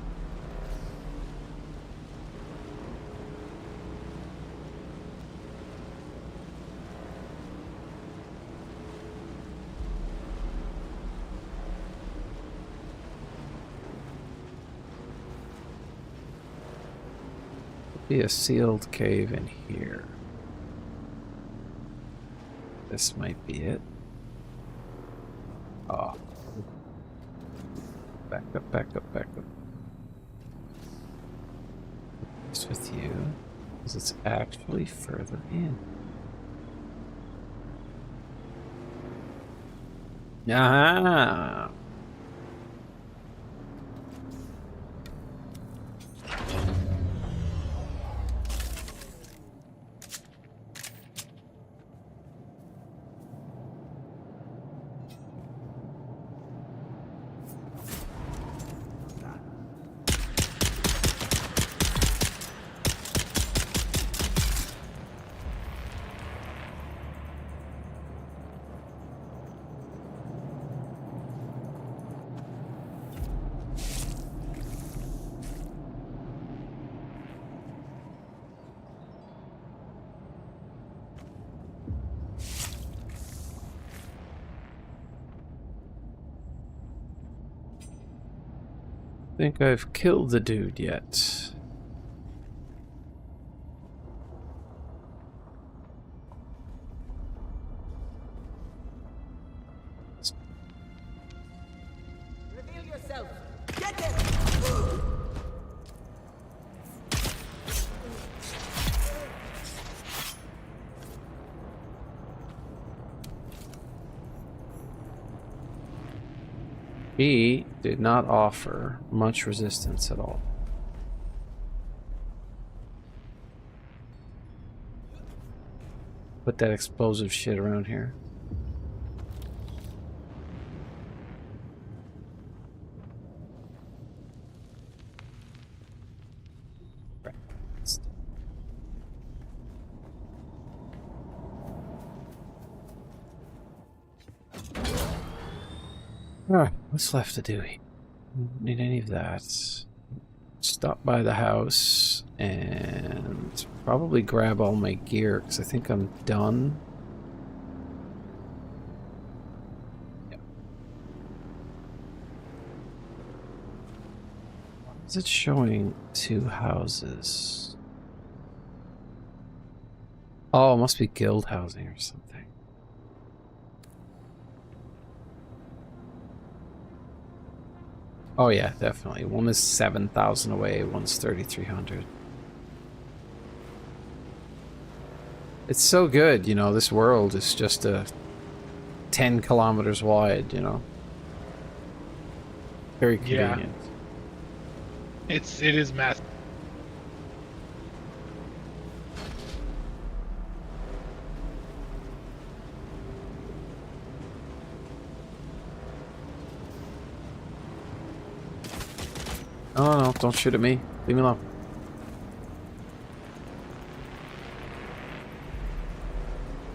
[SPEAKER 1] Be a sealed cave in here. This might be it. Oh. Back up, back up, back up. It's with you, because it's actually further in. Ah. Think I've killed the dude yet.
[SPEAKER 11] Reveal yourself. Get him.
[SPEAKER 1] He did not offer much resistance at all. Put that explosive shit around here. Alright, what's left to do here? Don't need any of that. Stop by the house and probably grab all my gear because I think I'm done. Yeah. Why is it showing 2 houses? Oh, it must be guild housing or something. Oh yeah, definitely. One is 7,000 away, one's 3,300. It's so good, you know, this world is just 10 kilometers wide, you know. Very convenient.
[SPEAKER 2] Yeah. It is massive.
[SPEAKER 1] Oh no, don't shoot at me. Leave me alone.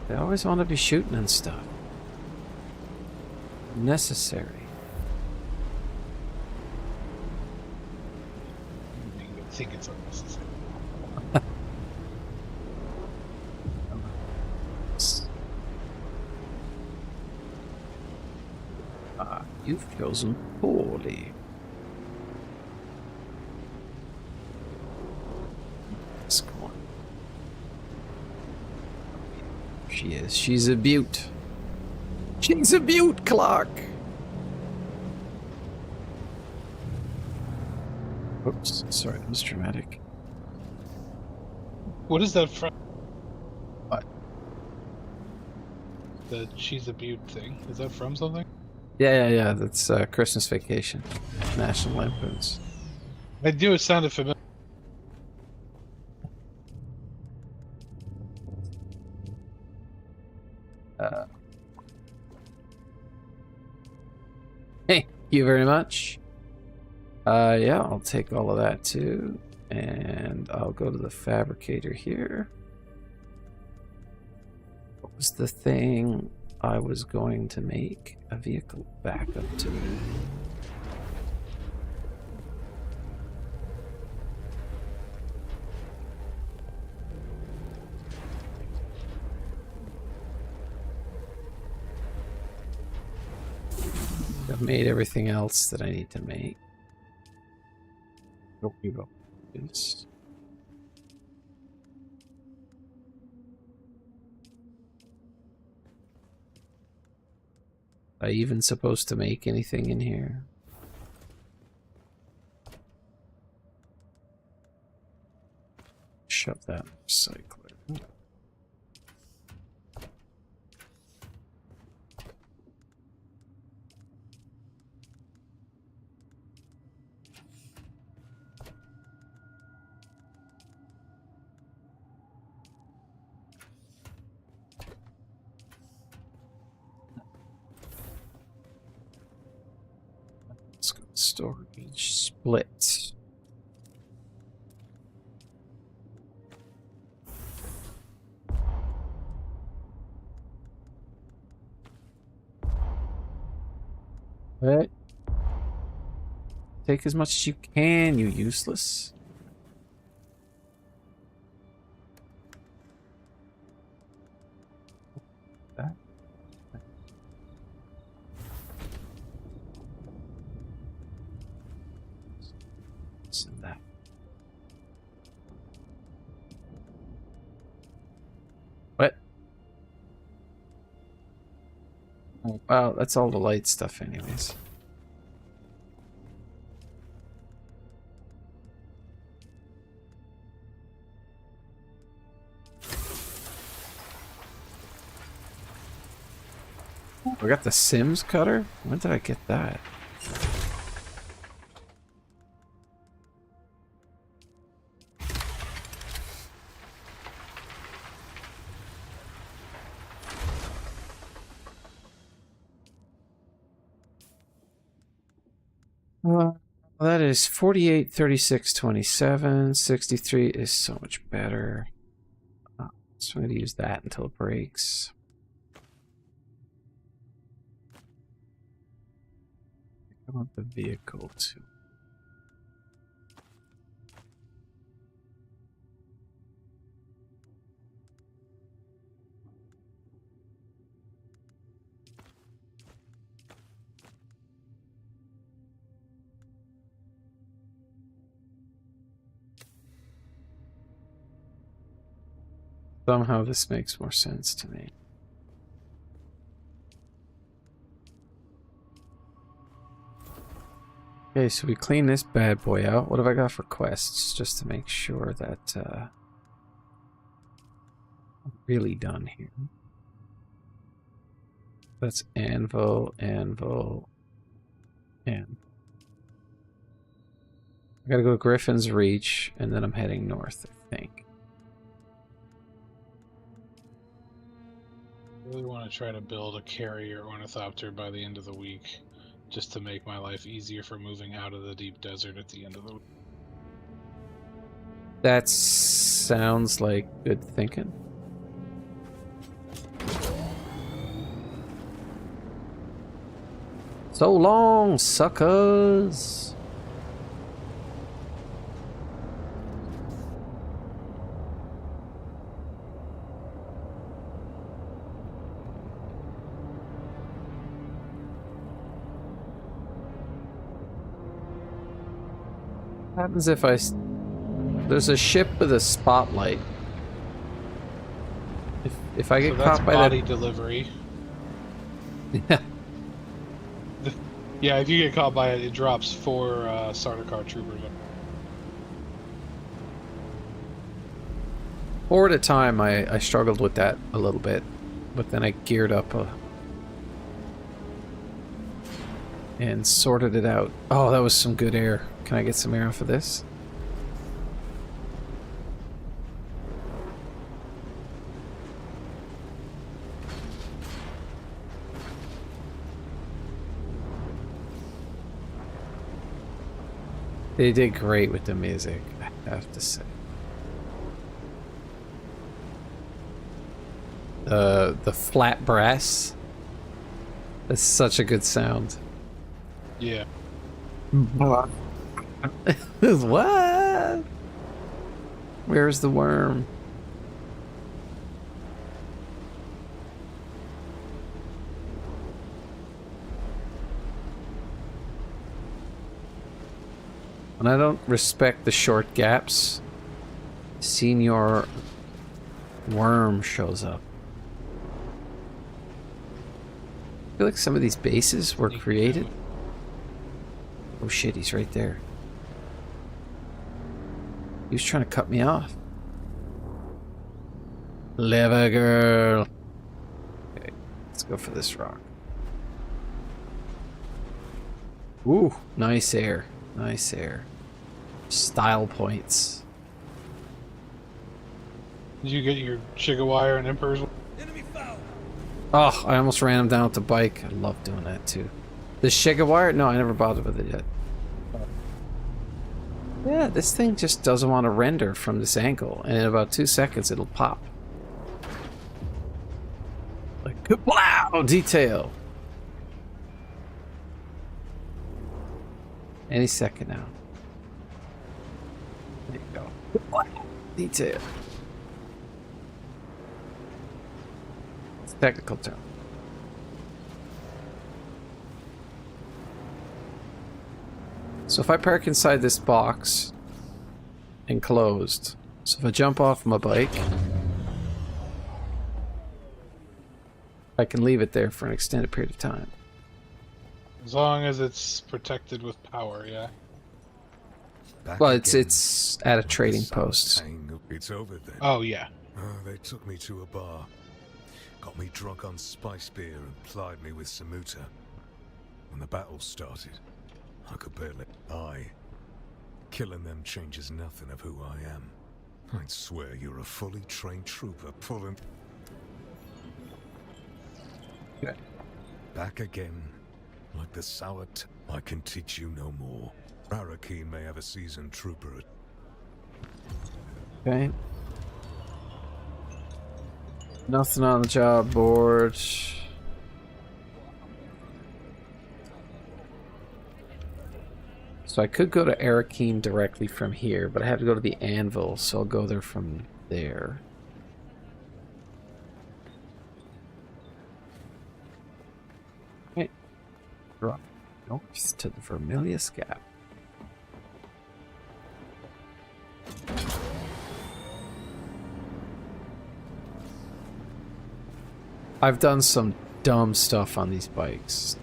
[SPEAKER 1] They always want to be shooting and stuff. Necessary.
[SPEAKER 2] I think it's unnecessary.
[SPEAKER 1] You've chosen poorly. Let's go on. She is. She's a beaut. She's a beaut, Clark. Oops, sorry, that was dramatic.
[SPEAKER 2] What is that from?
[SPEAKER 1] What?
[SPEAKER 2] The she's a beaut thing. Is that from something?
[SPEAKER 1] Yeah. That's Christmas Vacation. National Lampoons.
[SPEAKER 2] I knew it sounded familiar.
[SPEAKER 1] Thank you very much. Yeah, I'll take all of that too. And I'll go to the fabricator here. What was the thing I was going to make a vehicle backup to? I've made everything else that I need to make. Hope you go. Yes. Are I even supposed to make anything in here? Shove that in the recycler. Let's go to storage split. What? Take as much as you can, you useless. That. And that. What? Oh, wow, that's all the light stuff anyways. I got the Sims cutter? When did I get that? That is 48, 36, 27. 63 is so much better. So I'm going to use that until it breaks. I want the vehicle too. Somehow this makes more sense to me. Okay, so we clean this bad boy out. What have I got for quests? Just to make sure that I'm really done here. That's anvil, anvil, and I gotta go to Griffin's Reach, and then I'm heading north, I think.
[SPEAKER 2] I really want to try to build a carrier ornithopter by the end of the week, just to make my life easier for moving out of the deep desert at the end of the week.
[SPEAKER 1] That sounds like good thinking. So long, suckers. What happens if there's a ship with a spotlight? If I get caught by
[SPEAKER 2] body
[SPEAKER 1] that
[SPEAKER 2] delivery.
[SPEAKER 1] Yeah.
[SPEAKER 2] Yeah, if you get caught by it, it drops 4 starter car troopers.
[SPEAKER 1] 4 at a time, I struggled with that a little bit, but then I geared up and sorted it out. Oh, that was some good air. Can I get some air off of this? They did great with the music, I have to say. The flat brass. That's such a good sound.
[SPEAKER 2] Yeah.
[SPEAKER 1] What? Where's the worm? And I don't respect the short gaps. Senior worm shows up. I feel like some of these bases were created. Oh shit, he's right there. He was trying to cut me off. Clever girl. Okay, let's go for this rock. Ooh, nice air. Nice air. Style points.
[SPEAKER 2] Did you get your Chigawire and Emperor's?
[SPEAKER 1] Oh, I almost ran him down with the bike. I love doing that too. The Shigawire? No, I never bothered with it yet. Yeah, this thing just doesn't want to render from this angle, and in about 2 seconds it'll pop. Like, wow, detail. Any second now. There you go. Wow, detail. It's a technical term. So if I park inside this box, enclosed, so if I jump off my bike, I can leave it there for an extended period of time.
[SPEAKER 2] As long as it's protected with power, yeah.
[SPEAKER 1] Well, it's at a trading post.
[SPEAKER 10] It's over then.
[SPEAKER 2] Oh, yeah.
[SPEAKER 10] They took me to a bar, got me drunk on spice beer and plied me with samuta. When the battle started, I could barely... Killing them changes nothing of who I am. I'd swear you're a fully trained trooper pulling...
[SPEAKER 1] Okay.
[SPEAKER 10] Back again. Like the sour I can teach you no more. Arakeen may have a seasoned trooper.
[SPEAKER 1] Okay. Nothing on the job board. So I could go to Arakeen directly from here, but I have to go to the anvil, so I'll go there from there. Okay. Drop north to the Vermilius Gap. I've done some dumb stuff on these bikes.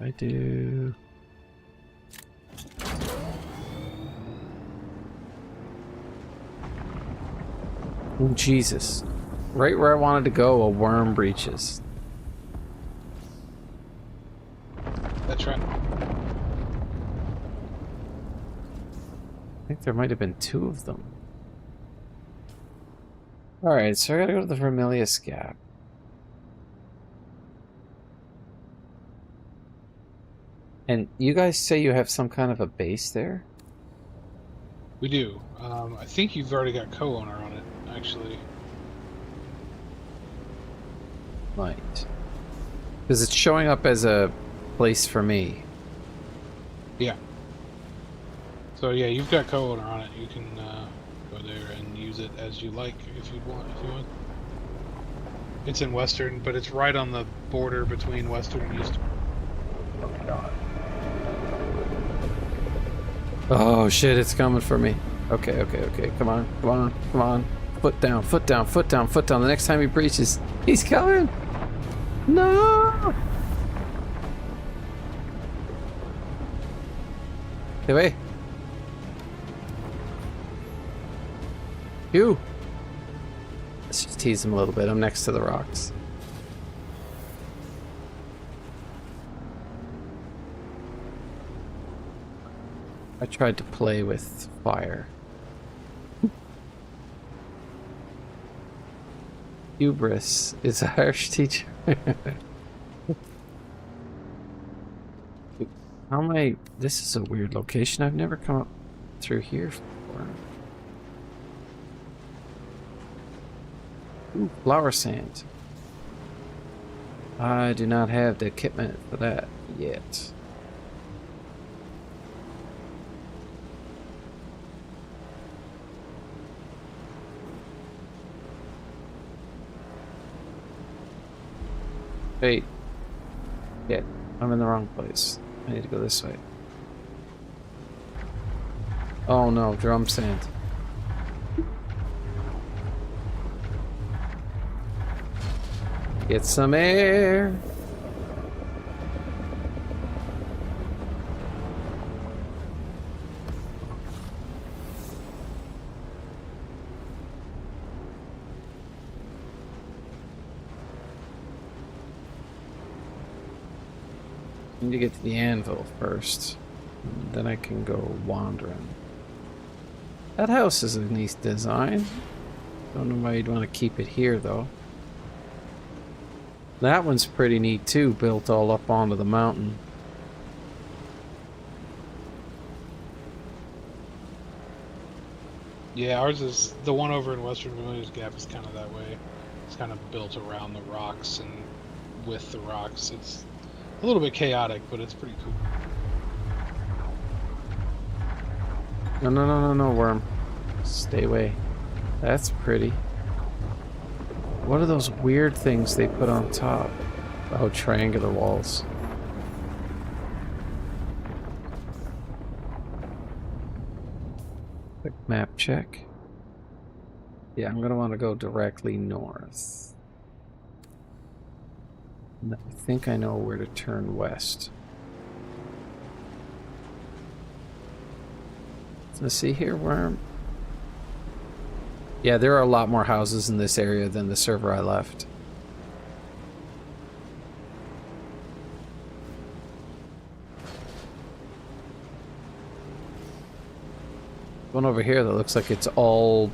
[SPEAKER 1] I do. Oh, Jesus. Right where I wanted to go, a worm breaches.
[SPEAKER 2] That's right.
[SPEAKER 1] I think there might have been 2 of them. Alright, so I gotta go to the Vermilius Gap. And you guys say you have some kind of a base there?
[SPEAKER 2] We do. I think you've already got co-owner on it, actually.
[SPEAKER 1] Right. Because it's showing up as a place for me.
[SPEAKER 2] Yeah. So yeah, you've got co-owner on it. You can go there and use it as you like if you want. It's in Western, but it's right on the border between Western and Eastern.
[SPEAKER 1] Oh God. Oh shit, it's coming for me. Okay, okay, okay. Come on, come on, come on. Foot down, foot down, foot down, foot down. The next time he breaches, he's coming! No! Get away. You! Let's just tease him a little bit. I'm next to the rocks. I tried to play with fire. Hubris is a harsh teacher. How am I... This is a weird location. I've never come up through here before. Ooh, flower sand. I do not have the equipment for that yet. Wait. Yeah, I'm in the wrong place. I need to go this way. Oh no, drum sand. Get some air. I need to get to the anvil first. Then I can go wandering. That house is a nice design. Don't know why you'd want to keep it here though. That one's pretty neat too, built all up onto the mountain.
[SPEAKER 2] Yeah, ours is the one over in Western Vermilius Gap is kind of that way. It's kind of built around the rocks and with the rocks. It's a little bit chaotic, but it's pretty cool.
[SPEAKER 1] No, no, no, no, no, worm. Stay away. That's pretty. What are those weird things they put on top? Oh, triangular walls. Quick map check. Yeah, I'm gonna want to go directly north. And I think I know where to turn west. Let's see here, worm. Yeah, there are a lot more houses in this area than the server I left. One over here that looks like it's all,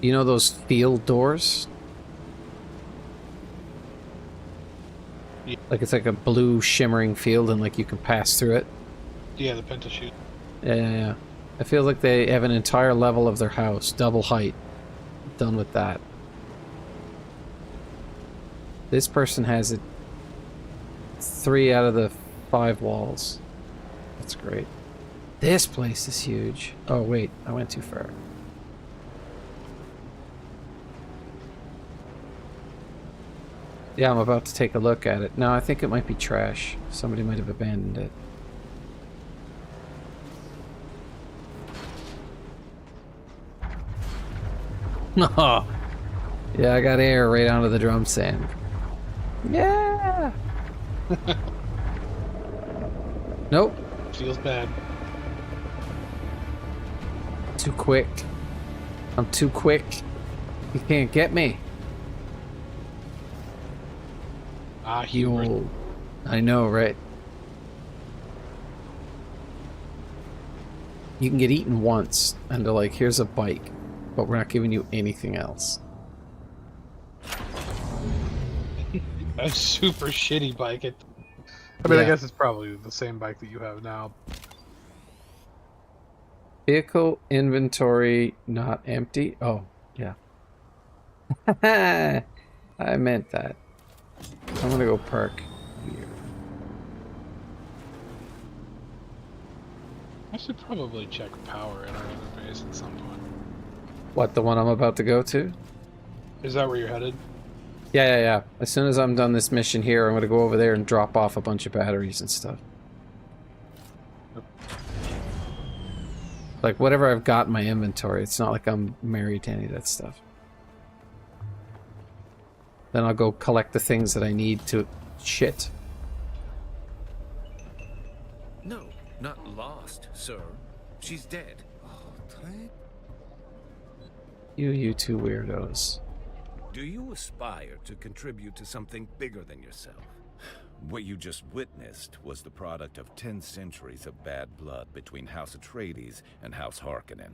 [SPEAKER 1] you know those field doors?
[SPEAKER 2] Yeah.
[SPEAKER 1] Like it's like a blue shimmering field and like you can pass through it.
[SPEAKER 2] Yeah, the pentashoot.
[SPEAKER 1] Yeah. I feel like they have an entire level of their house, double height, done with that. This person has it 3 out of the 5 walls. That's great. This place is huge. Oh wait, I went too far. Yeah, I'm about to take a look at it. No, I think it might be trash. Somebody might have abandoned it. Oh, yeah, I got air right onto the drum sand. Yeah. Nope.
[SPEAKER 2] Feels bad.
[SPEAKER 1] Too quick. I'm too quick. You can't get me.
[SPEAKER 2] Humor.
[SPEAKER 1] I know, right? You can get eaten once, and they're like, here's a bike, but we're not giving you anything else.
[SPEAKER 2] A super shitty bike. I
[SPEAKER 1] Yeah.
[SPEAKER 2] guess it's probably the same bike that you have now.
[SPEAKER 1] Vehicle inventory not empty. Oh, yeah. I meant that. I'm gonna go park here.
[SPEAKER 2] I should probably check power in our other base at some point.
[SPEAKER 1] What, the one I'm about to go to?
[SPEAKER 2] Is that where you're headed?
[SPEAKER 1] Yeah. As soon as I'm done this mission here, I'm gonna go over there and drop off a bunch of batteries and stuff. Like, whatever I've got in my inventory, it's not like I'm married to any of that stuff. Then I'll go collect the things that I need to... Shit.
[SPEAKER 12] No, not lost, sir. She's dead.
[SPEAKER 1] You two weirdos.
[SPEAKER 12] Do you aspire to contribute to something bigger than yourself? What you just witnessed was the product of 10 centuries of bad blood between House Atreides and House Harkonnen.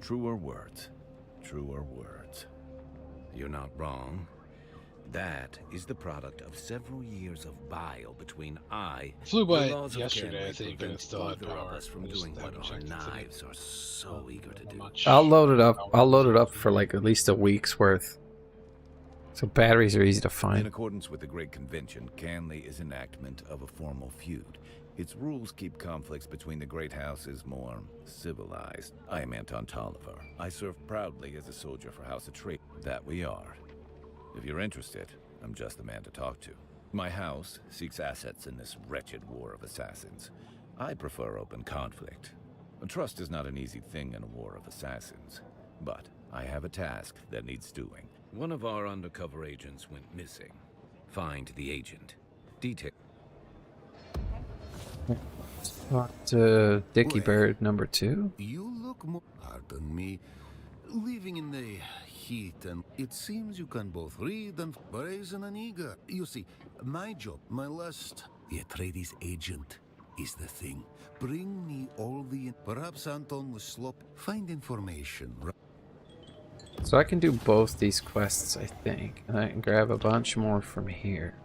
[SPEAKER 12] Truer words. Truer words. You're not wrong. That is the product of several years of bile between
[SPEAKER 2] Flew by
[SPEAKER 12] the laws of
[SPEAKER 2] yesterday,
[SPEAKER 12] Kenric
[SPEAKER 2] I think, and
[SPEAKER 12] prevent
[SPEAKER 2] it still had
[SPEAKER 12] either of
[SPEAKER 2] power.
[SPEAKER 12] us from
[SPEAKER 2] I just
[SPEAKER 12] doing what
[SPEAKER 2] haven't
[SPEAKER 12] our
[SPEAKER 2] checked it today.
[SPEAKER 12] knives are so eager to do.
[SPEAKER 1] I'll load it up. I'll load it up for like at least a week's worth. So batteries are easy to
[SPEAKER 12] In
[SPEAKER 1] find.
[SPEAKER 12] accordance with the Great Convention, Canley is enactment of a formal feud. Its rules keep conflicts between the great houses more civilized. I am Anton Tolliver. I serve proudly as a soldier for House Atreides. That we are. If you're interested, I'm just the man to talk to. My house seeks assets in this wretched war of assassins. I prefer open conflict. Trust is not an easy thing in a war of assassins. But I have a task that needs doing. One of our undercover agents went missing. Find the agent. Detail.
[SPEAKER 1] Talk to Dickie Bird number 2.
[SPEAKER 13] You look more... Pardon me. Living in the heat, and it seems you can both read and brazen and eager. You see, my job, my last... The Atreides agent is the thing. Bring me all the... Perhaps Anton was slop. Find information.
[SPEAKER 1] So I can do both these quests, I think. And I can grab a bunch more from here.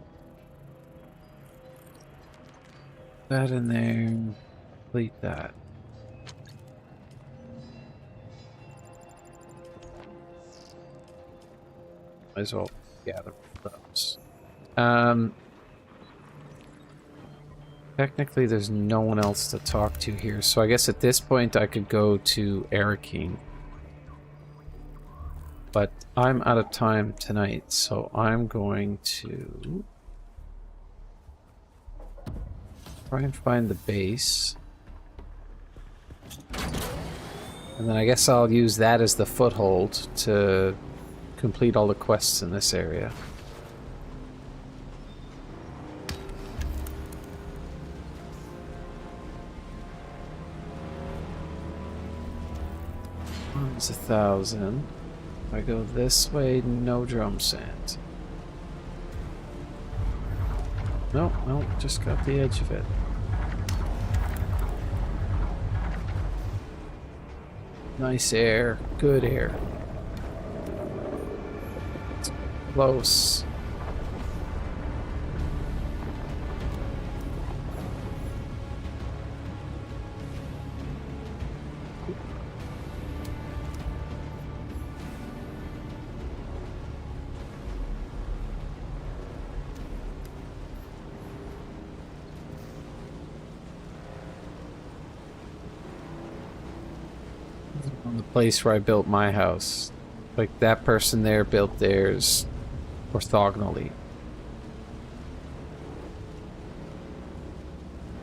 [SPEAKER 1] That in there. Complete that. Might as well gather those. Technically, there's no one else to talk to here, so I guess at this point I could go to Arakeen. But I'm out of time tonight, so I'm going to try and find the base. And then I guess I'll use that as the foothold to complete all the quests in this area. It's 1,000. If I go this way, no drum sand. No, just got the edge of it. Nice air, good air. It's close. The place where I built my house. Like, that person there built theirs orthogonally.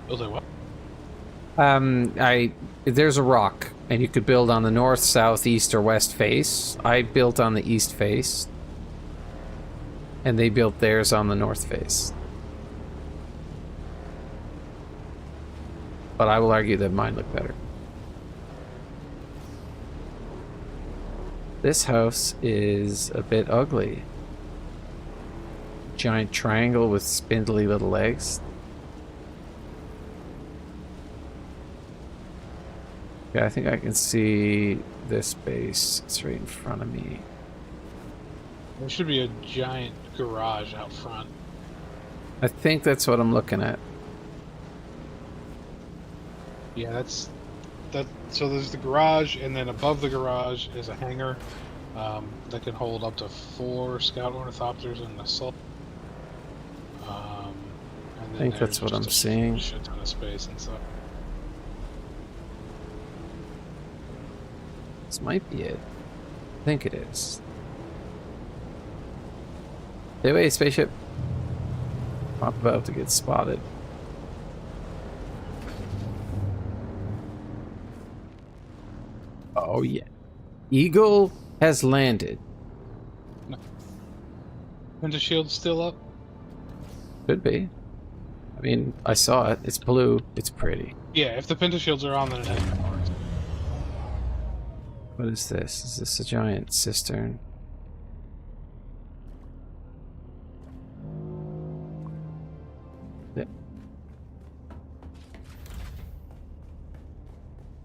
[SPEAKER 2] Built it what?
[SPEAKER 1] There's a rock, and you could build on the north, south, east, or west face. I built on the east face. And they built theirs on the north face. But I will argue that mine looked better. This house is a bit ugly. Giant triangle with spindly little legs. Yeah, I think I can see this base. It's right in front of me.
[SPEAKER 2] There should be a giant garage out front.
[SPEAKER 1] I think that's what I'm looking at.
[SPEAKER 2] Yeah, that's that. So there's the garage, and then above the garage is a hangar that can hold up to 4 scout ornithopters and an assault. And
[SPEAKER 1] I think that's what I'm seeing.
[SPEAKER 2] Shit ton of space inside.
[SPEAKER 1] This might be it. I think it is. Hey, wait, spaceship. I'm about to get spotted. Oh, yeah. Eagle has landed.
[SPEAKER 2] No. Winter shield's still up?
[SPEAKER 1] Could be. I mean, I saw it. It's blue. It's pretty.
[SPEAKER 2] Yeah, if the pentashields are on, then it has no marks.
[SPEAKER 1] What is this? Is this a giant cistern? Yeah.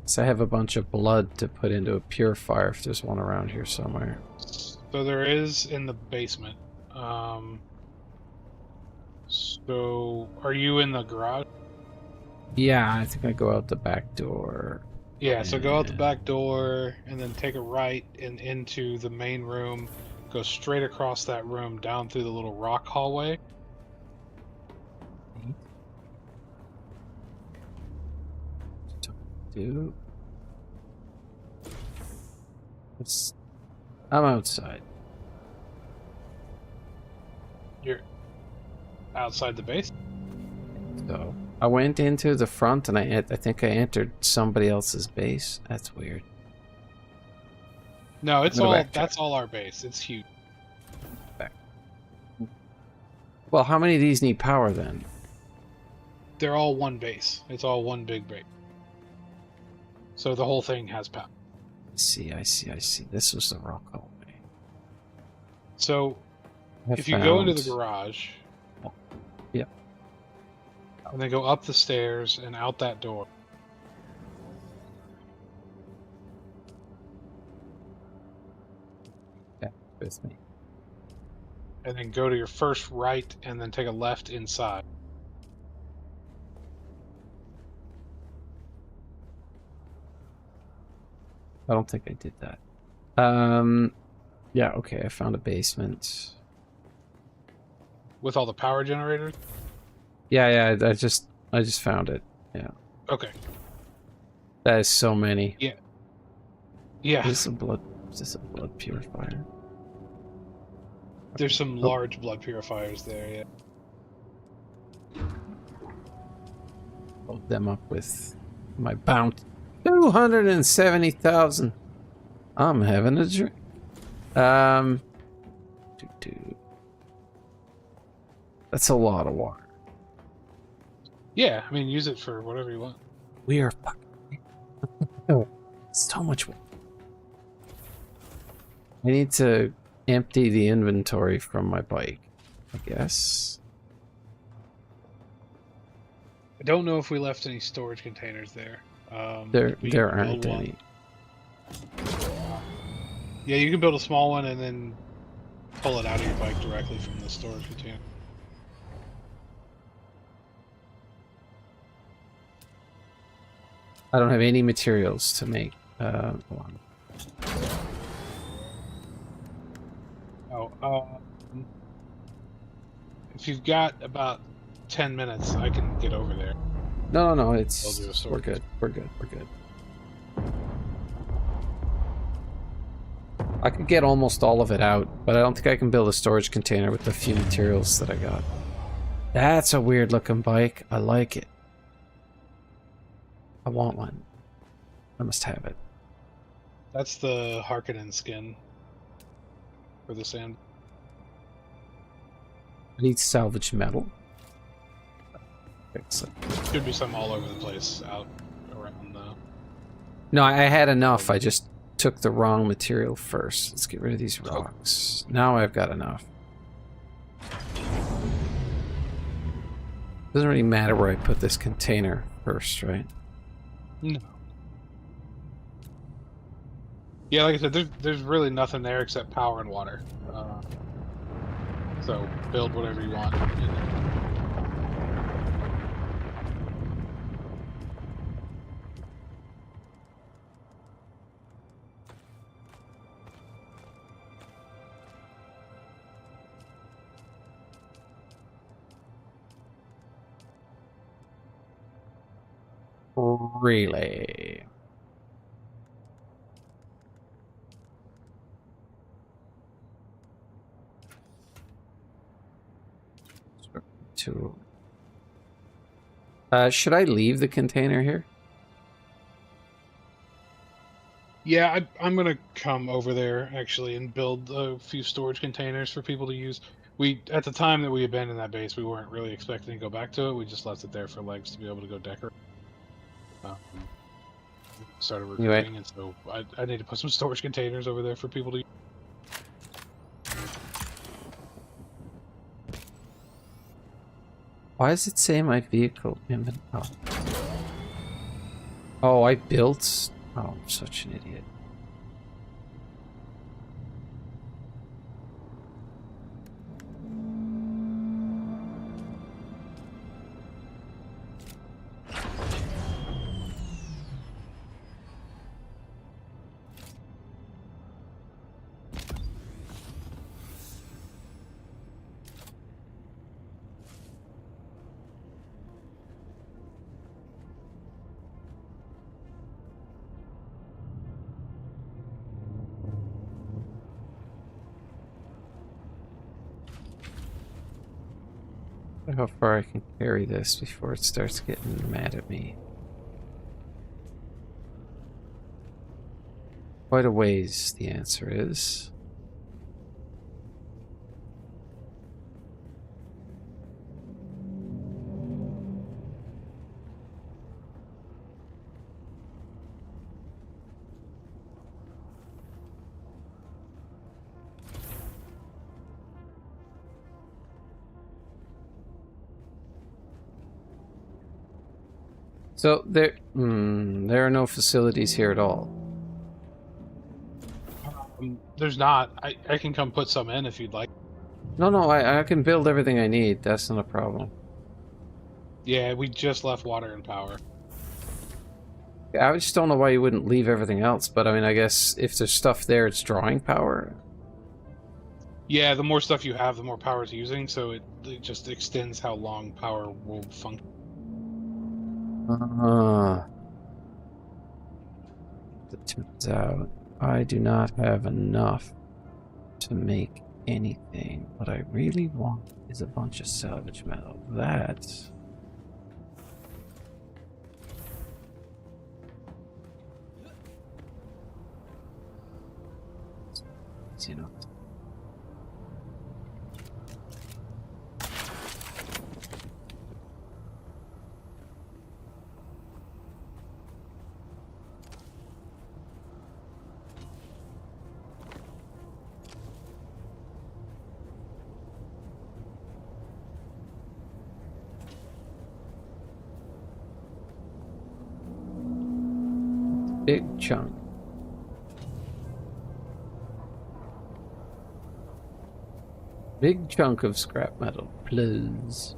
[SPEAKER 1] So I have a bunch of blood to put into a purifier if there's one around here somewhere.
[SPEAKER 2] So there is in the basement. So are you in the garage?
[SPEAKER 1] Yeah, I think I go out the back door.
[SPEAKER 2] Yeah, so go out the back door and then take a right and into the main room. Go straight across that room down through the little rock hallway.
[SPEAKER 1] Dude. I'm outside.
[SPEAKER 2] You're outside the base?
[SPEAKER 1] So I went into the front and I think I entered somebody else's base. That's weird.
[SPEAKER 2] No, it's all that's all our base. It's huge.
[SPEAKER 1] Back. Well, how many of these need power then?
[SPEAKER 2] They're all one base. It's all one big base. So the whole thing has power.
[SPEAKER 1] I see. This was the rock hallway.
[SPEAKER 2] So if you go into the garage,
[SPEAKER 1] yeah,
[SPEAKER 2] and then go up the stairs and out that door.
[SPEAKER 1] Yeah, with me.
[SPEAKER 2] And then go to your first right and then take a left inside.
[SPEAKER 1] I don't think I did that. Yeah, okay, I found a basement.
[SPEAKER 2] With all the power generators?
[SPEAKER 1] Yeah, I just found it. Yeah.
[SPEAKER 2] Okay.
[SPEAKER 1] That is so many.
[SPEAKER 2] Yeah. Yeah.
[SPEAKER 1] Is this a blood purifier?
[SPEAKER 2] There's some large blood purifiers there, yeah.
[SPEAKER 1] Load them up with my bounty. 270,000. I'm having a drink. That's a lot of water.
[SPEAKER 2] Yeah, I mean, use it for whatever you want.
[SPEAKER 1] We are fucking. So much water. I need to empty the inventory from my bike, I guess.
[SPEAKER 2] I don't know if we left any storage containers there.
[SPEAKER 1] There aren't any.
[SPEAKER 2] Yeah, you can build a small one and then pull it out of your bike directly from the storage container.
[SPEAKER 1] I don't have any materials to make one.
[SPEAKER 2] If you've got about 10 minutes, I can get over there.
[SPEAKER 1] No, it's we're good. I could get almost all of it out, but I don't think I can build a storage container with the few materials that I got. That's a weird looking bike. I like it. I want one. I must have it.
[SPEAKER 2] That's the Harkonnen skin for the sand.
[SPEAKER 1] I need salvage metal. Fix it.
[SPEAKER 2] Should be some all over the place out around the...
[SPEAKER 1] No, I had enough. I just took the wrong material first. Let's get rid of these rocks. Now I've got enough. Doesn't really matter where I put this container first, right?
[SPEAKER 2] No. Yeah, like I said, there's really nothing there except power and water. So build whatever you want.
[SPEAKER 1] Really? Should I leave the container here?
[SPEAKER 2] Yeah, I'm gonna come over there actually and build a few storage containers for people to use. At the time that we abandoned that base, we weren't really expecting to go back to it. We just left it there for legs to be able to go decorate. Started recruiting, and so I need to put some storage containers over there for people to use.
[SPEAKER 1] Why does it say my vehicle inventory? Oh, I built... Oh, I'm such an idiot. How far I can carry this before it starts getting mad at me. Quite a ways, the answer is. So there are no facilities here at all.
[SPEAKER 2] There's not. I can come put some in if you'd like.
[SPEAKER 1] No, I can build everything I need. That's not a problem.
[SPEAKER 2] Yeah, we just left water and power.
[SPEAKER 1] I just don't know why you wouldn't leave everything else, but I mean, I guess if there's stuff there, it's drawing power.
[SPEAKER 2] Yeah, the more stuff you have, the more power it's using, so it just extends how long power will function.
[SPEAKER 1] It turns out I do not have enough to make anything. What I really want is a bunch of salvage metal. That's... you know. Big chunk. Big chunk of scrap metal, please.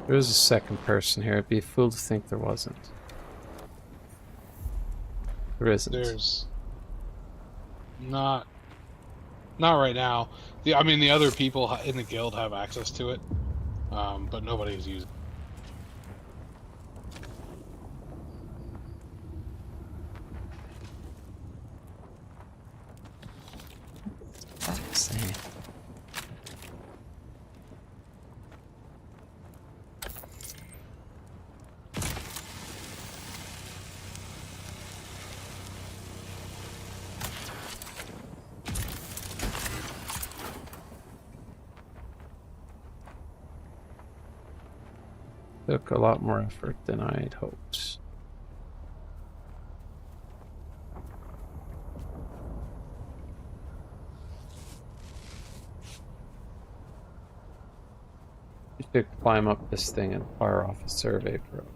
[SPEAKER 1] There is a second person here. It'd be a fool to think there wasn't. There isn't.
[SPEAKER 2] Not right now. I mean, the other people in the guild have access to it, but nobody's using it.
[SPEAKER 1] Took a lot more effort than I had hoped. You should climb up this thing and fire off a survey probe.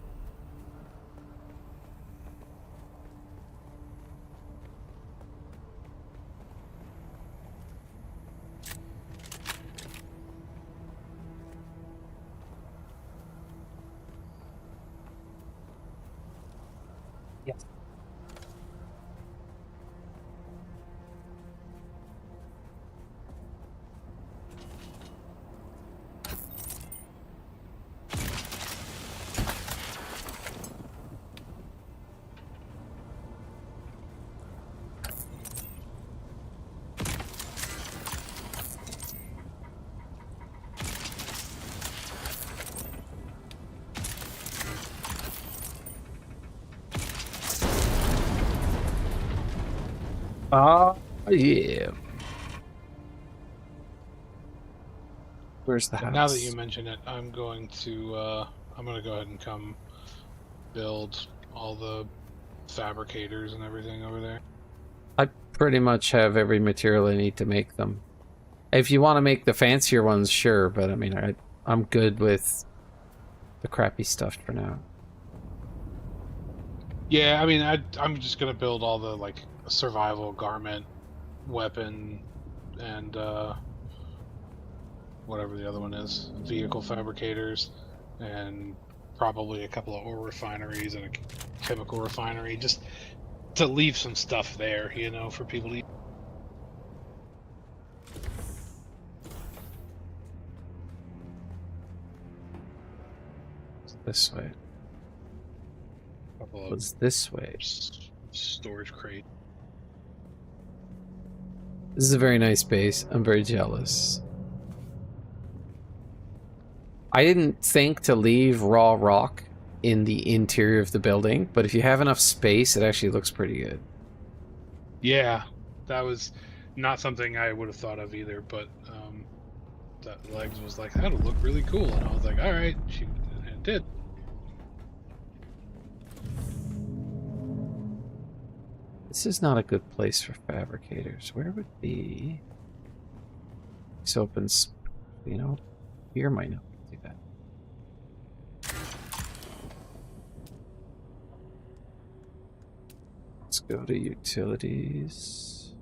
[SPEAKER 1] Yes. Yeah. Where's the house?
[SPEAKER 2] Now that you mention it, I'm going to go ahead and come build all the fabricators and everything over there.
[SPEAKER 1] I pretty much have every material I need to make them. If you want to make the fancier ones, sure, but I mean, I'm good with the crappy stuff for now.
[SPEAKER 2] Yeah, I mean, I'm just gonna build all the like survival garment, weapon, and whatever the other one is, vehicle fabricators, and probably a couple of ore refineries and a chemical refinery, just to leave some stuff there, you know, for people to use.
[SPEAKER 1] This way.
[SPEAKER 2] Couple of
[SPEAKER 1] What's this way?
[SPEAKER 2] Storage crate.
[SPEAKER 1] This is a very nice base. I'm very jealous. I didn't think to leave raw rock in the interior of the building, but if you have enough space, it actually looks pretty good.
[SPEAKER 2] Yeah, that was not something I would have thought of either, but that Legs was like, that'll look really cool, and I was like, all right, and it did.
[SPEAKER 1] This is not a good place for fabricators. Where would be? This opens, you know, here might not do that. Let's go to utilities.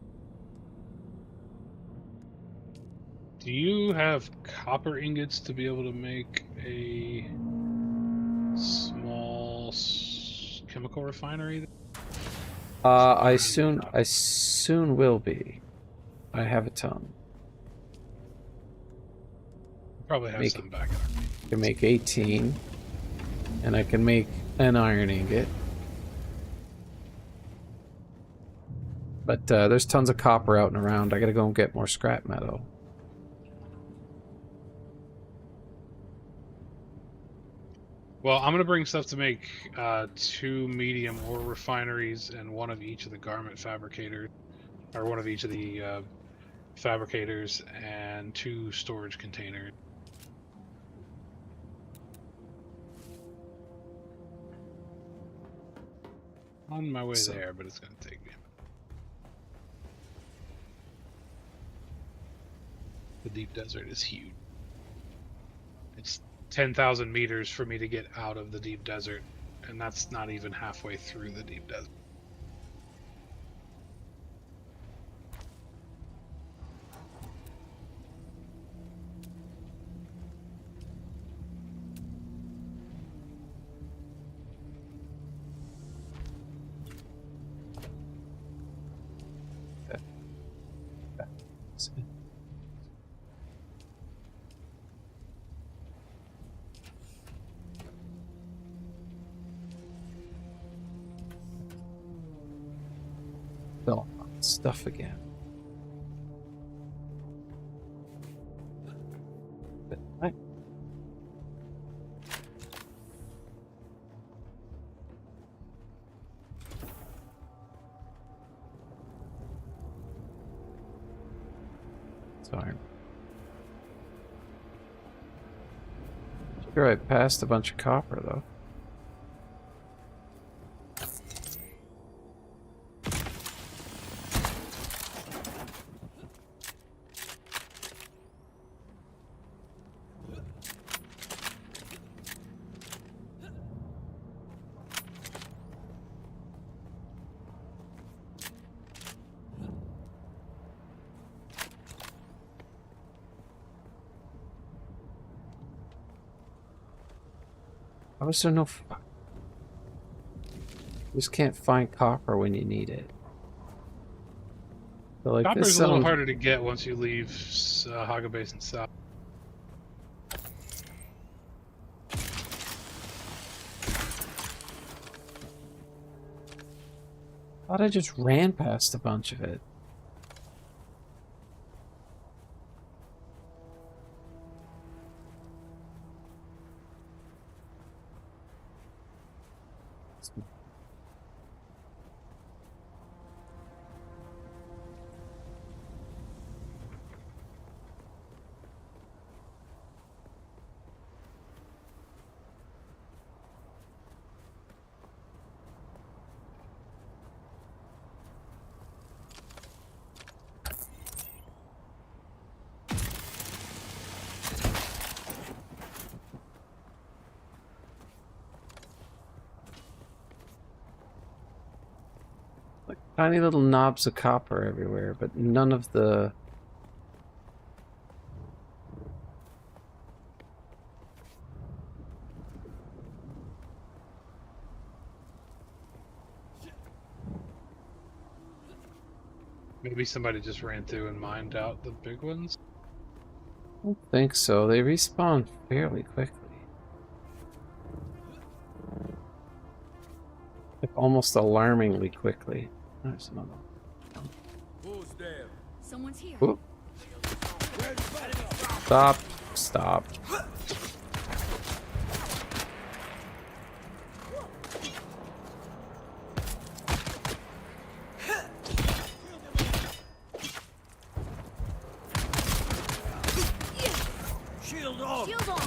[SPEAKER 2] Do you have copper ingots to be able to make a small chemical refinery?
[SPEAKER 1] I soon will be. I have a ton.
[SPEAKER 2] Probably have some back in our
[SPEAKER 1] I can make 18, and I can make an iron ingot. But there's tons of copper out and around. I gotta go and get more scrap metal.
[SPEAKER 2] Well, I'm gonna bring stuff to make 2 medium ore refineries and one of each of the garment fabricators, or one of each of the fabricators, and 2 storage containers. On my way there, but it's gonna take me a minute. The deep desert is huge. It's 10,000 meters for me to get out of the deep desert, and that's not even halfway through the deep desert.
[SPEAKER 1] Fill up on stuff again. Right. Sorry. Sure, I passed a bunch of copper though. How is there no... You just can't find copper when you need it. So like
[SPEAKER 2] Copper's
[SPEAKER 1] this
[SPEAKER 2] a little
[SPEAKER 1] sounds...
[SPEAKER 2] harder to get once you leave Haga Basin South.
[SPEAKER 1] I thought I just ran past a bunch of it. Like tiny little knobs of copper everywhere, but none of the...
[SPEAKER 2] Maybe somebody just ran through and mined out the big ones.
[SPEAKER 1] I don't think so. They respawn fairly quickly. Like almost alarmingly quickly. There's another one.
[SPEAKER 14] Who's there? Someone's here.
[SPEAKER 1] Whoop. Stop. Stop.
[SPEAKER 14] Shield on. Shield on.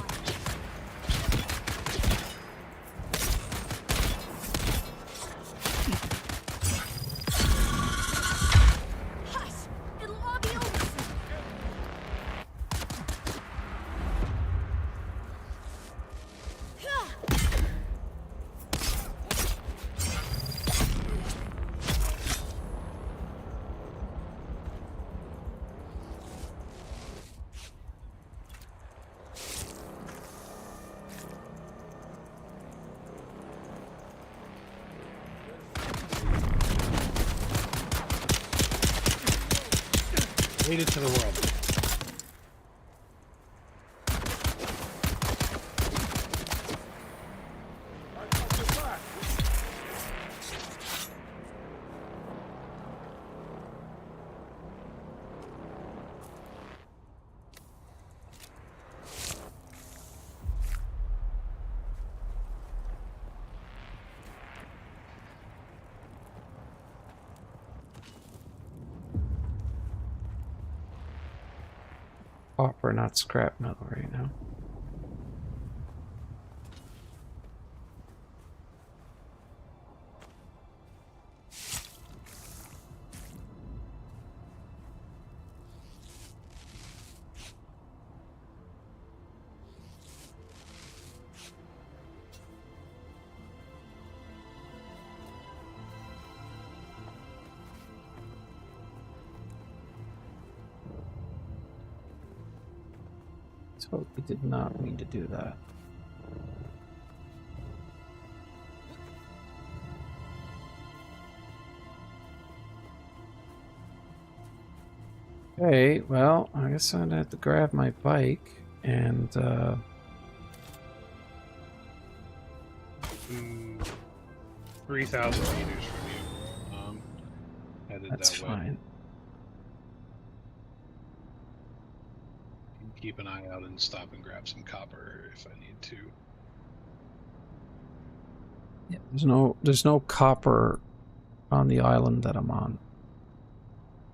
[SPEAKER 2] Made it to the world.
[SPEAKER 1] Copper, not scrap metal right now. Totally did not mean to do that. Okay, well, I guess I'm gonna have to grab my bike and
[SPEAKER 2] 3,000 meters from you. Head headed
[SPEAKER 1] That's
[SPEAKER 2] that way.
[SPEAKER 1] fine.
[SPEAKER 2] Can keep an eye out and stop and grab some copper if I need to.
[SPEAKER 1] Yeah, there's no copper on the island that I'm on.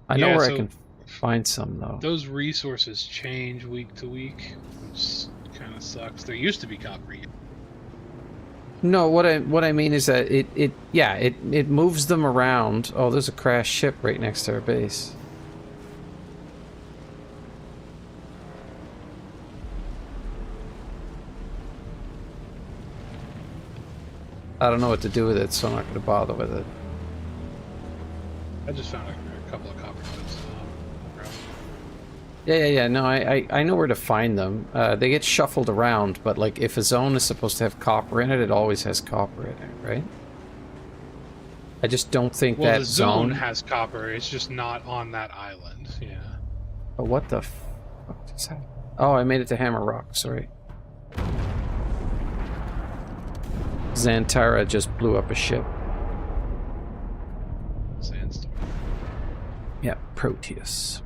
[SPEAKER 1] I know where I can find some though.
[SPEAKER 2] Those resources change week to week, which kind of sucks. There used to be copper.
[SPEAKER 1] No, what I mean is that it moves them around. Oh, there's a crashed ship right next to our base. I don't know what to do with it, so I'm not going to bother with it.
[SPEAKER 2] I just found a couple of copper nuggets.
[SPEAKER 1] Yeah. No, I know where to find them. They get shuffled around, but like if a zone is supposed to have copper in it, it always has copper in it, right? I just don't think that
[SPEAKER 2] the zone has copper. It's just not on that island. Yeah.
[SPEAKER 1] Oh, what the fuck just happened? Oh, I made it to Hammer Rock. Sorry. Xantara just blew up a ship.
[SPEAKER 2] Sandstorm.
[SPEAKER 1] Yeah, Proteus.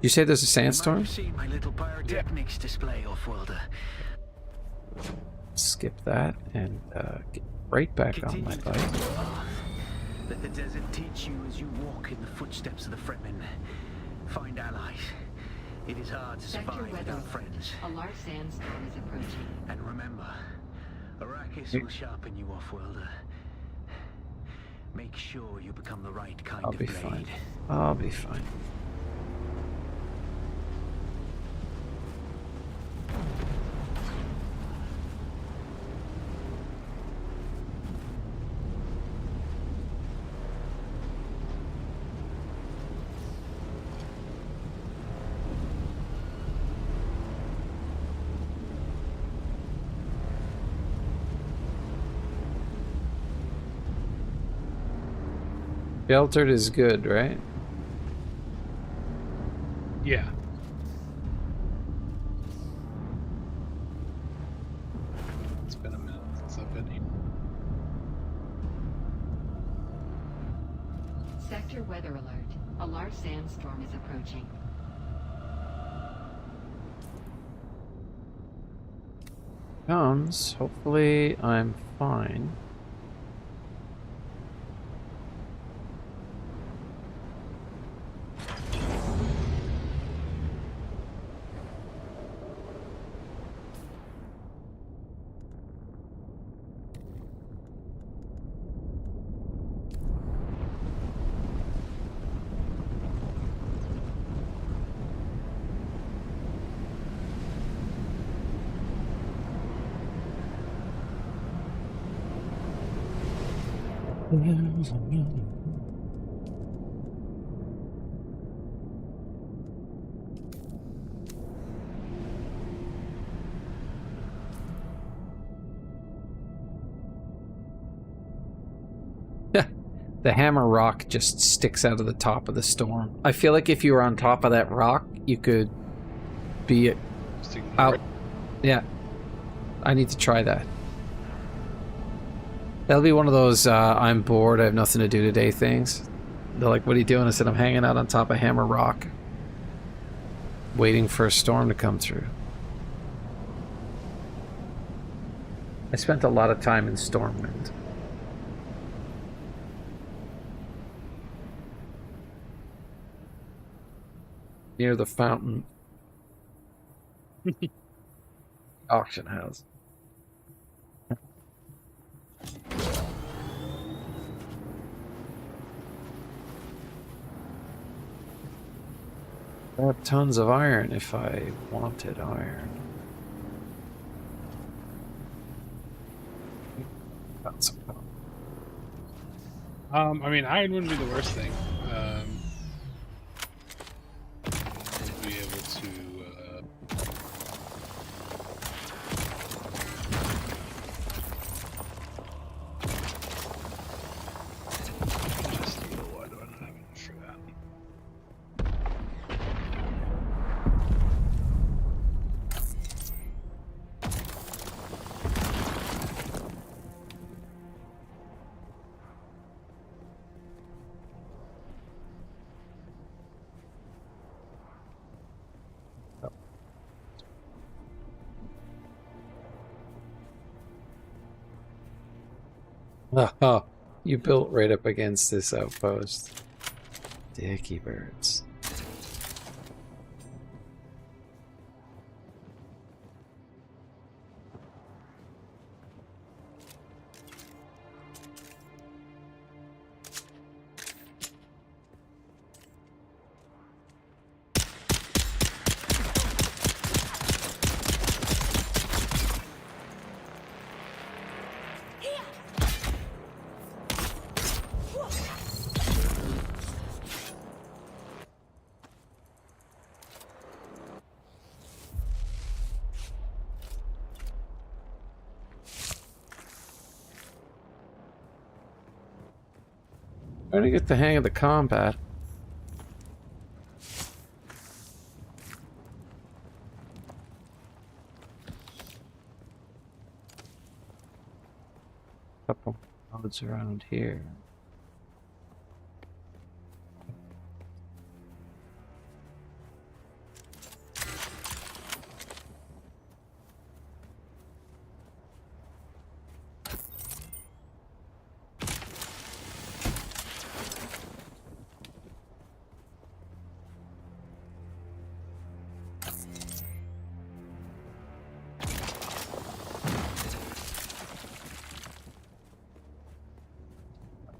[SPEAKER 1] You say there's a sandstorm?
[SPEAKER 4] See my little pyrotechnics display, Off-worlder.
[SPEAKER 1] Skip that and get right back on my bike.
[SPEAKER 4] Let the desert teach you as you walk in the footsteps of the Fremen. Find allies. It is hard to survive without friends.
[SPEAKER 15] A large sandstorm is approaching.
[SPEAKER 4] And remember, Arrakis will sharpen you, Off-worlder. Make sure you become the right kind of blade.
[SPEAKER 1] Fine. I'll be fine. Sheltered is good, right?
[SPEAKER 2] Yeah. It's been a minute since I've been here.
[SPEAKER 15] Sector weather alert. A large sandstorm is approaching.
[SPEAKER 1] Comes. Hopefully I'm fine. The hammer rock just sticks out of the top of the storm. I feel like if you were on top of that rock, you could be out. Yeah. I need to try that. That'll be one of those I'm bored, I have nothing to do today things. They're like, what are you doing? I said, I'm hanging out on top of Hammer Rock, waiting for a storm to come through. I spent a lot of time in Stormwind. Near the fountain. Auction house. I have tons of iron if I wanted iron.
[SPEAKER 2] I mean, iron wouldn't be the worst thing. Be able to. Just a little. Why do I not have enough for that?
[SPEAKER 1] Oh, you built right up against this outpost. Dicky birds. Trying to get the hang of the combat. Couple nodes around here.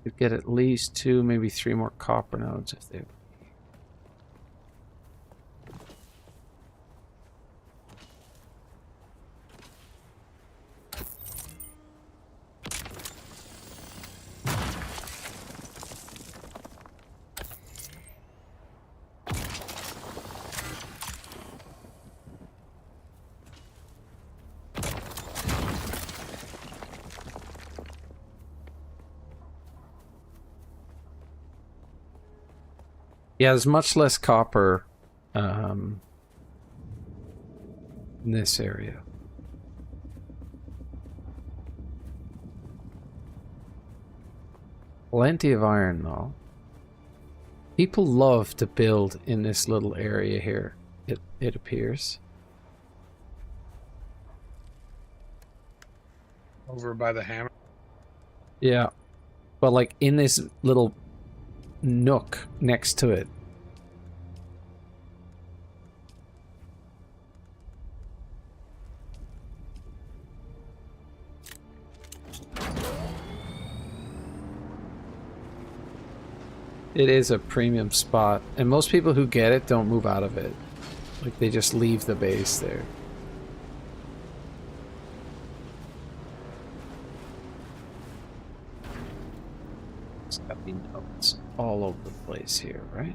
[SPEAKER 1] Could get at least 2, maybe 3 more copper nodes if they. Yeah, there's much less copper in this area. Plenty of iron, though. People love to build in this little area here, it appears.
[SPEAKER 2] Over by the hammer?
[SPEAKER 1] Yeah. But like in this little nook next to it. It is a premium spot, and most people who get it don't move out of it. Like, they just leave the base there. It's got the notes all over the place here, right?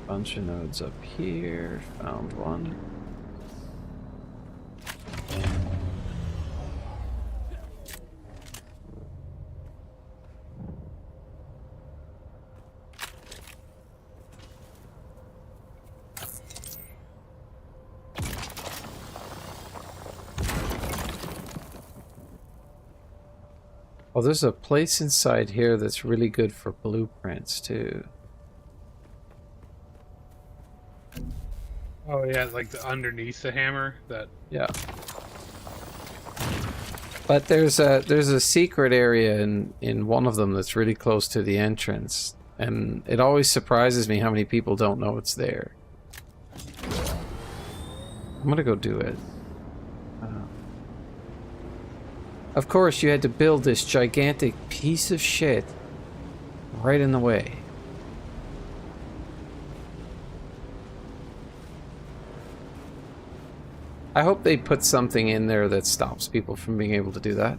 [SPEAKER 1] Bunch of nodes up here. Found one. Oh, there's a place inside here that's really good for blueprints too.
[SPEAKER 2] Oh yeah, like underneath the hammer. That.
[SPEAKER 1] Yeah. But there's a secret area in one of them that's really close to the entrance, and it always surprises me how many people don't know it's there. I'm gonna go do it. Of course, you had to build this gigantic piece of shit right in the way. I hope they put something in there that stops people from being able to do that.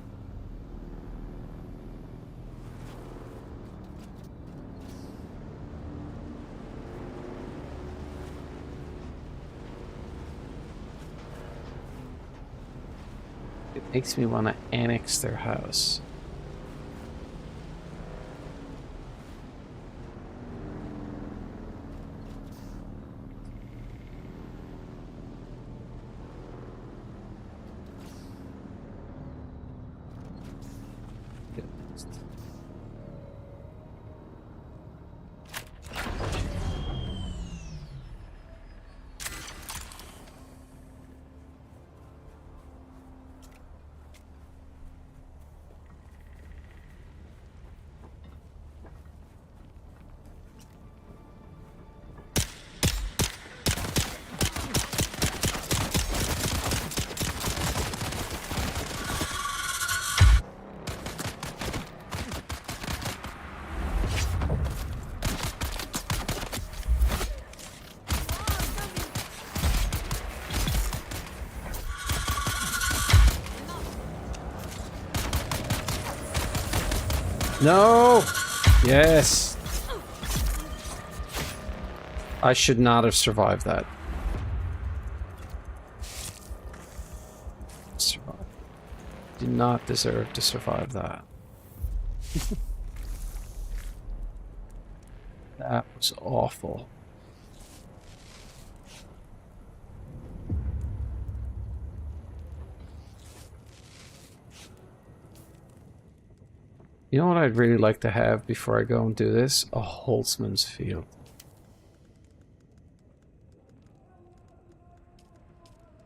[SPEAKER 1] It makes me want to annex their house. No! Yes! I should not have survived that. Survive. Did not deserve to survive that. That was awful. You know what I'd really like to have before I go and do this? A Holtzman's field.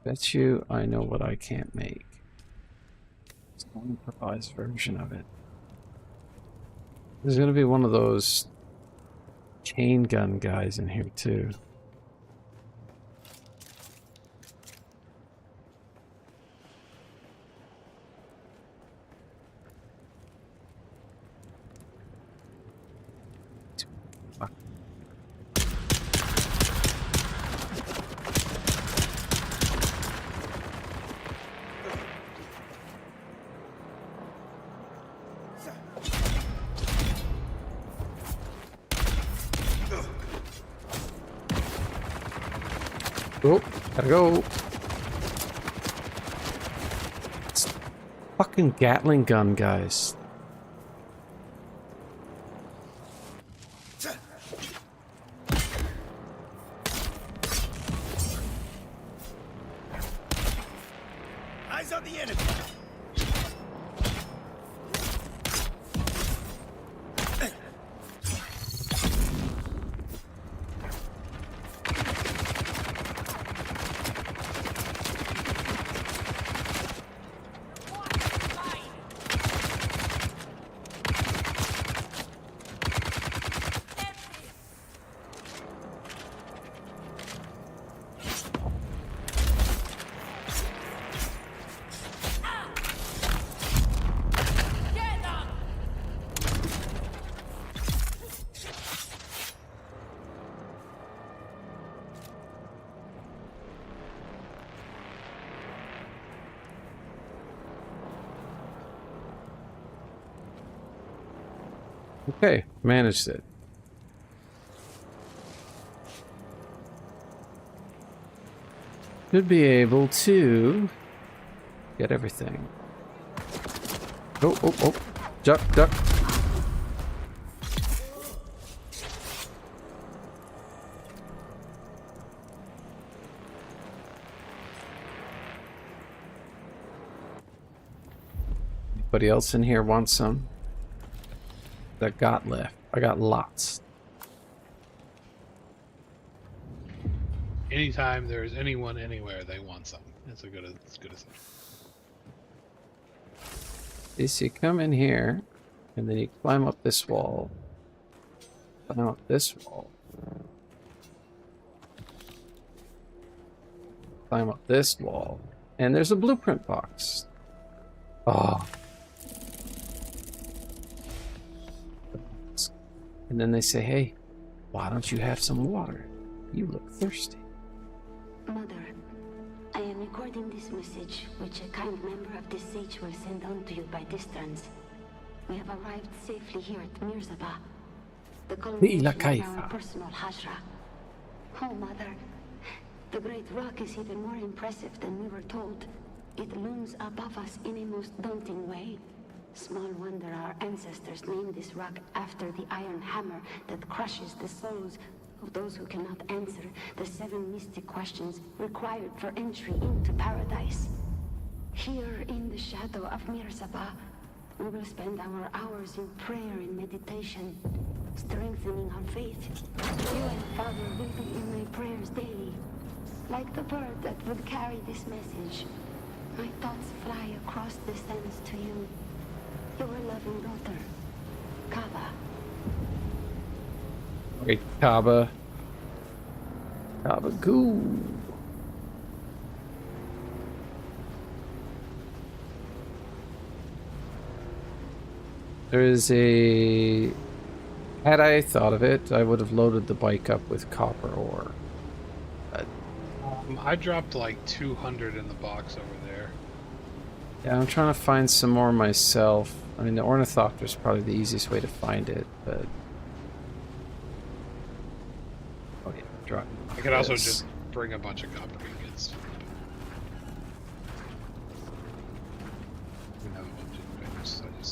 [SPEAKER 1] Bet you I know what I can't make. It's an improvised version of it. There's gonna be one of those chain gun guys in here too. Oh, gotta go. It's fucking Gatling gun, guys.
[SPEAKER 14] Eyes on the enemy.
[SPEAKER 1] Okay, managed it. Should be able to get everything. Oh, oh, oh. Duck, duck. Anybody else in here want some? That got left. I got lots.
[SPEAKER 2] Anytime there's anyone anywhere, they want something. It's as good as
[SPEAKER 1] So you come in here, and then you climb up this wall. Climb up this wall. Climb up this wall. And there's a blueprint box. Oh. And then they say, hey, why don't you have some water? You look thirsty.
[SPEAKER 16] Mother, I am recording this message, which a kind member of the Sage will send on to you by distance. We have arrived safely here at Mirzaba, the culmination of our personal hajra. Oh, Mother, the great rock is even more impressive than we were told. It looms above us in a most daunting way. Small wonder our ancestors named this rock after the iron hammer that crushes the souls of those who cannot answer the 7 mystic questions required for entry into paradise. Here in the shadow of Mirzaba, we will spend our hours in prayer and meditation, strengthening our faith. You and Father will be in my prayers daily, like the bird that would carry this message. My thoughts fly across the sands to you. Your loving daughter, Kaba.
[SPEAKER 1] Great Kaba. Kaba goo. There is a... Had I thought of it, I would have loaded the bike up with copper ore.
[SPEAKER 2] I dropped like 200 in the box over there.
[SPEAKER 1] Yeah, I'm trying to find some more myself. I mean, the Ornithopter is probably the easiest way to find it, but... Oh yeah, drop.
[SPEAKER 2] I could also just bring a bunch of copper ingots.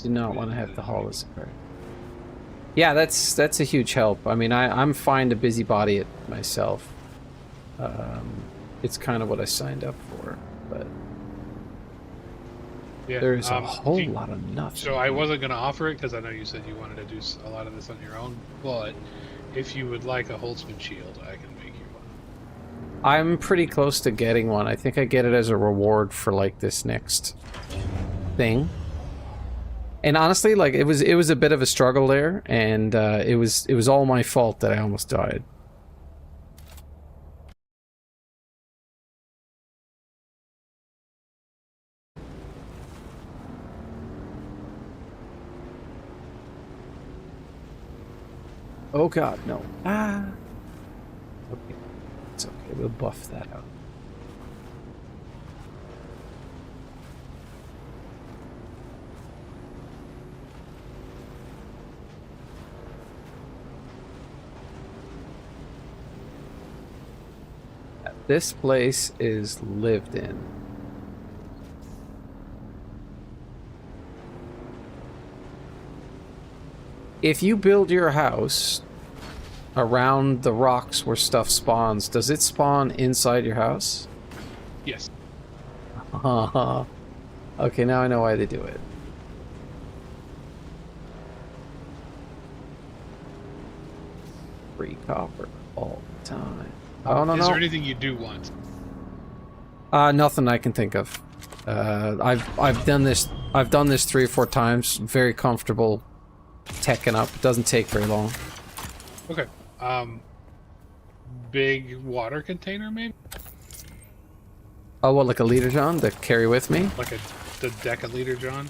[SPEAKER 1] Do not want to have the haul this apart. Yeah, that's a huge help. I mean, I'm fine to busybody it myself. It's kind of what I signed up for, but
[SPEAKER 2] yeah,
[SPEAKER 1] there's a whole lot of nothing.
[SPEAKER 2] So I wasn't going to offer it because I know you said you wanted to do a lot of this on your own, but if you would like a Holtzman shield, I can make you one.
[SPEAKER 1] I'm pretty close to getting one. I think I get it as a reward for like this next thing. And honestly, like it was a bit of a struggle there, and it was all my fault that I almost died. Oh god, no. Ah. Okay. It's okay. We'll buff that out. This place is lived in. If you build your house around the rocks where stuff spawns, does it spawn inside your house?
[SPEAKER 2] Yes.
[SPEAKER 1] Okay, now I know why they do it. Free copper all the time. Oh, no,
[SPEAKER 2] Is there anything you do want?
[SPEAKER 1] Nothing I can think of. I've done this 3 or 4 times. Very comfortable teching up. It doesn't take very long.
[SPEAKER 2] Okay. Big water container, maybe?
[SPEAKER 1] Oh, what, like a liter John to carry with me?
[SPEAKER 2] Like the decaliter John?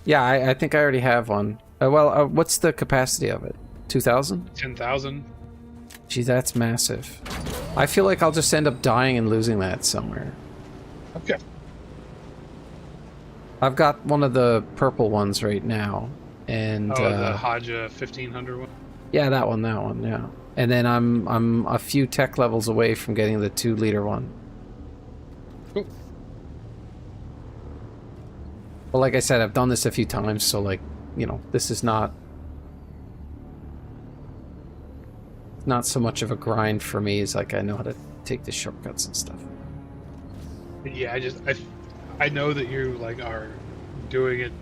[SPEAKER 1] Yeah, I think I already have one. Well, what's the capacity of it? 2,000?
[SPEAKER 2] 10,000.
[SPEAKER 1] Gee, that's massive. I feel like I'll just end up dying and losing that somewhere.
[SPEAKER 2] Okay.
[SPEAKER 1] I've got one of the purple ones right now, and
[SPEAKER 2] the Haja 1500 one.
[SPEAKER 1] Yeah, that one, yeah. And then I'm a few tech levels away from getting the 2-liter one.
[SPEAKER 2] Cool.
[SPEAKER 1] Well, like I said, I've done this a few times, so like, you know, this is not so much of a grind for me. It's like I know how to take the shortcuts and stuff.
[SPEAKER 2] Yeah, I know that you like are doing it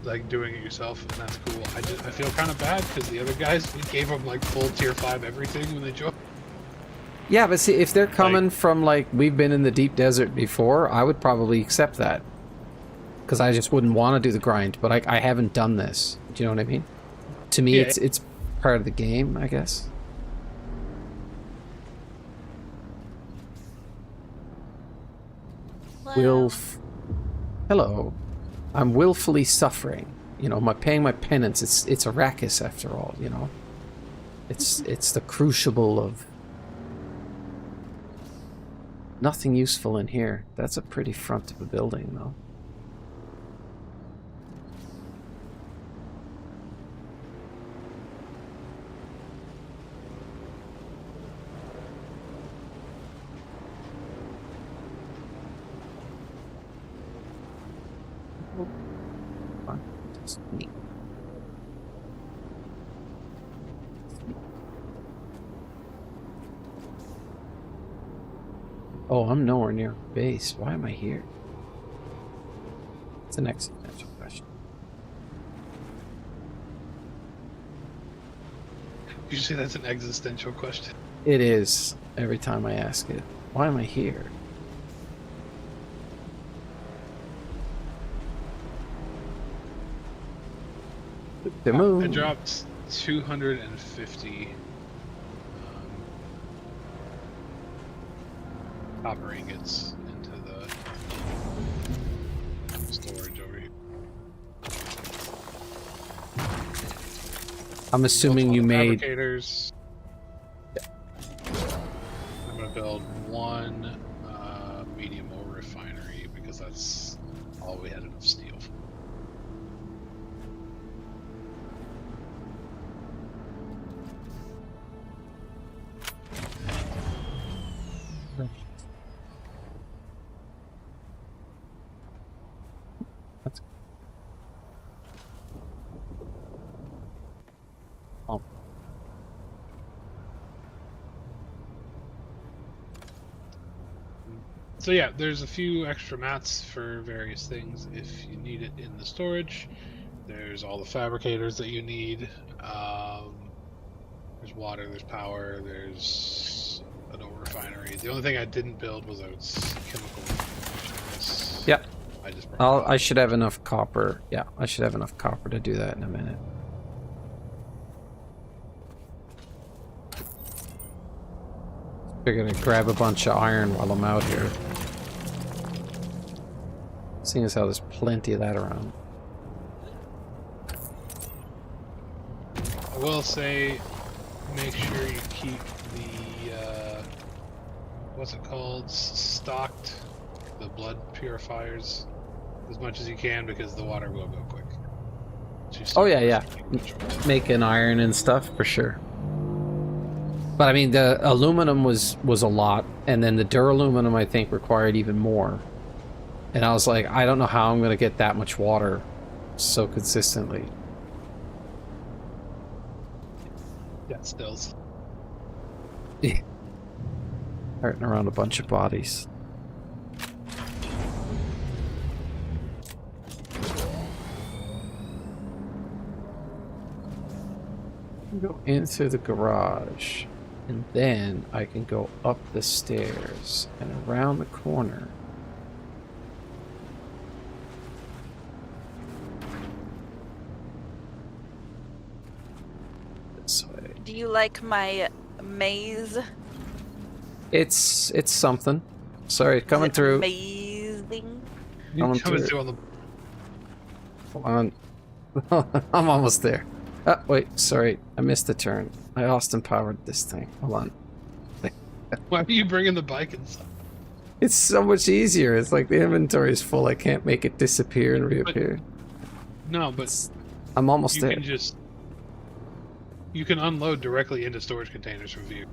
[SPEAKER 2] yourself, and that's cool. I feel kind of bad because the other guys, we gave them like full tier 5 everything when they joined.
[SPEAKER 1] Yeah, but see, if they're coming from like we've been in the deep desert before, I would probably accept that because I just wouldn't want to do the grind. But I haven't done this. Do you know what I mean? To me,
[SPEAKER 2] Yeah.
[SPEAKER 1] it's part of the game, I guess. Hello. I'm willfully suffering. You know, paying my penance. It's Arrakis after all, you know. It's the crucible of nothing useful in here. That's a pretty front of a building though. Neat. Oh, I'm nowhere near base. Why am I here? It's an existential question.
[SPEAKER 2] You say that's an existential question?
[SPEAKER 1] It is, every time I ask it. Why am I here? The moon.
[SPEAKER 2] I dropped 250 copper ingots into the storage over here.
[SPEAKER 1] I'm assuming you made...
[SPEAKER 2] Fabricators. I'm going to build one medium ore refinery because that's all we had enough steel for.
[SPEAKER 1] That's... Oh.
[SPEAKER 2] So yeah, there's a few extra mats for various things if you need it in the storage. There's all the fabricators that you need. There's water, there's power, there's an ore refinery. The only thing I didn't build was a chemical.
[SPEAKER 1] Yep.
[SPEAKER 2] I
[SPEAKER 1] I should have enough copper. Yeah, I should have enough copper to do that in a minute. Figured I'd grab a bunch of iron while I'm out here. Seeing as how there's plenty of that around.
[SPEAKER 2] I will say, make sure you keep the, what's it called, stocked, the blood purifiers, as much as you can, because the water will go quick.
[SPEAKER 1] Oh yeah. Making iron and stuff, for sure. But I mean, the aluminum was a lot, and then the duraluminum, I think, required even more. And I was like, I don't know how I'm going to get that much water so consistently.
[SPEAKER 2] Yeah, stills.
[SPEAKER 1] Hurting around a bunch of bodies. Go into the garage, and then I can go up the stairs and around the corner. This way.
[SPEAKER 17] Do you like my maze?
[SPEAKER 1] It's something. Sorry, coming through.
[SPEAKER 17] Amazing.
[SPEAKER 1] Coming through.
[SPEAKER 2] On the...
[SPEAKER 1] Hold on. I'm almost there. Oh, wait, sorry. I missed the turn. I Austin powered this thing. Hold on.
[SPEAKER 2] Why are you bringing the bike inside?
[SPEAKER 1] It's so much easier. It's like the inventory is full. I can't make it disappear and reappear.
[SPEAKER 2] No, but
[SPEAKER 1] I'm almost there.
[SPEAKER 2] You can unload directly into storage containers from View.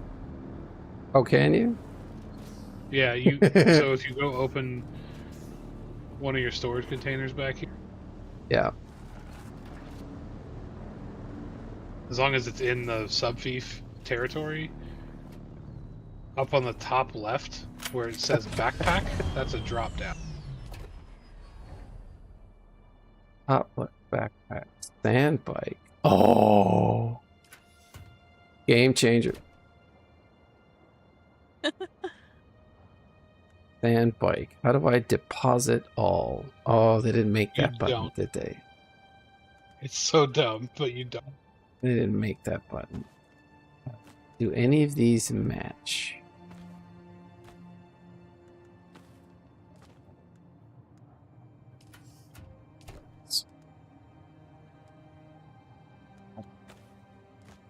[SPEAKER 1] Oh, can you?
[SPEAKER 2] Yeah, you. So if you go open one of your storage containers back here.
[SPEAKER 1] Yeah.
[SPEAKER 2] As long as it's in the subfief territory, up on the top left where it says backpack, that's a drop down.
[SPEAKER 1] Top left backpack. Sand bike. Oh. Game changer. Sand bike. How do I deposit all? Oh, they didn't make that button, did they?
[SPEAKER 2] It's so dumb, but you don't.
[SPEAKER 1] They didn't make that button. Do any of these match?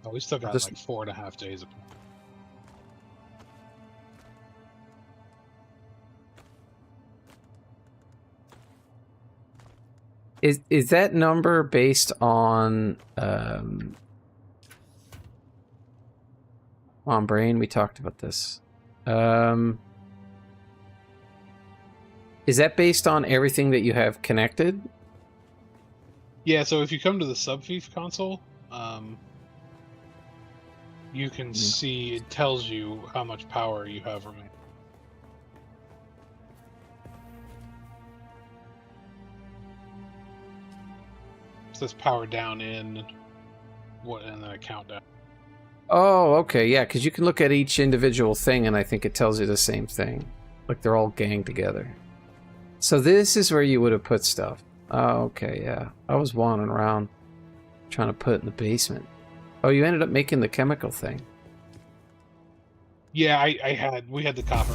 [SPEAKER 2] Oh, we still got like 4.5 days of.
[SPEAKER 1] Is that number based on brain? We talked about this. Is that based on everything that you have connected?
[SPEAKER 2] Yeah, so if you come to the subfief console, you can see, it tells you how much power you have remaining. It says power down in what, and then a countdown.
[SPEAKER 1] Oh, okay, yeah, because you can look at each individual thing and I think it tells you the same thing. Like they're all ganged together. So this is where you would have put stuff. Oh, okay, yeah. I was wandering around trying to put it in the basement. Oh, you ended up making the chemical thing.
[SPEAKER 2] Yeah, we had the copper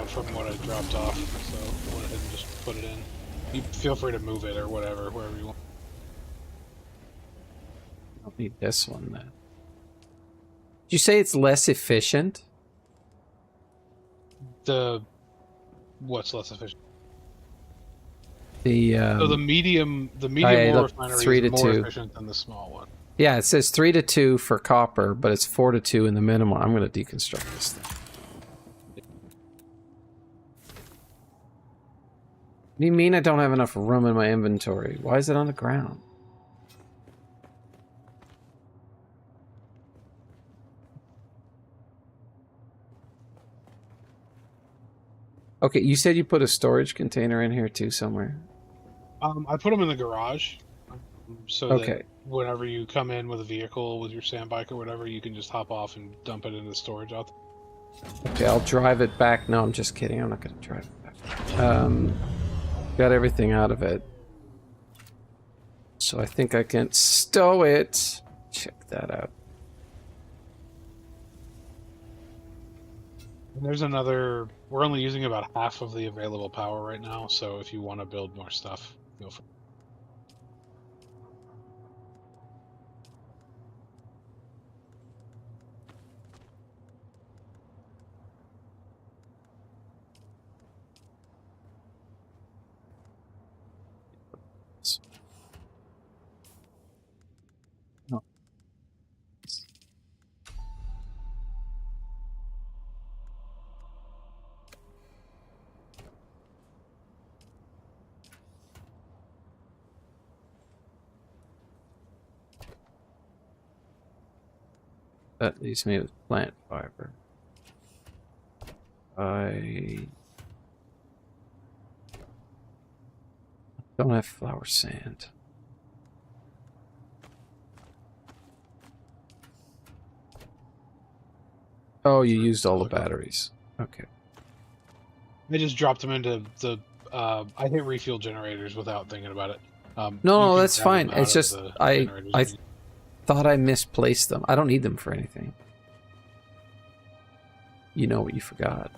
[SPEAKER 2] from what I dropped off, so I went ahead and just put it in. You feel free to move it or whatever, wherever you want.
[SPEAKER 1] I'll need this one then. Did you say it's less efficient?
[SPEAKER 2] What's less efficient?
[SPEAKER 1] So
[SPEAKER 2] the medium ore refinery is more
[SPEAKER 1] 3 to 2
[SPEAKER 2] efficient than the small one.
[SPEAKER 1] Yeah, it says 3 to 2 for copper, but it's 4 to 2 in the minimum. I'm going to deconstruct this thing. do you mean I don't have enough room in my inventory? Why is it on the ground? Okay, you said you put a storage container in here too somewhere.
[SPEAKER 2] I put them in the garage, so
[SPEAKER 1] Okay.
[SPEAKER 2] that whenever you come in with a vehicle with your sand bike or whatever, you can just hop off and dump it in the storage out there.
[SPEAKER 1] Okay, I'll drive it back. No, I'm just kidding. I'm not going to drive it back. Got everything out of it. So I think I can stow it. Check that out.
[SPEAKER 2] And there's another... We're only using about half of the available power right now, so if you want to build more stuff, go for it.
[SPEAKER 1] No. That leaves me with plant fiber. I don't have flour sand. Oh, you used all the batteries. Okay.
[SPEAKER 2] I just dropped them into the... I hit refuel generators without thinking about it.
[SPEAKER 1] No, that's fine. It's just I thought I misplaced them. I don't need them for anything. You know what you forgot.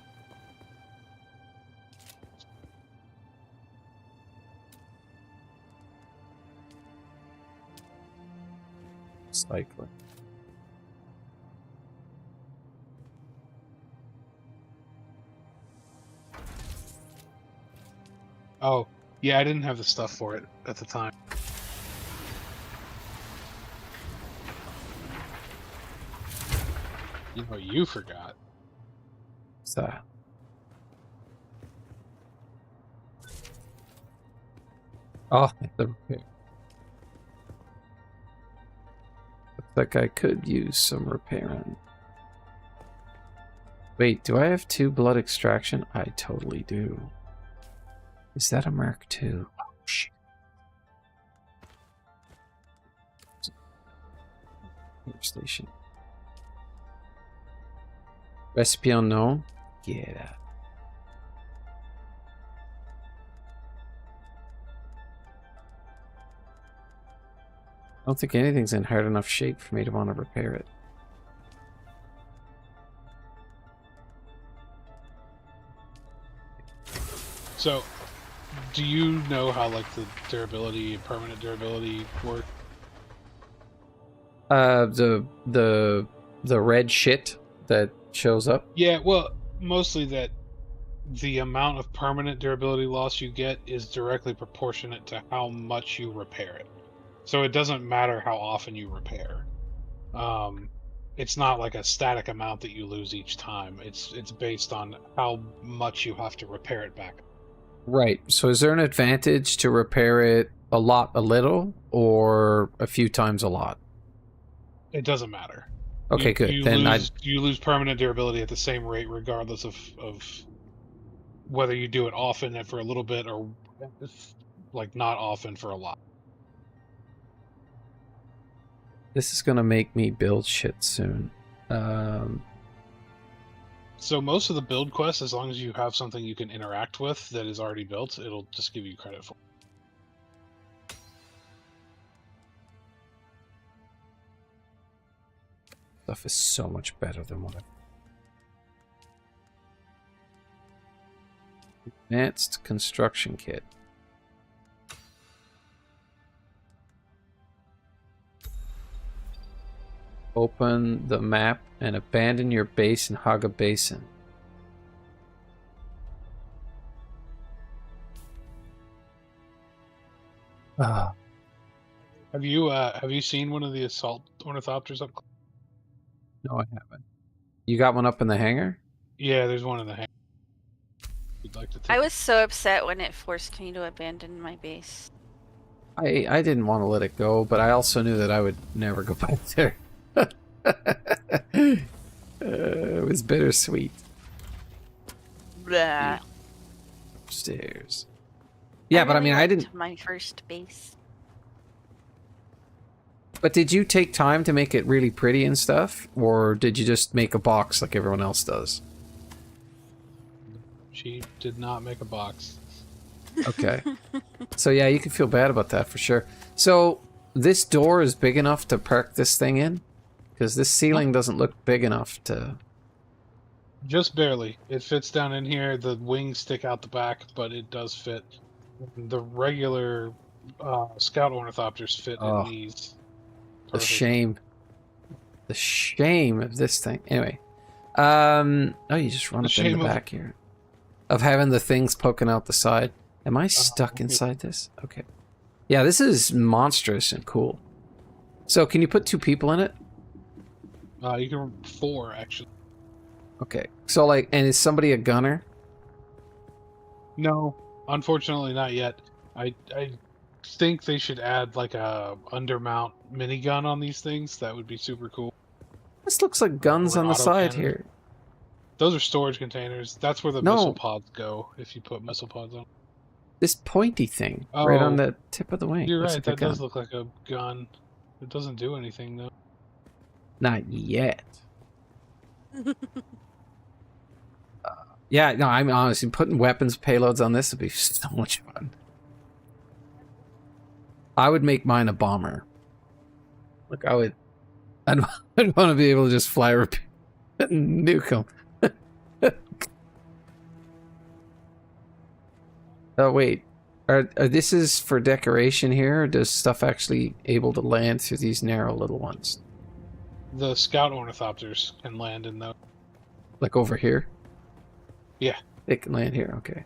[SPEAKER 1] Cycling.
[SPEAKER 2] Oh, yeah, I didn't have the stuff for it at the time. You know, you forgot.
[SPEAKER 1] What's that? Oh, the repair. Looks like I could use some repairing. Wait, do I have 2 blood extraction? I totally do. Is that a Mark II? Oh, shit. Station. Recipe unknown? Get out. I don't think anything's in hard enough shape for me to want to repair it.
[SPEAKER 2] So, do you know how, like, the durability and permanent durability work?
[SPEAKER 1] The red shit that shows up?
[SPEAKER 2] Yeah, well, mostly that the amount of permanent durability loss you get is directly proportionate to how much you repair it. So it doesn't matter how often you repair. It's not like a static amount that you lose each time. It's based on how much you have to repair it back.
[SPEAKER 1] Right. So is there an advantage to repair it a lot, a little, or a few times a lot?
[SPEAKER 2] It doesn't matter.
[SPEAKER 1] Okay, good.
[SPEAKER 2] You lose permanent durability at the same rate, regardless of whether you do it often and for a little bit, or like not often for a lot.
[SPEAKER 1] This is gonna make me build shit soon.
[SPEAKER 2] So most of the build quests, as long as you have something you can interact with that is already built, it'll just give you credit for.
[SPEAKER 1] Stuff is so much better than what I... Advanced construction kit. Open the map and abandon your base in Haga Basin. Ah.
[SPEAKER 2] Have you seen one of the assault ornithopters up?
[SPEAKER 1] No, I haven't. You got one up in the hangar?
[SPEAKER 2] Yeah, there's one in the hangar. like to take.
[SPEAKER 17] I was so upset when it forced me to abandon my base.
[SPEAKER 1] I didn't want to let it go, but I also knew that I would never go back there. It was bittersweet.
[SPEAKER 17] Blah.
[SPEAKER 1] Upstairs. Yeah, but I mean, I didn't.
[SPEAKER 17] My first base.
[SPEAKER 1] But did you take time to make it really pretty and stuff, or did you just make a box like everyone else does?
[SPEAKER 2] She did not make a box.
[SPEAKER 1] Okay. So yeah, you can feel bad about that for sure. So this door is big enough to park this thing in? Because this ceiling doesn't look big enough to...
[SPEAKER 2] Just barely. It fits down in here. The wings stick out the back, but it does fit. The regular scout ornithopters fit in these.
[SPEAKER 1] The shame. The shame of this thing. Anyway. Oh, you just run up in the back here. Of having the things poking out the side. Am I stuck inside this? Okay. Yeah, this is monstrous and cool. So, can you put 2 people in it?
[SPEAKER 2] You can 4, actually.
[SPEAKER 1] Okay. So, like, and is somebody a gunner?
[SPEAKER 2] No, unfortunately not yet. I think they should add, like, a undermount minigun on these things. That would be super cool.
[SPEAKER 1] This looks like guns on the side here.
[SPEAKER 2] Those are storage containers. That's where the missile pods go, if you put missile pods on.
[SPEAKER 1] This pointy thing, right on the tip of the wing.
[SPEAKER 2] You're
[SPEAKER 1] Looks
[SPEAKER 2] right,
[SPEAKER 1] like
[SPEAKER 2] that does look like a gun. It doesn't do anything, though.
[SPEAKER 1] Not yet. Yeah, no, I'm honestly putting weapons payloads on this would be so much fun. I would make mine a bomber. Look, I'd want to be able to just fly and nuke them. Oh wait, are this is for decoration here, or does stuff actually able to land through these narrow little ones?
[SPEAKER 2] The scout ornithopters can land in those.
[SPEAKER 1] Like over here?
[SPEAKER 2] Yeah.
[SPEAKER 1] They can land here, okay.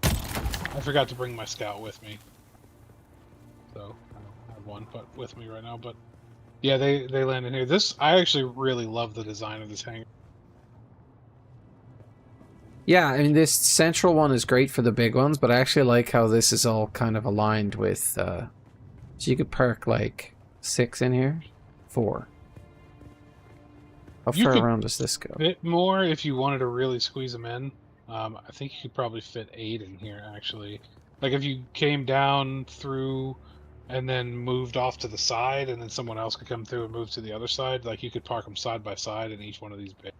[SPEAKER 2] I forgot to bring my scout with me. So, I don't have one but with me right now, but yeah, they land in here. I actually really love the design of this hangar.
[SPEAKER 1] Yeah, I mean, this central one is great for the big ones, but I actually like how this is all kind of aligned with, so you could park, like, 6 in here? 4. How far around does this go?
[SPEAKER 2] Fit more if you wanted to really squeeze them in. I think you could probably fit 8 in here, actually. Like, if you came down through and then moved off to the side, and then someone else could come through and move to the other side, like, you could park them side by side in each one of these bays.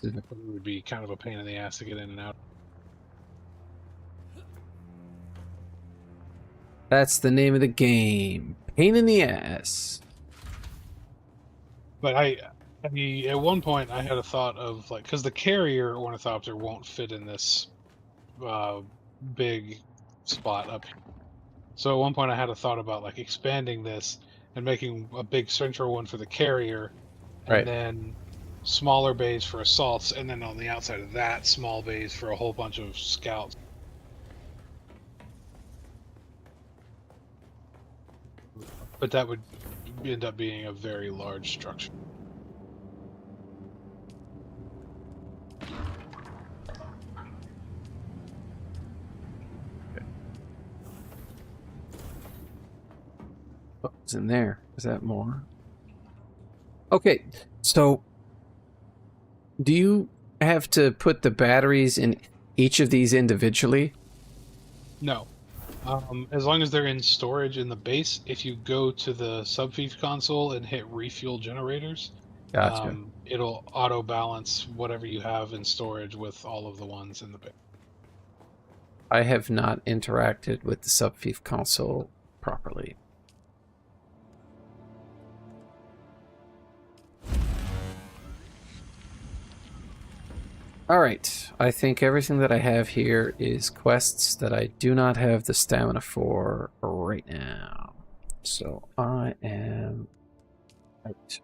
[SPEAKER 2] It would be kind of a pain in the ass to get in and out.
[SPEAKER 1] That's the name of the game. Pain in the ass.
[SPEAKER 2] But I mean, at one point I had a thought of, like, because the carrier ornithopter won't fit in this big spot up here. So at one point I had a thought about, like, expanding this and making a big central one for the carrier, and then smaller bays for assaults, and then on the outside of that, small bays for a whole bunch of scouts. But that would end up being a very large structure.
[SPEAKER 1] What's in there? Is that more? Okay, so do you have to put the batteries in each of these individually?
[SPEAKER 2] No. As long as they're in storage in the base, if you go to the subfief console and hit refuel generators, it'll auto balance whatever you have in storage with all of the ones in the base.
[SPEAKER 1] I have not interacted with the subfief console properly. Alright, I think everything that I have here is quests that I do not have the stamina for right now. So I am... Right.